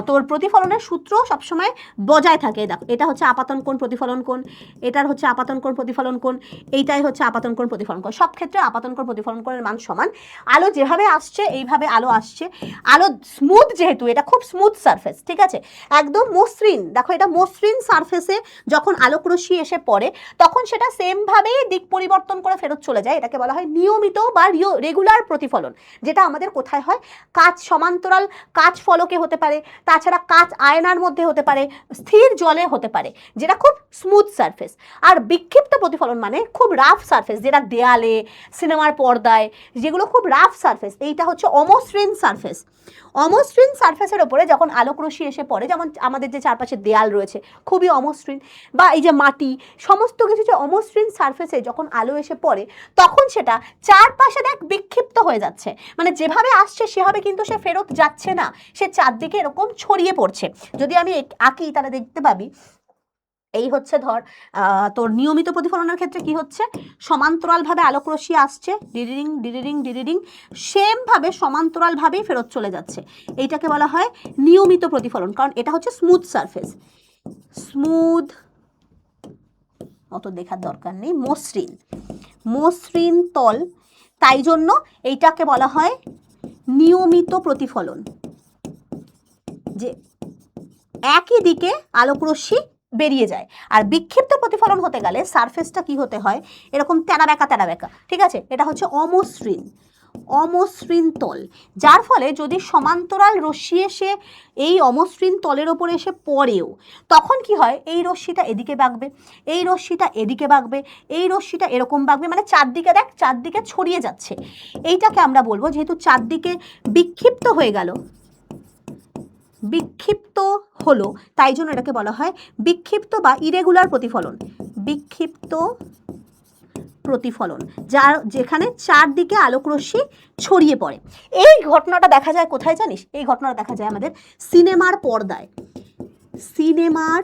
তোর প্রতিফলনের সূত্র সবসময় বজায় থাকে। দেখো এটা হচ্ছে আপাতন কোণ প্রতিফলন কোণ, এটার হচ্ছে আপাতন কোণ প্রতিফলন কোণ, এইটাই হচ্ছে আপাতন কোণ প্রতিফলন কোণ। সব ক্ষেত্রে আপাতন কোণ প্রতিফলন কোণের মান সমান। আলো যেভাবে আসছে এইভাবে আলো আসছে। আলো স্মুথ, যেহেতু এটা খুব স্মুথ সারফেস, ঠিক আছে, একদম মসৃণ। দেখো এটা মসৃণ সারফেসে যখন আলোক রশ্মি এসে পড়ে তখন সেটা সেমভাবেই দিক পরিবর্তন করে ফেরত চলে যায়। এটাকে বলা হয় নিয়মিত বা রেগুলার প্রতিফলন, যেটা আমাদের কোথায় হয়, কাচ, সমান্তরাল কাচ ফলকে হতে পারে, তাছাড়া কাচ আয়নার মধ্যে হতে পারে, স্থির জলে হতে পারে, যেটা খুব স্মুথ সারফেস। আর বিক্ষিপ্ত প্রতিফলন মানে খুব রাফ সারফেস, যেটা দেয়ালে, সিনেমার পর্দায়, যেগুলো খুব রাফ সারফেস, এইটা হচ্ছে অমসৃণ সারফেস। অমসৃণ সারফেসের ওপরে যখন আলোক রশ্মি এসে পড়ে, যেমন আমাদের যে চারপাশে দেয়াল রয়েছে খুবই অমসৃণ, বা এই যে মাটি, সমস্ত কিছু যে অমসৃণ সারফেসে যখন আলো এসে পড়ে তখন সেটা চারপাশে দেখ বিক্ষিপ্ত হয়ে যাচ্ছে, মানে যেভাবে আসছে সেভাবে কিন্তু সে ফেরত যাচ্ছে না, সে চারদিকে এরকম ছড়িয়ে পড়ছে। যদি আমি আঁকি তাহলে দেখতে পাবি, এই হচ্ছে ধর তোর নিয়মিত প্রতিফলনের ক্ষেত্রে কি হচ্ছে, সমান্তরালভাবে আলোক রশ্মি আসছে, ডিডিডিং ডিডিডিং ডিডিডিং, সেমভাবে সমান্তরালভাবেই ফেরত চলে যাচ্ছে। এইটাকে বলা হয় নিয়মিত প্রতিফলন, কারণ এটা হচ্ছে স্মুথ সারফেস। স্মুথ, অত দেখার দরকার নেই, মসৃণ, মসৃণ তল, তাই জন্য এইটাকে বলা হয় নিয়মিত প্রতিফলন, যে একই দিকে আলোকরশ্মি বেরিয়ে যায়। আর বিক্ষিপ্ত প্রতিফলন হতে গেলে সারফেসটা কি হতে হয়, এরকম তেনা বেঁকা, ঠিক আছে, এটা হচ্ছে অমসৃণ, অমসৃণ তল, যার ফলে যদি সমান্তরাল রশ্মি এসে এই অমসৃণ তলের ওপর এসে পড়েও, তখন কি হয়, এই রশ্মিটা এদিকে বাঁকবে, এই রশ্মিটা এদিকে বাঁকবে, এই রশ্মিটা এরকম বাঁকবে, মানে চারদিকে দেখ, চারদিকে ছড়িয়ে যাচ্ছে। এইটাকে আমরা বলবো, যেহেতু চারদিকে বিক্ষিপ্ত হয়ে গেল, বিক্ষিপ্ত হলো, তাই জন্য এটাকে বলা হয় বিক্ষিপ্ত বা ইরেগুলার প্রতিফলন, বিক্ষিপ্ত প্রতিফলন, যার যেখানে চারদিকে আলোকরশ্মি ছড়িয়ে পড়ে। এই ঘটনাটা দেখা যায় কোথায় জানিস, এই ঘটনাটা দেখা যায় আমাদের সিনেমার পর্দায়, সিনেমার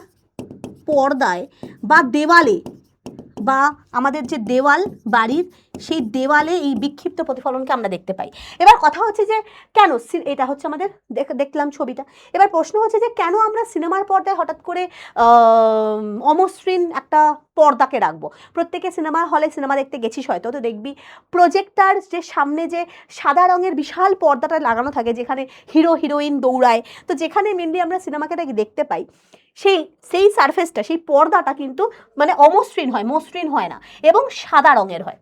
পর্দায় বা দেওয়ালে, বা আমাদের যে দেওয়াল বাড়ির, সেই দেওয়ালে এই বিক্ষিপ্ত প্রতিফলনকে আমরা দেখতে পাই। এবার কথা হচ্ছে যে কেন, এটা হচ্ছে আমাদের দেখলাম ছবিটা, এবার প্রশ্ন হচ্ছে যে কেন আমরা সিনেমার পর্দায় হঠাৎ করে অমসৃণ একটা পর্দাকে রাখবো। প্রত্যেকে সিনেমা হলে সিনেমা দেখতে গেছিস হয়তো, তো দেখবি প্রজেক্টার যে সামনে যে সাদা রঙের বিশাল পর্দাটা লাগানো থাকে, যেখানে হিরো হিরোইন দৌড়ায়, তো যেখানে মেনলি আমরা সিনেমাকে দেখতে পাই, সেই সারফেসটা, সেই পর্দাটা কিন্তু মানে অমসৃণ হয়, মসৃণ হয় না, এবং সাদা রঙের হয়।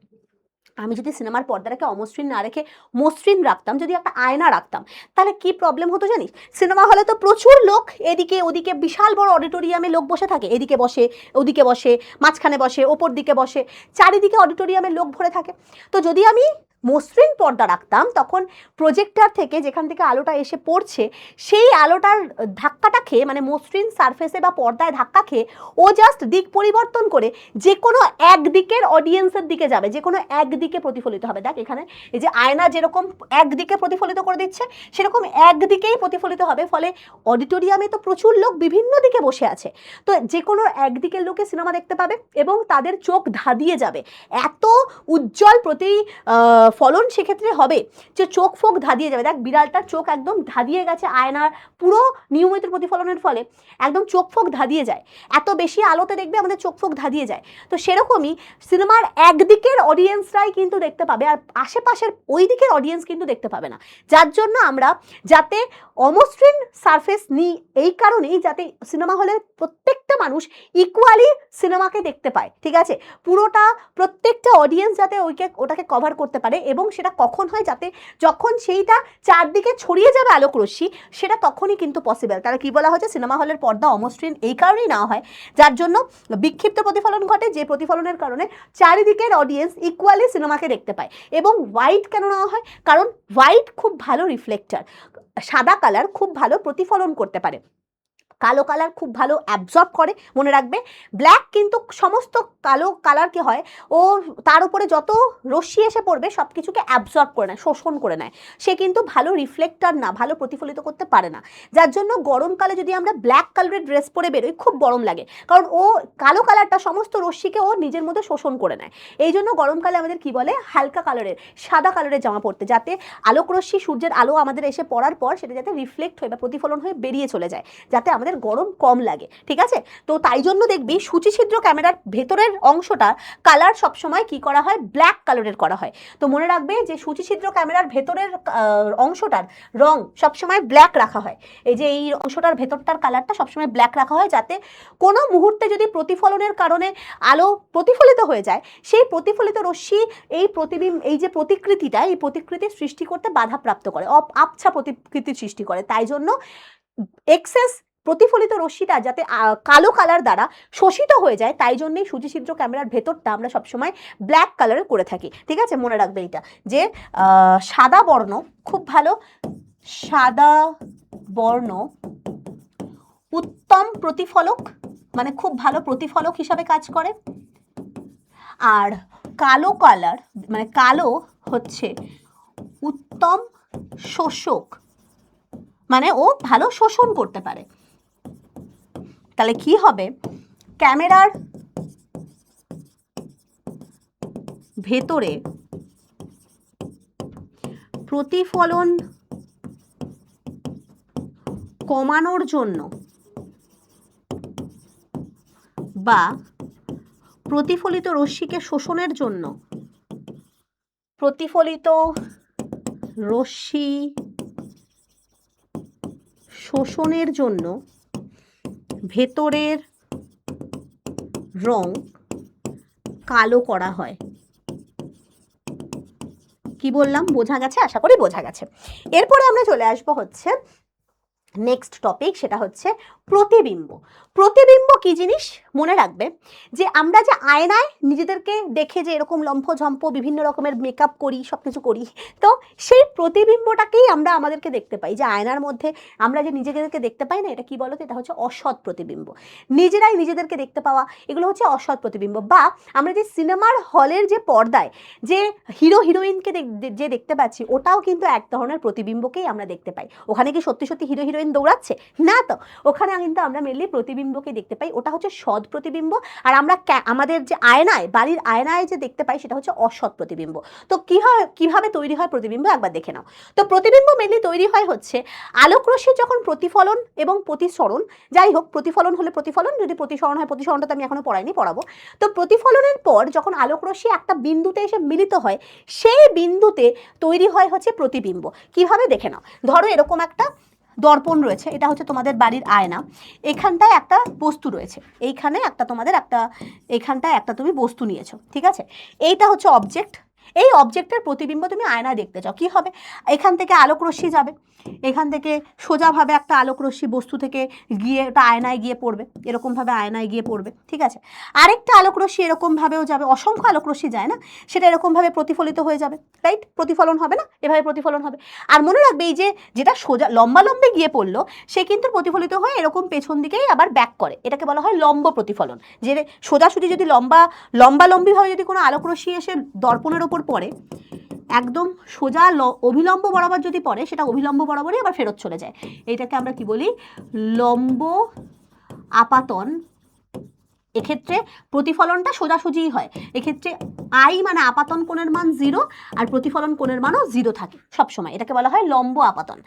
আমি যদি সিনেমার পর্দাটাকে অমসৃণ না রেখে মসৃণ রাখতাম, যদি একটা আয়না রাখতাম, তাহলে কি প্রবলেম হতো জানিস, সিনেমা হলে তো প্রচুর লোক, এদিকে ওদিকে বিশাল বড় অডিটোরিয়ামে লোক বসে থাকে, এদিকে বসে, ওদিকে বসে, মাঝখানে বসে, ওপর দিকে বসে, চারিদিকে অডিটোরিয়ামে লোক ভরে থাকে। তো যদি আমি মসৃণ পর্দা রাখতাম, তখন প্রজেক্টর থেকে যেখান থেকে আলোটা এসে পড়ছে, সেই আলোটার ধাক্কাটা খেয়ে, মানে মসৃণ সারফেসে বা পর্দায় ধাক্কা খেয়ে ও জাস্ট দিক পরিবর্তন করে যে কোনো একদিকের অডিয়েন্সের দিকে যাবে, যে কোনো একদিকে প্রতিফলিত হবে। দেখ এখানে এই যে আয়না যেরকম একদিকে প্রতিফলিত করে দিচ্ছে, সেরকম একদিকেই প্রতিফলিত হবে, ফলে অডিটোরিয়ামে তো প্রচুর লোক বিভিন্ন দিকে বসে আছে, তো যে কোনো একদিকের লোকে সিনেমা দেখতে পাবে এবং তাদের চোখ ধাঁধিয়ে যাবে, এত উজ্জ্বল ফলন সেক্ষেত্রে হবে যে চোখ ফোক ধাঁধিয়ে যাবে। দেখ বিড়ালটার চোখ একদম ধাঁধিয়ে গেছে আয়নার পুরো নিয়মিত প্রতিফলনের ফলে, একদম চোখ ফোক ধাঁধিয়ে যায়, এত বেশি আলোতে দেখবে আমাদের চোখ ফোক ধাঁধিয়ে যায়। তো সেরকমই সিনেমার একদিকের অডিয়েন্সরাই কিন্তু দেখতে পাবে, আর আশেপাশের ওই দিকের অডিয়েন্স কিন্তু দেখতে পাবে না, যার জন্য আমরা যাতে অমসৃণ সারফেস নিই, এই কারণেই যাতে সিনেমা হলের প্রত্যেকটা মানুষ ইকুয়ালি সিনেমাকে দেখতে পায়, ঠিক আছে, পুরোটা প্রত্যেকটা অডিয়েন্স যাতে ওটাকে কভার করতে পারে, এবং সেটা কখন হয়, যাতে যখন সেইটা চারদিকে ছড়িয়ে যাবে আলোক রশ্মি, সেটা তখনই কিন্তু পসিবল। তাহলে কি বলা হচ্ছে, সিনেমা হলের পর্দা অমসৃণ এই কারণেই নেওয়া হয়, যার জন্য বিক্ষিপ্ত প্রতিফলন ঘটে, যে প্রতিফলনের কারণে চারিদিকের অডিয়েন্স ইকুয়ালি সিনেমাকে দেখতে পায়। এবং হোয়াইট কেন নেওয়া হয়, কারণ হোয়াইট খুব ভালো রিফ্লেক্টর, সাদা কালার খুব ভালো প্রতিফলন করতে পারে, কালো কালার খুব ভালো অ্যাবজর্ব করে, মনে রাখবে। ব্ল্যাক কিন্তু সমস্ত কালো কালারকে হয়, ও তার উপরে যত রশ্মি এসে পড়বে সব কিছুকে অ্যাবজর্ব করে নেয়, শোষণ করে নেয়, সে কিন্তু ভালো রিফ্লেক্টর না, ভালো প্রতিফলিত করতে পারে না, যার জন্য গরমকালে যদি আমরা ব্ল্যাক কালারের ড্রেস পরে বেরোই খুব গরম লাগে, কারণ ও কালো কালারটা সমস্ত রশ্মিকে ও নিজের মধ্যে শোষণ করে নেয়। এই জন্য গরমকালে আমাদের কি বলে, হালকা কালারের, সাদা কালারের জামা পরতে, যাতে আলোক রশ্মি, সূর্যের আলো আমাদের এসে পড়ার পর সেটা যাতে রিফ্লেক্ট হয়ে বা প্রতিফলন হয়ে বেরিয়ে চলে যায়, যাতে আমাদের গরম কম লাগে, ঠিক আছে। তো তাই জন্য দেখবি সূচিছিদ্র ক্যামেরার ভেতরের অংশটা কালার সবসময় কি করা হয়, ব্ল্যাক কালারের করা হয়। তো মনে রাখবে যে সূচিছিদ্র ক্যামেরার ভেতরের অংশটার রং সবসময় ব্ল্যাক রাখা হয়, এই যে এই অংশটার ভেতরটার কালারটা সবসময় ব্ল্যাক রাখা হয়, যাতে কোনো মুহূর্তে যদি প্রতিফলনের কারণে আলো প্রতিফলিত হয়ে যায়, সেই প্রতিফলিত রশ্মি এই প্রতিবিম্ব, এই যে প্রতিকৃতিটা, এই প্রতিকৃতির সৃষ্টি করতে বাধাপ্রাপ্ত করে, আবছা প্রতিকৃতির সৃষ্টি করে। তাই জন্য এক্সেস প্রতিফলিত রশ্মিটা যাতে কালো কালার দ্বারা শোষিত হয়ে যায়, তাই জন্যই সূচিছিদ্র ক্যামেরার ভেতরটা আমরা সবসময় ব্ল্যাক কালারের করে থাকি, ঠিক আছে। মনে রাখবে এটা, যে সাদা বর্ণ খুব ভালো, সাদা বর্ণ উত্তম প্রতিফলক, মানে খুব ভালো প্রতিফলক হিসাবে কাজ করে। আর কালো কালার মানে কালো হচ্ছে উত্তম শোষক, মানে ও ভালো শোষণ করতে পারে। তাহলে কি হবে, ক্যামেরার ভেতরে প্রতিফলন কমানোর জন্য বা প্রতিফলিত রশ্মিকে শোষণের জন্য প্রতিফলিত রশ্মি শোষণের জন্য ভেতরের রং কালো করা হয়। কি বললাম, বোঝা গেছে? আশা করি বোঝা গেছে। এরপরে আমরা চলে আসবো হচ্ছে নেক্সট টপিক, সেটা হচ্ছে প্রতিবিম্ব। প্রতিবিম্ব কি জিনিস মনে রাখবে, যে আমরা যে আয়নায় নিজেদেরকে দেখে যে এরকম লম্ফঝম্প বিভিন্ন রকমের মেকআপ করি, সব কিছু করি, তো সেই প্রতিবিম্বটাকেই আমরা আমাদেরকে দেখতে পাই। যে আয়নার মধ্যে আমরা যে নিজেদেরকে দেখতে পাই না, এটা কি বলতো, এটা হচ্ছে অসৎ প্রতিবিম্ব। নিজেরাই নিজেদেরকে দেখতে পাওয়া, এগুলো হচ্ছে অসৎ প্রতিবিম্ব। বা আমরা যে সিনেমার হলের যে পর্দায় যে হিরো হিরোইনকে যে দেখতে পাচ্ছি, ওটাও কিন্তু এক ধরনের প্রতিবিম্বকেই আমরা দেখতে পাই। ওখানে কি সত্যি সত্যি হিরো হিরোইন দৌড়াচ্ছে না, তো ওখানে কিন্তু আমরা মেনলি প্রতিবিম্বকে দেখতে পাই, ওটা হচ্ছে সৎ প্রতিবিম্ব। আর আমরা আমাদের যে আয়নায়, বাড়ির আয়নায় যে দেখতে পাই, সেটা হচ্ছে অসৎ প্রতিবিম্ব। তো কিভাবে তৈরি হয় প্রতিবিম্ব একবার দেখে নাও। তো প্রতিবিম্ব মেনলি তৈরি হয় হচ্ছে আলোকরশ্মির যখন প্রতিফলন এবং প্রতিসরণ, যাই হোক, প্রতিফলন হলে প্রতিফলন, যদি প্রতিসরণ হয়, প্রতিসরণটা তো আমি এখনো পড়াবো। তো প্রতিফলনের পর যখন আলোকরশ্মি একটা বিন্দুতে এসে মিলিত হয়, সেই বিন্দুতে তৈরি হয় হচ্ছে প্রতিবিম্ব। কিভাবে দেখে নাও, ধরো এরকম একটা দর্পণ রয়েছে, এটা হচ্ছে তোমাদের বাড়ির আয়না। এখানটায় একটা বস্তু রয়েছে, এইখানে একটা তোমাদের একটা, এখানটায় একটা তুমি বস্তু নিয়েছো, ঠিক আছে? এইটা হচ্ছে অবজেক্ট। এই অবজেক্টের প্রতিবিম্ব তুমি আয়নায় দেখতে চাও, কি হবে? এখান থেকে আলোক রশ্মি যাবে, এখান থেকে সোজাভাবে একটা আলোক রশ্মি বস্তু থেকে গিয়ে ওটা আয়নায় গিয়ে পড়বে, এরকমভাবে আয়নায় গিয়ে পড়বে, ঠিক আছে? আরেকটা আলোক রশ্মি এরকমভাবেও যাবে, অসংখ্য আলোক রশ্মি যায় না, সেটা এরকমভাবে প্রতিফলিত হয়ে যাবে, রাইট? প্রতিফলন হবে না, এভাবে প্রতিফলন হবে। আর মনে রাখবে, এই যে যেটা সোজা লম্বালম্বি গিয়ে পড়লো, সে কিন্তু প্রতিফলিত হয়ে এরকম পেছন দিকেই আবার ব্যাক করে, এটাকে বলা হয় লম্ব প্রতিফলন। যে সোজাসুজি যদি লম্বালম্বিভাবে যদি কোনো আলোক রশ্মি এসে দর্পণের ওপর পড়ে, একদম সোজা অভিলম্ব বরাবর যদি পড়ে, সেটা অভিলম্ব বরাবরই আবার ফেরত চলে যায়। এটাকে আমরা কি বলি? লম্ব আপাতন। এক্ষেত্রে প্রতিফলনটা সোজাসুজিই হয়। এক্ষেত্রে আই মানে আপাতন কোণের মান 0, আর প্রতিফলন কোণের মানও 0 থাকে সবসময়, এটাকে বলা হয় লম্ব আপাতন।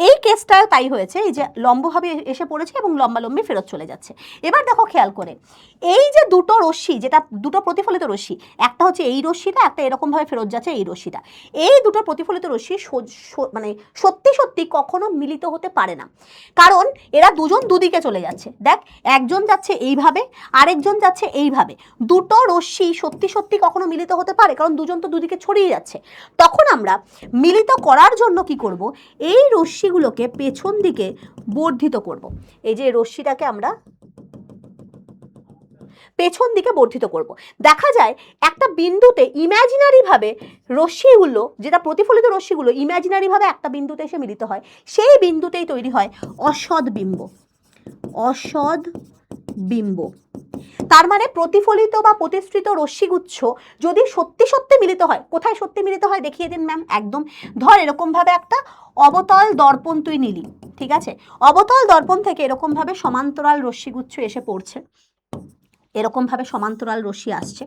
এই কেসটাও তাই হয়েছে, এই যে লম্বভাবে এসে পড়েছে এবং লম্বালম্বি ফেরত চলে যাচ্ছে। এবার দেখো খেয়াল করে, এই যে দুটো রশ্মি, যেটা দুটো প্রতিফলিত রশ্মি, একটা হচ্ছে এই রশ্মিটা, একটা এরকমভাবে ফেরত যাচ্ছে এই রশ্মিটা, এই দুটো প্রতিফলিত রশ্মি মানে সত্যি সত্যি কখনো মিলিত হতে পারে না, কারণ এরা দুজন দুদিকে চলে যাচ্ছে। দেখ, একজন যাচ্ছে এইভাবে, আরেকজন যাচ্ছে এইভাবে। দুটো রশ্মি সত্যি সত্যি কখনো মিলিত হতে পারে? কারণ দুজন তো দুদিকে ছড়িয়ে যাচ্ছে। তখন আমরা মিলিত করার জন্য কি করব? এই রশ্মিগুলোকে পেছন দিকে বর্ধিত করব। এই যে রশ্মিটাকে আমরা পেছন দিকে বর্ধিত করব। দেখা যায় একটা বিন্দুতে ইমাজিনারি ভাবে রশ্মিগুলো, যেটা প্রতিফলিত রশ্মিগুলো ইমাজিনারি ভাবে একটা বিন্দুতে এসে মিলিত হয়, সেই বিন্দুতেই তৈরি হয় অসৎ বিম্ব। অসৎ বিম্ব তার মানে প্রতিফলিত বা প্রতিসৃত রশ্মিগুচ্ছ যদি সত্যি সত্যি মিলিত হয়, কোথায় সত্যি মিলিত হয় দেখিয়ে দিন ম্যাম। একদম ধর এরকম ভাবে একটা অবতল দর্পণ তুই নিলি, ঠিক আছে? অবতল দর্পণ থেকে এরকম ভাবে সমান্তরাল রশ্মিগুচ্ছ এসে পড়ছে, এরকমভাবে সমান্তরাল রশ্মি আসছে।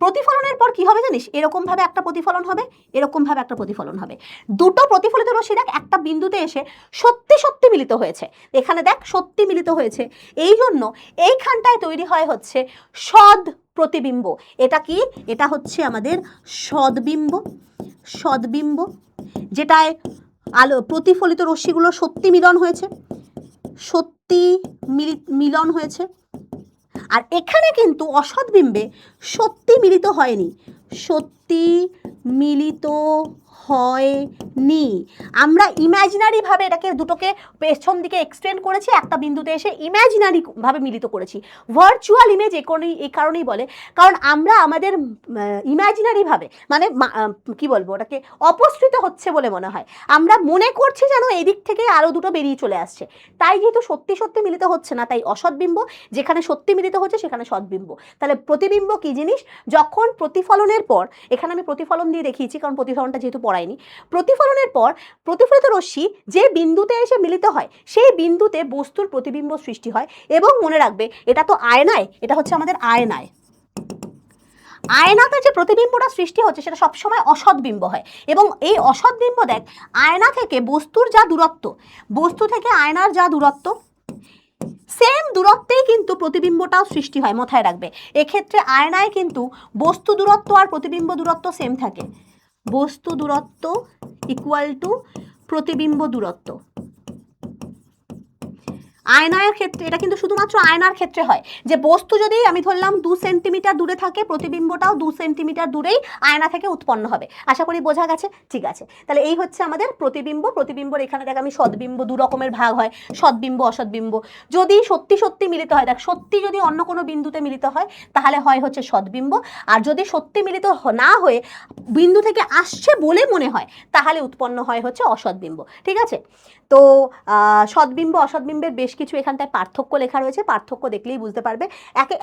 প্রতিফলনের পর কি হবে জানিস? এরকমভাবে একটা প্রতিফলন হবে, এরকমভাবে একটা প্রতিফলন হবে। দুটো প্রতিফলিত রশ্মি দেখ একটা বিন্দুতে এসে সত্যি সত্যি মিলিত হয়েছে। এখানে দেখ সত্যি মিলিত হয়েছে, এই জন্য এইখানটায় তৈরি হয় হচ্ছে সদ প্রতিবিম্ব। এটা কি? এটা হচ্ছে আমাদের সদবিম্ব। সদবিম্ব যেটায় প্রতিফলিত রশ্মিগুলো সত্যি মিলন হয়েছে, সত্যি মিলন হয়েছে। আর এখানে কিন্তু অসৎ বিম্বে সত্যি মিলিত হয়নি, সত্যি মিলিত হয়নি। আমরা ইমাজিনারি ভাবে এটাকে দুটোকে পেছন দিকে এক্সটেন্ড করেছি, একটা বিন্দুতে এসে ইমাজিনারি ভাবে মিলিত করেছি। ভার্চুয়াল ইমেজ এই কারণেই বলে, কারণ আমরা আমাদের ইমাজিনারি ভাবে, মানে কি বলবো, ওটাকে অপসৃত হচ্ছে বলে মনে হয়। আমরা মনে করছি যেন এই দিক থেকে আরো দুটো বেরিয়ে চলে আসছে, তাই যেহেতু সত্যি সত্যি মিলিত হচ্ছে না, তাই অসৎ বিম্ব। যেখানে সত্যি মিলিত হচ্ছে সেখানে সৎবিম্ব। তাহলে প্রতিবিম্ব কি জিনিস? যখন প্রতিফলনের পর, এখানে আমি প্রতিফলন দিয়ে দেখিয়েছি কারণ প্রতিফলনটা যেহেতু পড়াইনি, প্রতিফলনের পর প্রতিফলিত রশ্মি যে বিন্দুতে এসে মিলিত হয়, সেই বিন্দুতে বস্তুর প্রতিবিম্ব সৃষ্টি হয়। এবং মনে রাখবে, এটা তো আয়নায়, এটা হচ্ছে আমাদের আয়নায়। আয়নাতে যে প্রতিবিম্বটা সৃষ্টি হচ্ছে সেটা সবসময় অসৎ বিম্ব হয়। এবং এই অসৎ বিম্ব দেখ, আয়না থেকে বস্তুর যা দূরত্ব, বস্তু থেকে আয়নার যা দূরত্ব, সেম দূরত্বেই কিন্তু প্রতিবিম্বটাও সৃষ্টি হয়, মাথায় রাখবে। এক্ষেত্রে আয়নায় কিন্তু বস্তু দূরত্ব আর প্রতিবিম্ব দূরত্ব সেম থাকে, বস্তু দূরত্ব ইকুয়াল টু প্রতিবিম্ব দূরত্ব। আয়নার ক্ষেত্রে এটা কিন্তু শুধুমাত্র আয়নার ক্ষেত্রে হয়, যে বস্তু যদি আমি ধরলাম 2 সেন্টিমিটার দূরে থাকে, প্রতিবিম্বটাও 2 সেন্টিমিটার দূরেই আয়না থেকে উৎপন্ন হবে। আশা করি বোঝা গেছে? ঠিক আছে, তাহলে এই হচ্ছে আমাদের প্রতিবিম্ব। প্রতিবিম্বর এখানে দেখ আমি সদ্বিম্ব, দু রকমের ভাগ হয়, সদ্বিম্ব অসদ্বিম্ব। যদি সত্যি সত্যি মিলিত হয়, দেখ সত্যি যদি অন্য কোনো বিন্দুতে মিলিত হয় তাহলে হয় হচ্ছে সদ্বিম্ব, আর যদি সত্যি মিলিত না হয়ে বিন্দু থেকে আসছে বলে মনে হয় তাহলে উৎপন্ন হয় হচ্ছে অসদ্বিম্ব। ঠিক আছে, তো সদ্বিম্ব অসদ্বিম্বের বেশ কিছু এখানটায় পার্থক্য লেখা রয়েছে, পার্থক্য দেখলেই বুঝতে পারবে।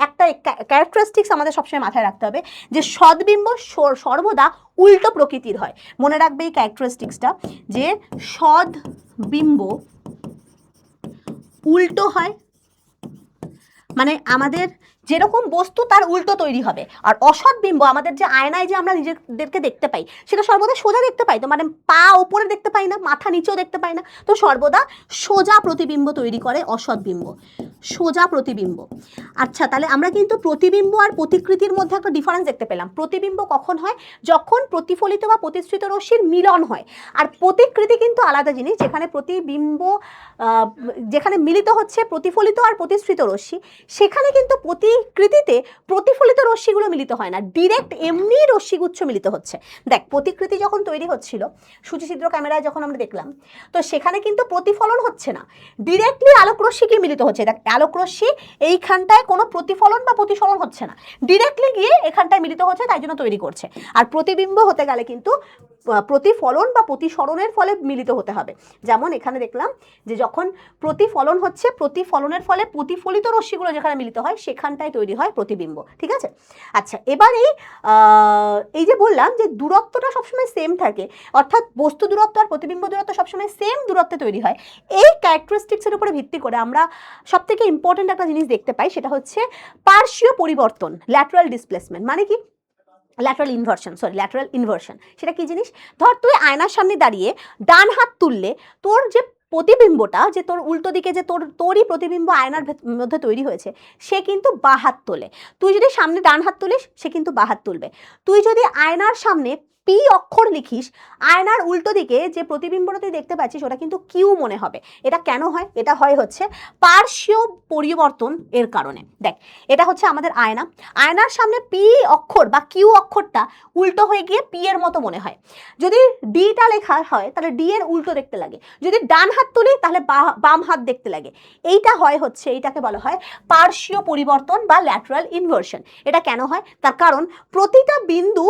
একটা ক্যারেক্টারিস্টিক্স আমাদের সবসময় মাথায় রাখতে হবে, যে সদ্বিম্ব সর্বদা উল্টো প্রকৃতির হয়। মনে রাখবে এই ক্যারেক্টারিস্টিক্সটা, যে সদ্বিম্ব উল্টো হয়, মানে আমাদের যেরকম বস্তু তার উল্টো তৈরি হবে। আর অসৎ বিম্ব আমাদের যে আয়নায় যে আমরা নিজেদেরকে দেখতে পাই সেটা সর্বদা সোজা দেখতে পাই, তো মানে পা উপরে দেখতে পাই না, মাথা নিচেও দেখতে পাই না, তো সর্বদা সোজা প্রতিবিম্ব তৈরি করে অসৎ বিম্ব, সোজা প্রতিবিম্ব। আচ্ছা, তাহলে আমরা কিন্তু প্রতিবিম্ব আর প্রতিকৃতির মধ্যে একটা ডিফারেন্স দেখতে পেলাম। প্রতিবিম্ব কখন হয়? যখন প্রতিফলিত বা প্রতিসৃত রশ্মির মিলন হয়। আর প্রতিকৃতি কিন্তু আলাদা জিনিস, যেখানে প্রতিবিম্ব যেখানে মিলিত হচ্ছে প্রতিফলিত আর প্রতিসৃত রশ্মি, সেখানে কিন্তু প্রতিকৃতিতে প্রতিফলিত রশ্মিগুলো মিলিত হয় না, ডিরেক্ট এমনি রশ্মিগুচ্ছ মিলিত হচ্ছে। দেখ প্রতিকৃতি যখন তৈরি হচ্ছিল সূচিছিদ্র ক্যামেরায় যখন আমরা দেখলাম, তো সেখানে কিন্তু প্রতিফলন হচ্ছে না, ডিরেক্টলি আলোক রশ্মি গিয়ে মিলিত হচ্ছে। দেখ আলোক রশ্মি এইখানটায় কোনো প্রতিফলন বা প্রতিসরণ হচ্ছে না, ডিরেক্টলি গিয়ে এখানটায় মিলিত হচ্ছে, তাই জন্য তৈরি করছে। আর প্রতিবিম্ব হতে গেলে কিন্তু প্রতিফলন বা প্রতিসরণের ফলে মিলিত হতে হবে। যেমন এখানে দেখলাম যে যখন প্রতিফলন হচ্ছে, প্রতিফলনের ফলে প্রতিফলিত রশ্মিগুলো যেখানে মিলিত হয় সেখানটায় তৈরি হয় প্রতিবিম্ব। ঠিক আছে, আচ্ছা এবার এই যে বললাম যে দূরত্বটা সবসময় সেম থাকে, অর্থাৎ বস্তু দূরত্ব আর প্রতিবিম্ব দূরত্ব সবসময় সেম দূরত্বে তৈরি হয়। এই ক্যারেক্টারিস্টিক্সের উপরে ভিত্তি করে আমরা সবথেকে ইম্পর্টেন্ট একটা জিনিস দেখতে পাই, সেটা হচ্ছে পার্শ্বীয় পরিবর্তন, ল্যাটারাল ডিসপ্লেসমেন্ট। মানে কি? Lateral inversion. সেটা কি জিনিস? ধর তুই আয়নার সামনে দাঁড়িয়ে ডান হাত তুললে, তোর যে প্রতিবিম্বটা, যে তোর উল্টো দিকে যে তোরই প্রতিবিম্ব আয়নার মধ্যে তৈরি হয়েছে, সে কিন্তু বাঁ হাত তোলে। তুই যদি সামনে ডান হাত তুলিস, সে কিন্তু বাঁ হাত তুলবে। তুই যদি আয়নার সামনে পি অক্ষর লিখিস, আয়নার উল্টো দিকে যে প্রতিবিম্বটা তুই দেখতে পাচ্ছিস ওটা কিন্তু কিউ মনে হবে। এটা কেন হয়? এটা হয় হচ্ছে পার্শ্বীয় পরিবর্তন এর কারণে। দেখ এটা হচ্ছে আমাদের আয়না, আয়নার সামনে পি অক্ষর বা কিউ অক্ষরটা উল্টো হয়ে গিয়ে পি এর মতো মনে হয়। যদি ডিটা লেখা হয় তাহলে ডি এর উল্টো দেখতে লাগে, যদি ডান হাত তুলি তাহলে বাম হাত দেখতে লাগে। এইটা হয় হচ্ছে, এইটাকে বলা হয় পার্শ্বীয় পরিবর্তন বা ল্যাটারাল ইনভার্সন। এটা কেন হয়? তার কারণ প্রতিটা বিন্দু,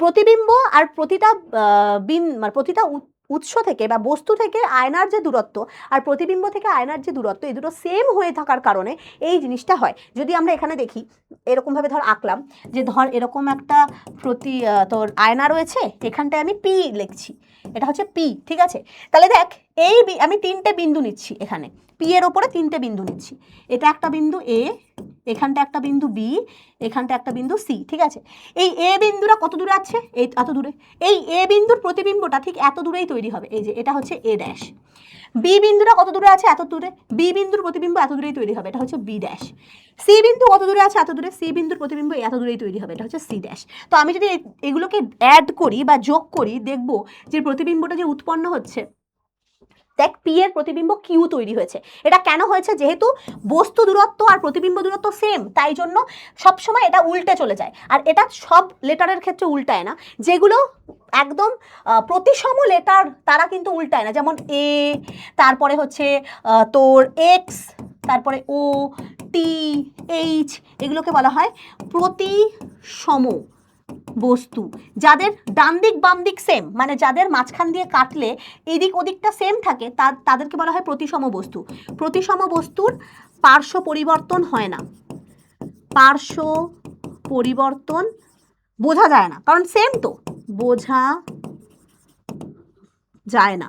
প্রতিবিম্ব আর প্রতিটা উৎস থেকে বা বস্তু থেকে আয়নার যে দূরত্ব আর প্রতিবিম্ব থেকে আয়নার যে দূরত্ব, এই দুটো সেম হয়ে থাকার কারণে এই জিনিসটা হয়। যদি আমরা এখানে দেখি এরকমভাবে ধর আঁকলাম, যে ধর এরকম একটা তোর আয়না রয়েছে, এখানটায় আমি পি লিখছি, এটা হচ্ছে পি। ঠিক আছে, তাহলে দেখ আমি 3টে বিন্দু নিচ্ছি, এখানে পি এর ওপরে 3টে বিন্দু নিচ্ছি। এটা একটা বিন্দু এ, এখানটা একটা বিন্দু বি, এখানটা একটা বিন্দু সি। ঠিক আছে, এই এ বিন্দুটা কত দূরে আছে? এই এত দূরে। এই এ বিন্দুর প্রতিবিম্বটা ঠিক এত দূরেই তৈরি হবে, এই যে এটা হচ্ছে এ ড্যাশ। বি বিন্দুটা কত দূরে আছে? এত দূরে। বি বিন্দুর প্রতিবিম্ব এত দূরেই তৈরি হবে, এটা হচ্ছে বি ড্যাশ। সি বিন্দু কত দূরে আছে? এত দূরে। সি বিন্দুর প্রতিবিম্ব এত দূরেই তৈরি হবে, এটা হচ্ছে সি ড্যাশ। তো আমি যদি এগুলোকে অ্যাড করি বা যোগ করি, দেখব যে প্রতিবিম্বটা যে উৎপন্ন হচ্ছে, দেখ পি এর প্রতিবিম্ব কিউ তৈরি হয়েছে। এটা কেন হয়েছে? যেহেতু বস্তু দূরত্ব আর প্রতিবিম্ব দূরত্ব সেম, তাই জন্য সবসময় এটা উল্টে চলে যায়। আর এটা সব লেটারের ক্ষেত্রে উল্টায় না, যেগুলো একদম প্রতিসম লেটার তারা কিন্তু উল্টায় না। যেমন এ, তারপরে হচ্ছে তোর এক্স, তারপরে ও, টি, এইচ, এগুলোকে বলা হয় প্রতিসম বস্তু। যাদের ডান দিক বাম দিক সেম, মানে যাদের মাঝখান দিয়ে কাটলে এদিক ওদিকটা সেম থাকে, তাদেরকে বলা হয় প্রতিসম বস্তু। প্রতিসম বস্তুর পার্শ্ব পরিবর্তন হয় না, পার্শ্ব পরিবর্তন বোঝা যায় না, কারণ সেম তো, বোঝা যায় না।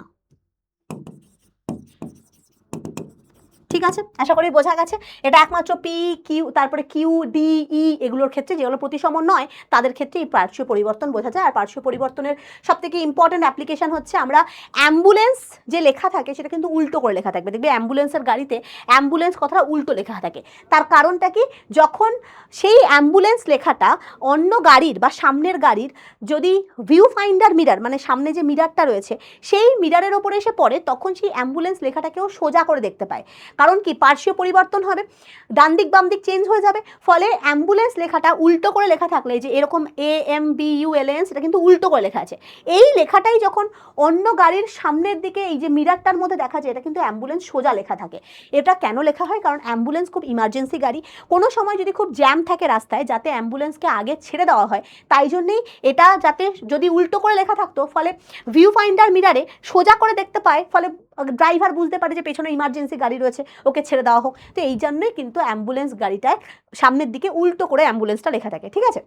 ঠিক ঠিক আছে, আশা করি বোঝা গেছে। এটা একমাত্র পি কিউ তারপরে কিউ ডি ই এগুলোর ক্ষেত্রে, যেগুলো প্রতিসম নয় তাদের ক্ষেত্রে এই পার্শ্বীয় পরিবর্তন বোঝা যায়। আর পার্শ্বীয় পরিবর্তনের সবথেকে ইম্পর্টেন্ট অ্যাপ্লিকেশন হচ্ছে আমরা অ্যাম্বুলেন্স যে লেখা থাকে সেটা কিন্তু উল্টো করে লেখা থাকবে। দেখবে অ্যাম্বুলেন্সের গাড়িতে অ্যাম্বুলেন্স কথাটা উল্টো লেখা থাকে। তার কারণটা কি, যখন সেই অ্যাম্বুলেন্স লেখাটা অন্য গাড়ির বা সামনের গাড়ির যদি ভিউ ফাইন্ডার মিরার মানে সামনে যে মিরারটা রয়েছে সেই মিরারের ওপরে এসে পড়ে, তখন সেই অ্যাম্বুলেন্স লেখাটাকেও সোজা করে দেখতে পায়। কারণ কি, পার্শ্বীয় পরিবর্তন হবে, ডান দিক বাম দিক চেঞ্জ হয়ে যাবে। ফলে অ্যাম্বুলেন্স লেখাটা উল্টো করে লেখা থাকলে, যে এরকম AMBULANS, এটা কিন্তু উল্টো করে লেখা আছে। এই লেখাটাই যখন অন্য গাড়ির সামনের দিকে এই যে মিরারটার মধ্যে দেখা যায়, এটা কিন্তু অ্যাম্বুলেন্স সোজা লেখা থাকে। এটা কেন লেখা হয়? কারণ অ্যাম্বুলেন্স খুব ইমার্জেন্সি গাড়ি, কোনো সময় যদি খুব জ্যাম থাকে রাস্তায়, যাতে অ্যাম্বুলেন্সকে আগে ছেড়ে দেওয়া হয়, তাই জন্যেই এটা যাতে যদি উল্টো করে লেখা থাকতো, ফলে ভিউ ফাইন্ডার মিরারে সোজা করে দেখতে পায়, ফলে ড্রাইভার বুঝতে পারে যে পেছনে ইমার্জেন্সি গাড়ি রয়েছে, ওকে ছেড়ে দেওয়া হোক। তো এই জন্যই কিন্তু অ্যাম্বুলেন্স গাড়িটায় সামনের দিকে উল্টো করে অ্যাম্বুলেন্সটা লেখা থাকে। ঠিক আছে,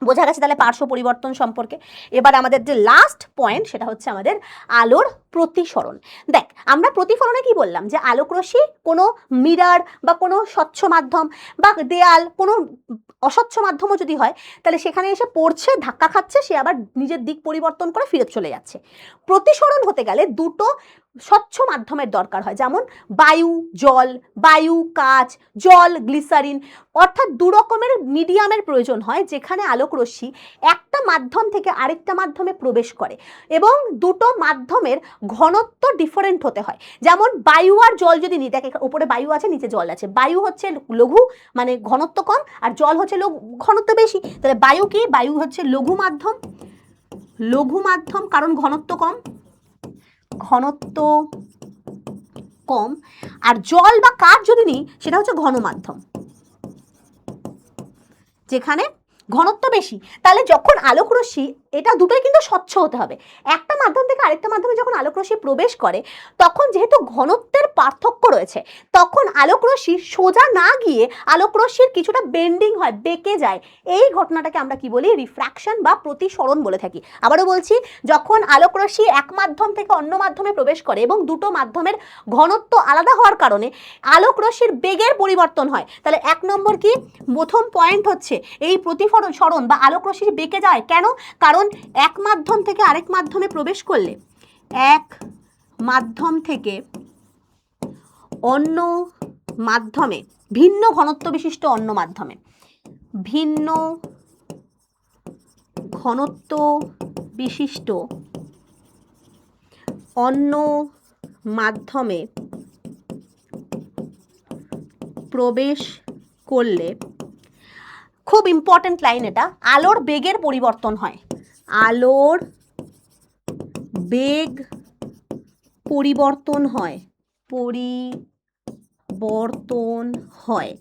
বোঝা গেছে তাহলে পার্শ্ব পরিবর্তন সম্পর্কে। এবার আমাদের যে লাস্ট পয়েন্ট সেটা হচ্ছে আমাদের আলোর প্রতিসরণ। দেখ, আমরা প্রতিফলনে কি বললাম, যে আলোক রশ্মি কোনো মিরার বা কোনো স্বচ্ছ মাধ্যম বা দেয়াল, কোনো অস্বচ্ছ মাধ্যমও যদি হয়, তাহলে সেখানে এসে পড়ছে, ধাক্কা খাচ্ছে, সে আবার নিজের দিক পরিবর্তন করে ফিরত চলে যাচ্ছে। প্রতিসরণ হতে গেলে দুটো স্বচ্ছ মাধ্যমের দরকার হয়, যেমন বায়ু জল, বায়ু কাঁচ, জল গ্লিসারিন, অর্থাৎ দু রকমের মিডিয়ামের প্রয়োজন হয়, যেখানে আলোক রশ্মি একটা মাধ্যম থেকে আরেকটা মাধ্যমে প্রবেশ করে, এবং দুটো মাধ্যমের ঘনত্ব ডিফারেন্ট হতে হয়। যেমন বায়ু আর জল যদি নিই, দেখ উপরে বায়ু আছে, নিচে জল আছে। বায়ু হচ্ছে লঘু মানে ঘনত্ব কম, আর জল হচ্ছে ঘনত্ব বেশি। তাহলে বায়ু কি, বায়ু হচ্ছে লঘু মাধ্যম, লঘু মাধ্যম কারণ ঘনত্ব কম, ঘনত্ব কম। আর জল বা কাঠ যদি নিই, সেটা হচ্ছে ঘন মাধ্যম, যেখানে ঘনত্ব বেশি। তাহলে যখন আলোক রশ্মি, এটা দুটোই কিন্তু স্বচ্ছ হতে হবে। একটা মাধ্যম থেকে আরেকটা মাধ্যমে যখন আলোক রশ্মি প্রবেশ করে, তখন যেহেতু ঘনত্বের পার্থক্য রয়েছে, তখন আলোক রশ্মি সোজা না গিয়ে আলোক রশ্মির কিছুটা বেন্ডিং হয়, বেঁকে যায়। এই ঘটনাটাকে আমরা কি বলি, রিফ্র্যাকশন বা প্রতিসরণ বলে থাকি। আবারও বলছি, যখন আলোক রশ্মি এক মাধ্যম থেকে অন্য মাধ্যমে প্রবেশ করে এবং দুটো মাধ্যমের ঘনত্ব আলাদা হওয়ার কারণে আলোক রশ্মির বেগের পরিবর্তন হয়। তাহলে এক নম্বর কি, প্রথম পয়েন্ট হচ্ছে এই প্রতিসরণ বা আলোক রশ্মি বেঁকে যায়। কেন? কারণ এক মাধ্যম থেকে আরেক মাধ্যমে প্রবেশ করলে, এক মাধ্যম থেকে অন্য মাধ্যমে, ভিন্ন ঘনত্ব বিশিষ্ট অন্য মাধ্যমে, ভিন্ন ঘনত্ব বিশিষ্ট অন্য মাধ্যমে প্রবেশ করলে, খুব ইম্পর্টেন্ট লাইন এটা, আলোর বেগের পরিবর্তন হয়। আলোর বেগ পরিবর্তন হয়, পরিবর্তন হয়।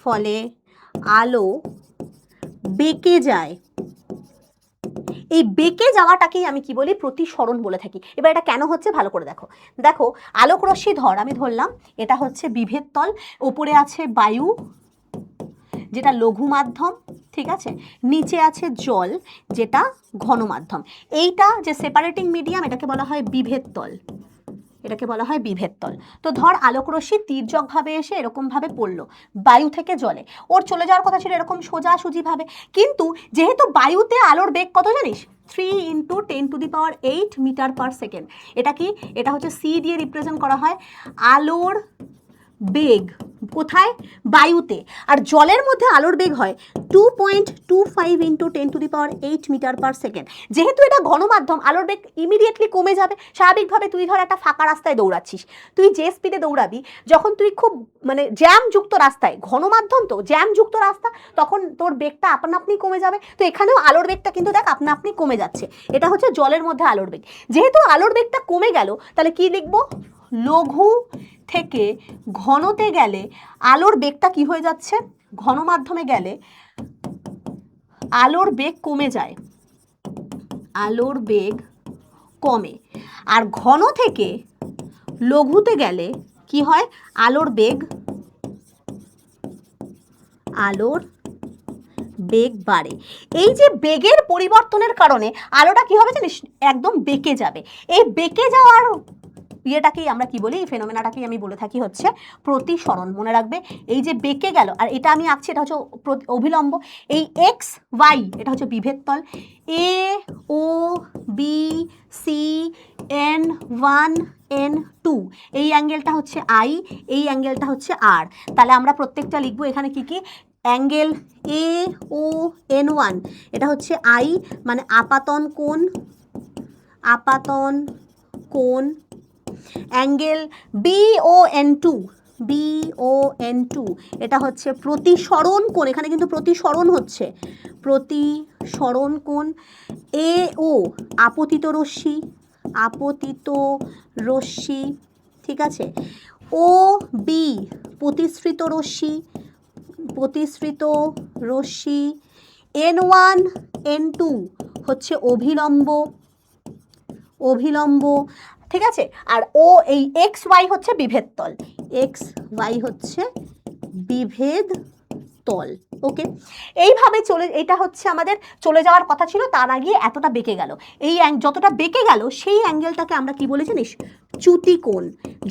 ফলে আলো বেঁকে যায়। এই বেঁকে যাওয়াটাকেই আমি কি বলি, প্রতিসরণ বলে থাকি। এবার এটা কেন হচ্ছে ভালো করে দেখো। দেখো, আলোক রশ্মি আমি ধরলাম এটা হচ্ছে বিভেদ তল, ওপরে আছে বায়ু যেটা লঘু মাধ্যম, ঠিক আছে, নিচে আছে জল যেটা ঘন মাধ্যম। এইটা যে সেপারেটিং মিডিয়াম, এটাকে বলা হয় বিভেদ তল, এটাকে বলা হয় বিভেদ তল। তো ধর আলোক রশ্মি তির্যকভাবে এসে এরকমভাবে পড়লো বায়ু থেকে জলে, ওর চলে যাওয়ার কথা ছিল এরকম সোজাসুজিভাবে, কিন্তু যেহেতু বায়ুতে আলোর বেগ কত জানিস, 3 × 10⁸ মিটার/সেকেন্ড। এটা কি, এটা হচ্ছে সি দিয়ে রিপ্রেজেন্ট করা হয় আলোর বেগ। কোথায়? বায়ুতে। আর জলের মধ্যে আলোর বেগ হয় 2.25 × 10⁸ মিটার/সেকেন্ড। যেহেতু এটা ঘনমাধ্যম, আলোর বেগ ইমিডিয়েটলি কমে যাবে। স্বাভাবিকভাবে তুই ধর একটা ফাঁকা রাস্তায় দৌড়াচ্ছিস, তুই যে স্পিডে দৌড়াবি, যখন তুই খুব মানে জ্যামযুক্ত রাস্তায়, ঘনমাধ্যম তো জ্যামযুক্ত রাস্তা, তখন তোর বেগটা আপনা আপনি কমে যাবে। তো এখানেও আলোর বেগটা কিন্তু দেখ আপনা আপনি কমে যাচ্ছে। এটা হচ্ছে জলের মধ্যে আলোর বেগ। যেহেতু আলোর বেগটা কমে গেল, তাহলে কি লিখবো, লঘু থেকে ঘনতে গেলে আলোর বেগটা কি হয়ে যাচ্ছে, ঘন মাধ্যমে গেলে আলোর বেগ কমে যায়, আলোর বেগ কমে। আর ঘন থেকে লঘুতে গেলে কি হয়, আলোর বেগ বাড়ে। এই যে বেগের পরিবর্তনের কারণে আলোটা কি হবে জানিস, একদম বেঁকে যাবে। এই বেঁকে যাওয়ার ইয়েটাকেই আমরা কি বলি, এই ফেনোমেনাটাকেই আমি বলে থাকি হচ্ছে প্রতিসরণ। মনে রাখবে, এই যে বেঁকে গেল, আর এটা আমি আঁকছি, এটা হচ্ছে অভিলম্ব। এই এক্স ওয়াই এটা হচ্ছে বিভেদ তল। A O B C N one N two, এই অ্যাঙ্গেলটা হচ্ছে আই, এই অ্যাঙ্গেলটা হচ্ছে আর। তাহলে আমরা প্রত্যেকটা লিখবো এখানে কি কি, angle A O N one এটা হচ্ছে আই, মানে আপাতন কোণ, আপাতন কোণ। অ্যাঙ্গেল BON2, BON2 এটা হচ্ছে প্রতিসরণ কোণ, এখানে কিন্তু প্রতিসরণ হচ্ছে, প্রতিসরণ কোণ। AO আপতিত রশ্মি, আপতিত রশ্মি, ঠিক আছে। OB প্রতিসৃত রশ্মি, প্রতিসৃত রশ্মি। N1 N2 হচ্ছে অভিলম্ব, অভিলম্ব, ঠিক আছে। আর ও এই এক্স ওয়াই হচ্ছে বিভেদ তল, এক্স ওয়াই হচ্ছে বিভেদ তল। ওকে, এইভাবে চলে, এটা হচ্ছে আমাদের চলে যাওয়ার কথা ছিল, তা না গিয়ে এতটা বেঁকে গেল। এই যতটা বেঁকে গেল সেই অ্যাঙ্গেলটাকে আমরা কি বলে জানিস, চ্যুতি কোণ।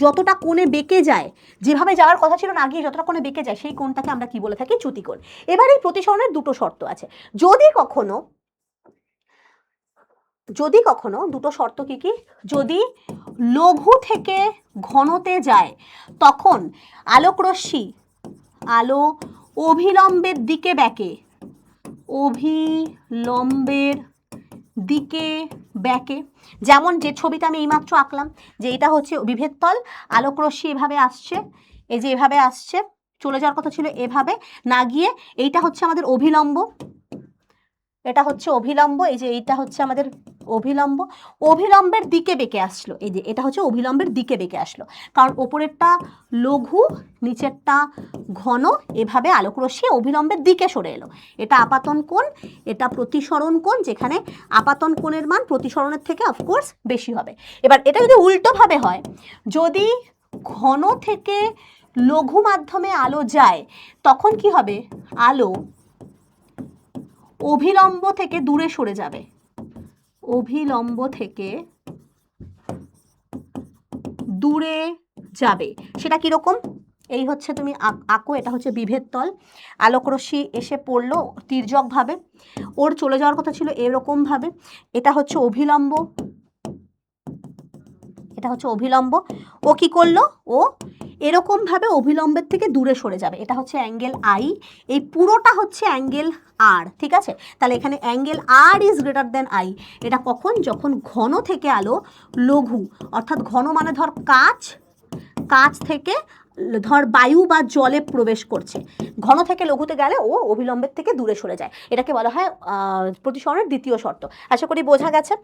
যতটা কোণে বেঁকে যায়, যেভাবে যাওয়ার কথা ছিল না গিয়ে যতটা কোণে বেঁকে যায়, সেই কোণটাকে আমরা কি বলে থাকি, চ্যুতি কোণ। এবার এই প্রতিসরণের দুটো শর্ত আছে। যদি কখনো দুটো শর্ত কি কি, যদি লঘু থেকে ঘনতে যায় তখন আলোকরশ্মি, আলো অভিলম্বের দিকে ব্যাকে, অভিলম্বের দিকে ব্যাকে। যেমন যে ছবিটা আমি এইমাত্র আঁকলাম, যে এটা হচ্ছে বিভেদ তল, আলোকরশ্মি এভাবে আসছে, এই যে এভাবে আসছে, চলে যাওয়ার কথা ছিল এভাবে, না গিয়ে এইটা হচ্ছে আমাদের অভিলম্ব, এটা হচ্ছে অভিলম্ব, এই যে এইটা হচ্ছে আমাদের অভিলম্ব, অভিলম্বের দিকে বেঁকে আসলো, এই যে এটা হচ্ছে অভিলম্বের দিকে বেঁকে আসলো, কারণ ওপরেরটা লঘু নিচেরটা ঘন, এভাবে আলোকরশ্মি অভিলম্বের দিকে সরে এলো। এটা আপাতন কোণ, এটা প্রতিসরণ কোণ, যেখানে আপাতন কোণের মান প্রতিসরণের থেকে অফকোর্স বেশি হবে। এবার এটা যদি উল্টোভাবে হয়, যদি ঘন থেকে লঘু মাধ্যমে আলো যায়, তখন কি হবে, আলো অভিলম্ব থেকে দূরে সরে যাবে, অভিলম্ব থেকে দূরে যাবে। সেটা কিরকম, এই হচ্ছে তুমি আঁকো, এটা হচ্ছে বিভেদ তল, আলোকরশ্মি এসে পড়লো তির্যকভাবে, ওর চলে যাওয়ার কথা ছিল এরকম ভাবে, এটা হচ্ছে অভিলম্ব, এটা হচ্ছে অভিলম্ব, ও কি করলো, ও এরকম ভাবে অভিলম্বের থেকে দূরে সরে যাবে, এটা হচ্ছে অ্যাঙ্গেল আই, এই পুরোটা হচ্ছে অ্যাঙ্গেল আর, ঠিক আছে। তাহলে এখানে angle R is greater than I. এটা কখন, যখন ঘন থেকে আলো লঘু, অর্থাৎ ঘন মানে ধর কাঁচ, কাঁচ থেকে ধর বায়ু বা জলে প্রবেশ করছে, ঘন থেকে লঘুতে গেলে ও অভিলম্বের থেকে দূরে সরে যায়, এটাকে বলা হয় প্রতিসরণের দ্বিতীয় শর্ত। আশা করি বোঝা গেছে।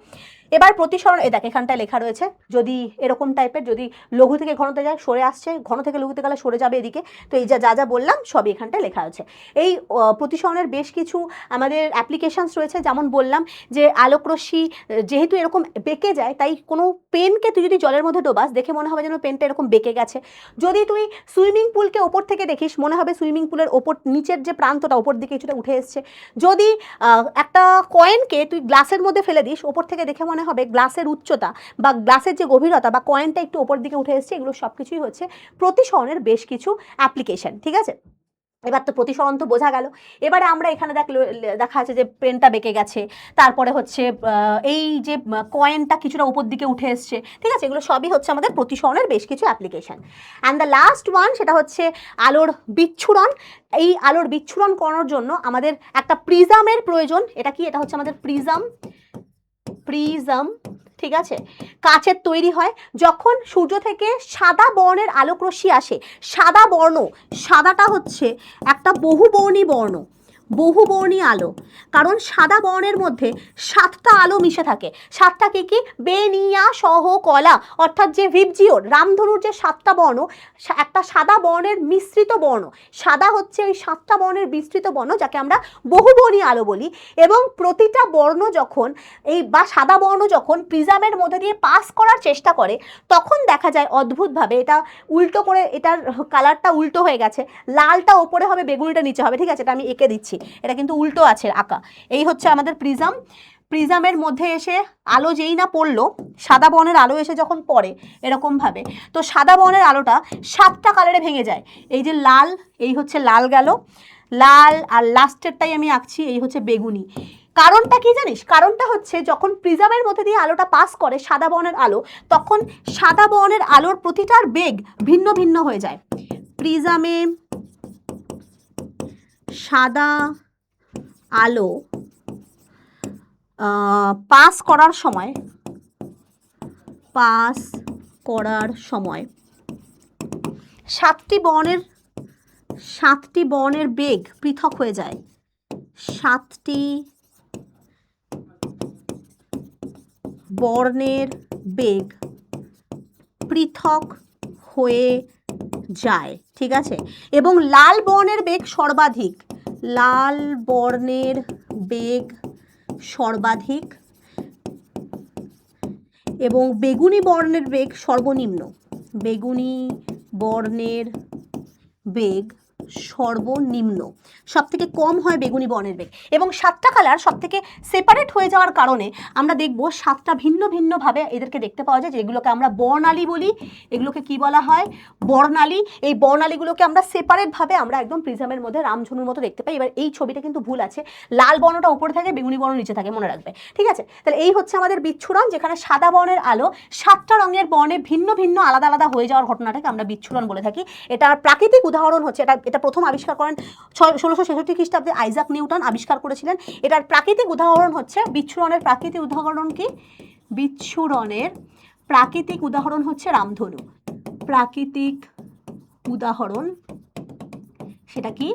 এবার প্রতিসরণ, এই দেখ এখানটায় লেখা রয়েছে, যদি এরকম টাইপের, যদি লঘু থেকে ঘনতে যায় সরে আসছে, ঘন থেকে লঘুতে গেলে সরে যাবে এদিকে, তো এই যা যা বললাম সবই এখানটায় লেখা আছে। এই প্রতিসরণের বেশ কিছু আমাদের অ্যাপ্লিকেশনস রয়েছে, যেমন বললাম যে আলোকরশ্মি যেহেতু এরকম বেঁকে যায়, তাই কোনো পেনকে তুই যদি জলের মধ্যে ডোবাস, দেখে মনে হবে যেন পেনটা এরকম বেঁকে গেছে। যদি তুই সুইমিং পুলকে ওপর থেকে দেখিস, মনে হবে সুইমিং পুলের ওপর নিচের যে প্রান্তটা ওপর দিকে কিছুটা উঠে এসছে। যদি একটা কয়েনকে তুই গ্লাসের মধ্যে ফেলে দিস, ওপর থেকে দেখে মনে হবে গ্লাসের উচ্চতা বা গ্লাসের যে গভীরতা বা কয়েনটা একটু ওপর দিকে উঠে এসছে। এগুলো সব কিছুই হচ্ছে প্রতিসরণের বেশ কিছু অ্যাপ্লিকেশন, ঠিক আছে। এবার তো প্রতিসরণ তো বোঝা গেল। এবারে আমরা এখানে দেখা আছে যে পেনটা বেঁকে গেছে, তারপরে হচ্ছে এই যে কয়েনটা কিছুটা উপর দিকে উঠে এসছে, ঠিক আছে। এগুলো সবই হচ্ছে আমাদের প্রতিসরণের বেশ কিছু application. And the last one, সেটা হচ্ছে আলোর বিচ্ছুরণ। এই আলোর বিচ্ছুরণ করানোর জন্য আমাদের একটা প্রিজমের প্রয়োজন। এটা কি, এটা হচ্ছে আমাদের প্রিজম, প্রিজম, ঠিক আছে, কাচের তৈরি হয়। যখন সূর্য থেকে সাদা বর্ণের আলোকরশ্মি আসে, সাদা বর্ণ, সাদাটা হচ্ছে একটা বহুবর্ণী বর্ণ, বহুবর্ণী আলো, কারণ সাদা বর্ণের মধ্যে 7টা আলো মিশে থাকে। 7টা কি কি, বেনিয়া সহ কলা, অর্থাৎ যে ভিবজিওর রামধনুর যে 7টা বর্ণ, একটা সাদা বর্ণের মিশ্রিত বর্ণ, সাদা হচ্ছে এই 7টা বর্ণের মিশ্রিত বর্ণ, যাকে আমরা বহুবর্ণী আলো বলি। এবং প্রতিটা বর্ণ যখন এই বা সাদা বর্ণ যখন প্রিজমের মধ্যে দিয়ে পাস করার চেষ্টা করে, তখন দেখা যায় অদ্ভুতভাবে এটা উল্টো করে, এটার কালারটা উল্টো হয়ে গেছে, লালটা ওপরে হবে বেগুনিটা নিচে হবে, ঠিক আছে। এটা আমি এঁকে দিচ্ছি, এটা কিন্তু উল্টো আছে আঁকা। এই হচ্ছে আমাদের প্রিজম। প্রিজমের মধ্যে এসে আলো যেই না পড়লো, সাদা বর্ণের আলো এসে যখন পড়ে এরকমভাবে, তো সাদা বর্ণের আলোটা 7টা কালারে ভেঙে যায়। এই যে লাল, এই হচ্ছে লাল গেল, লাল, আর লাস্টেরটাই আমি আঁকছি, এই হচ্ছে বেগুনি। কারণটা কি জানিস? কারণটা হচ্ছে যখন প্রিজমের মধ্যে দিয়ে আলোটা পাস করে সাদা বর্ণের আলো, তখন সাদা বর্ণের আলোর প্রতিটার বেগ ভিন্ন ভিন্ন হয়ে যায়। প্রিজমে সাদা আলো পাস করার সময় 7টি বর্ণের বেগ পৃথক হয়ে যায়। 7টি বর্ণের বেগ পৃথক হয়ে যায়, ঠিক আছে। এবং লাল বর্ণের বেগ সর্বাধিক, লাল বর্ণের বেগ সর্বাধিক, এবং বেগুনি বর্ণের বেগ সর্বনিম্ন, বেগুনি বর্ণের বেগ সর্বনিম্ন, সব থেকে কম হয় বেগুনি বর্ণের বেগ। এবং 7টা কালার সব থেকে সেপারেট হয়ে যাওয়ার কারণে আমরা দেখব 7টা ভিন্ন ভিন্নভাবে এদেরকে দেখতে পাওয়া যায়, যেগুলোকে আমরা বর্ণালী বলি। এগুলোকে কি বলা হয়? বর্ণালী। এই বর্ণালীগুলোকে আমরা সেপারেটভাবে আমরা একদম প্রিজমের মধ্যে রামধনুর মতো দেখতে পাই। এবার এই ছবিটা কিন্তু ভুল আছে, লাল বর্ণটা উপরে থাকে, বেগুনি বর্ণ নিচে থাকে, মনে রাখবে, ঠিক আছে। তাহলে এই হচ্ছে আমাদের বিচ্ছুরণ, যেখানে সাদা বর্ণের আলো 7টা রঙের বর্ণে ভিন্ন ভিন্ন আলাদা আলাদা হয়ে যাওয়ার ঘটনাটাকে আমরা বিচ্ছুরণ বলে থাকি। এটার প্রাকৃতিক উদাহরণ হচ্ছে, এটা প্রথম আবিষ্কার করেন 1666 খ্রিস্টাব্দে আইজাক নিউটন আবিষ্কার করেছিলেন। এটার প্রাকৃতিক উদাহরণ হচ্ছে বিচ্ছুরণের প্রাকৃতিক উদাহরণ কি? বিচ্ছুরণের প্রাকৃতিক উদাহরণ হচ্ছে রামধনু। প্রাকৃতিক উদাহরণ সেটা কি?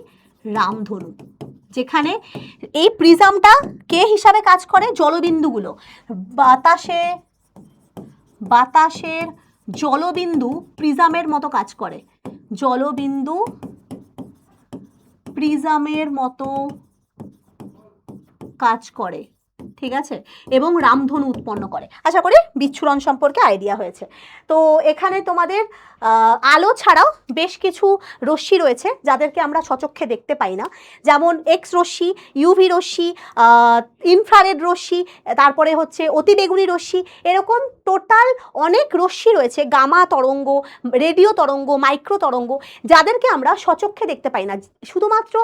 রামধনু। যেখানে এই প্রিজমটা কে হিসাবে কাজ করে? জলবিন্দুগুলো, বাতাসের জলবিন্দু প্রিজমের মতো কাজ করে, জলবিন্দু প্রিজমের মতো কাজ করে, ঠিক আছে, এবং রামধনু উৎপন্ন করে। আশা করি বিচ্ছুরণ সম্পর্কে আইডিয়া হয়েছে। তো এখানে তোমাদের আলো ছাড়াও বেশ কিছু রশ্মি রয়েছে যাদেরকে আমরা স্বচক্ষে দেখতে পাই না, যেমন এক্স রশ্মি, ইউভি রশ্মি, ইনফ্রারেড রশ্মি, তারপরে হচ্ছে অতিবেগুনি রশ্মি, এরকম টোটাল অনেক রশ্মি রয়েছে, গামা তরঙ্গ, রেডিও তরঙ্গ, মাইক্রো তরঙ্গ, যাদেরকে আমরা স্বচক্ষে দেখতে পাই না। শুধুমাত্র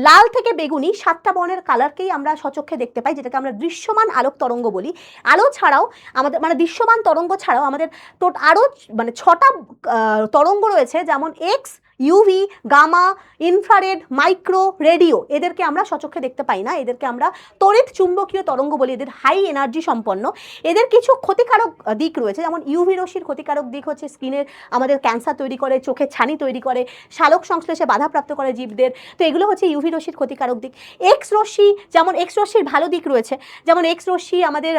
লাল থেকে বেগুনি 7টা বর্ণের কালারকেই আমরা স্বচক্ষে দেখতে পাই, যেটাকে আমরা দৃশ্যমান আলোক তরঙ্গ বলি। আলো ছাড়াও আমাদের দৃশ্যমান তরঙ্গ ছাড়াও আমাদের আরও 6টা তরঙ্গ রয়েছে, যেমন X, UV, gamma, infrared, micro, radio. এদেরকে আমরা স্বচক্ষে দেখতে পাই না, এদেরকে আমরা তড়িৎ চুম্বকীয় তরঙ্গ বলি, এদের হাই এনার্জি সম্পন্ন। এদের কিছু ক্ষতিকারক দিক রয়েছে, যেমন ইউভি রশ্মির ক্ষতিকারক দিক হচ্ছে স্কিনের আমাদের ক্যান্সার তৈরি করে, চোখের ছানি তৈরি করে, শালক সংশ্লেষে বাধাপ্রাপ্ত করে জীবদের। তো এগুলো হচ্ছে ইউভি রশ্মির ক্ষতিকারক দিক। এক্স রশ্মি, যেমন এক্স রশ্মির ভালো দিক রয়েছে, যেমন এক্স রশ্মি আমাদের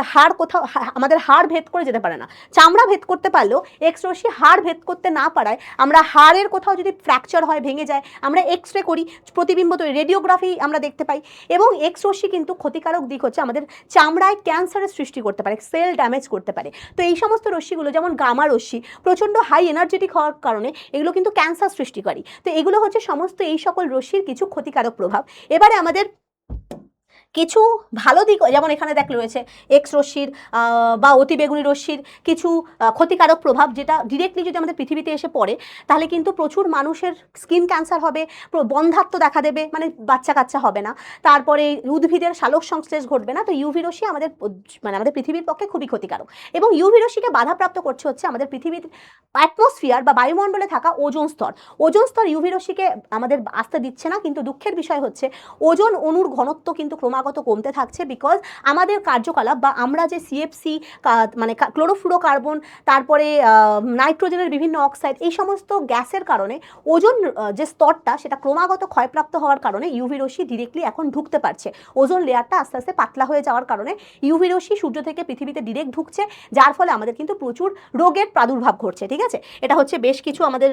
হাড় ভেদ করে যেতে পারে না, চামড়া ভেদ করতে পারলেও এক্স রশ্মি হাড় ভেদ করতে না পারায় আমরা হাড়ের কোথাও যদি ফ্র্যাকচার হয়, ভেঙে যায়, আমরা এক্স রে করি, প্রতিবিম্ব তৈরি, রেডিওগ্রাফি আমরা দেখতে পাই। এবং এক্স রশ্মি কিন্তু ক্ষতিকারক দিক হচ্ছে আমাদের চামড়ায় ক্যান্সারের সৃষ্টি করতে পারে, সেল ড্যামেজ করতে পারে। তো এই সমস্ত রশ্মিগুলো, যেমন গামা রশ্মি প্রচণ্ড হাই এনার্জেটিক হওয়ার কারণে এগুলো কিন্তু ক্যান্সার সৃষ্টিকারী। তো এগুলো হচ্ছে সমস্ত এই সকল রশ্মির কিছু ক্ষতিকারক প্রভাব। এবারে আমাদের কিছু ভালো দিক, যেমন এখানে দেখ রয়েছে এক্স রশ্মির বা অতিবেগুনি রশ্মির কিছু ক্ষতিকারক প্রভাব, যেটা ডিরেক্টলি যদি আমাদের পৃথিবীতে এসে পড়ে তাহলে কিন্তু প্রচুর মানুষের স্কিন ক্যান্সার হবে, বন্ধ্যাত্ব দেখা দেবে, বাচ্চা কাচ্চা হবে না, তারপরে উদ্ভিদের শালক সংশ্লেষ ঘটবে না। তো ইউভি রশ্মি আমাদের আমাদের পৃথিবীর পক্ষে খুবই ক্ষতিকারক। এবং ইউভি রশ্মিকে বাধাপ্রাপ্ত করছে হচ্ছে আমাদের পৃথিবীর অ্যাটমসফিয়ার বা বায়ুমণ্ডলে থাকা ওজোন স্তর। ওজোন স্তর ইউভি রশ্মিকে আমাদের আসতে দিচ্ছে না, কিন্তু দুঃখের বিষয় হচ্ছে ওজোন অণুর ঘনত্ব কিন্তু ক্রমাগত কমতে থাকছে, বিকজ আমাদের কার্যকলাপ বা আমরা যে সিএফসি ক্লোরোফ্লুরোকার্বন, তারপরে নাইট্রোজেনের বিভিন্ন অক্সাইড, এই সমস্ত গ্যাসের কারণে ওজোন যে স্তরটা সেটা ক্রমাগত ক্ষয়প্রাপ্ত হওয়ার কারণে ইউভি রশ্মি ডিরেক্টলি এখন ঢুকতে পারছে। ওজোন লেয়ারটা আস্তে আস্তে পাতলা হয়ে যাওয়ার কারণে ইউভি রশ্মি সূর্য থেকে পৃথিবীতে ডিরেক্ট ঢুকছে, যার ফলে আমাদের কিন্তু প্রচুর রোগের প্রাদুর্ভাব ঘটছে, ঠিক আছে। এটা হচ্ছে বেশ কিছু আমাদের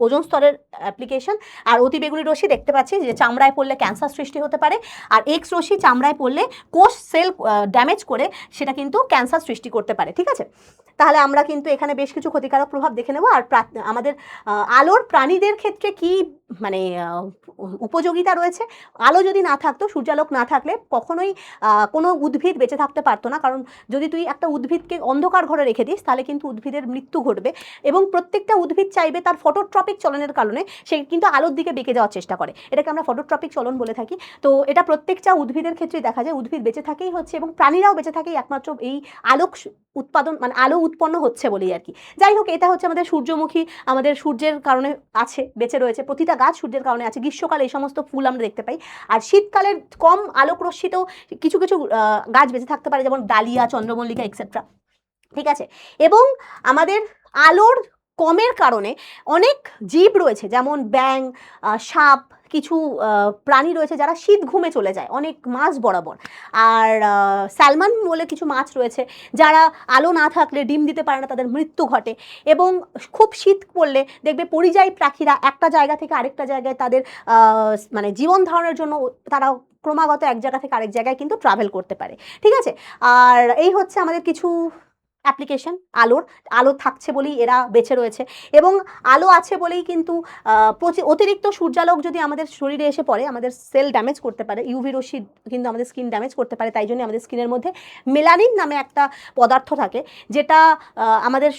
ওজোন স্তরের অ্যাপ্লিকেশন। আর অতিবেগুনি রশ্মি দেখতে পাচ্ছি যে চামড়ায় পড়লে ক্যান্সার সৃষ্টি হতে পারে, আর এক্স রশ্মি চামড়ায় পড়লে কোষ সেল ড্যামেজ করে সেটা কিন্তু ক্যান্সার সৃষ্টি করতে পারে, ঠিক আছে। তাহলে আমরা কিন্তু এখানে বেশ কিছু ক্ষতিকারক প্রভাব দেখে নেব। আর আমাদের আলোর প্রাণীদের ক্ষেত্রে কি মানে উপযোগিতা রয়েছে। আলো যদি না থাকতো, সূর্যালোক না থাকলে কখনোই কোনো উদ্ভিদ বেঁচে থাকতে পারতো না। কারণ যদি তুই একটা উদ্ভিদকে অন্ধকার ঘরে রেখে দিস তাহলে কিন্তু উদ্ভিদের মৃত্যু ঘটবে, এবং প্রত্যেকটা উদ্ভিদ চাইবে তার ফটোট্রপিক চলনের কারণে সে কিন্তু আলোর দিকে বেঁকে যাওয়ার চেষ্টা করে। এটাকে আমরা ফটোট্রপিক চলন বলে থাকি। তো এটা প্রত্যেকটা উদ্ভিদের ক্ষেত্রেই দেখা যায়। উদ্ভিদ বেঁচে থাকেই হচ্ছে, এবং প্রাণীরাও বেঁচে থাকে একমাত্র এই আলোক উৎপাদন, মানে আলো উৎপন্ন হচ্ছে বলেই আর কি। যাই হোক, এটা হচ্ছে আমাদের সূর্যমুখী, আমাদের সূর্যের কারণে আছে, বেঁচে রয়েছে। প্রতিটা গাছ সূর্যের কারণে আছে। গ্রীষ্মকালে এই সমস্ত ফুল আমরা দেখতে পাই। আর শীতকালে কম আলোক রশ্মিতেও কিছু কিছু গাছ বেঁচে থাকতে পারে, যেমন ডালিয়া, চন্দ্রমল্লিকা এক্সেট্রা। ঠিক আছে। এবং আমাদের আলোর কমের কারণে অনেক জীব রয়েছে, যেমন ব্যাঙ, সাপ, কিছু প্রাণী রয়েছে যারা শীত ঘুমে চলে যায় অনেক মাস বরাবর। আর স্যালমন বলে কিছু মাছ রয়েছে যারা আলো না থাকলে ডিম দিতে পারে না, তাদের মৃত্যু ঘটে। এবং খুব শীত পড়লে দেখবে পরিযায়ী পাখিরা একটা জায়গা থেকে আরেকটা জায়গায় তাদের মানে জীবন ধারণের জন্য তারা ক্রমাগত এক জায়গা থেকে আরেক জায়গায় কিন্তু ট্রাভেল করতে পারে। ঠিক আছে। আর এই হচ্ছে আমাদের কিছু অ্যাপ্লিকেশন আলোর। আলো থাকছে বলেই এরা বেঁচে রয়েছে, এবং আলো আছে বলেই কিন্তু অতিরিক্ত সূর্যালোক যদি আমাদের শরীরে এসে পড়ে আমাদের সেল ড্যামেজ করতে পারে। ইউভি রশ্মি কিন্তু আমাদের স্কিন ড্যামেজ করতে পারে। তাই জন্য আমাদের স্কিনের মধ্যে মেলানিন নামে একটা পদার্থ থাকে, যেটা আমাদের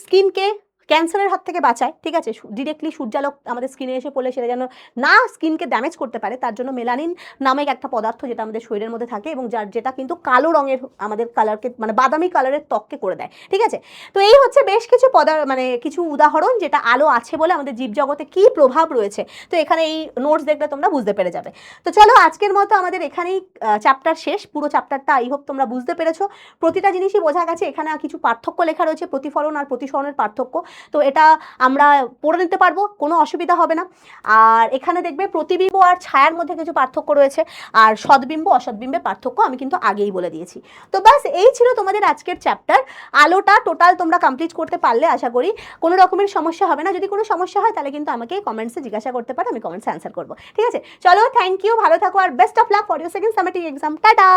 স্কিনকে ক্যান্সারের হাত থেকে বাঁচায়। ঠিক আছে। ডিরেক্টলি সূর্যালোক আমাদের স্কিনে এসে পড়লে সেটা যেন না স্কিনকে ড্যামেজ করতে পারে, তার জন্য মেলানিন নামক একটা পদার্থ যেটা আমাদের শরীরের মধ্যে থাকে, এবং যেটা কিন্তু কালো রঙের আমাদের কালারকে, মানে বাদামি কালারের ত্বককে করে দেয়। ঠিক আছে। তো এই হচ্ছে বেশ কিছু মানে কিছু উদাহরণ যেটা আলো আছে বলে আমাদের জীবজগতে কী প্রভাব রয়েছে। তো এখানে এই নোটস দেখলে তোমরা বুঝতে পেরে যাবে। তো চলো, আজকের মতো আমাদের এখানেই চ্যাপ্টার শেষ। পুরো চ্যাপ্টারটা আই হোপ তোমরা বুঝতে পেরেছো। প্রতিটা জিনিসই বোঝা গেছে। এখানে কিছু পার্থক্য লেখা রয়েছে, প্রতিফলন আর প্রতিসরণের পার্থক্য। তো এটা আমরা পড়ে নিতে পারবো, কোনো অসুবিধা হবে না। আর এখানে দেখবে প্রতিবিম্ব আর ছায়ার মধ্যে কিছু পার্থক্য রয়েছে, আর সদ্বিম্ব অসদ্বিম্বের পার্থক্য আমি কিন্তু আগেই বলে দিয়েছি। তো বাস এই ছিল তোমাদের আজকের চ্যাপ্টার। আলোটা টোটাল তোমরা কমপ্লিট করতে পারলে আশা করি কোনো রকমের সমস্যা হবে না। যদি কোনো সমস্যা হয় তাহলে কিন্তু আমাকে কমেন্টসে জিজ্ঞাসা করতে পারো, আমি কমেন্টসে অ্যান্সার করবো। ঠিক আছে। চলো, থ্যাংক ইউ, ভালো থাকো, আর best of luck for your second summative exam. Tata.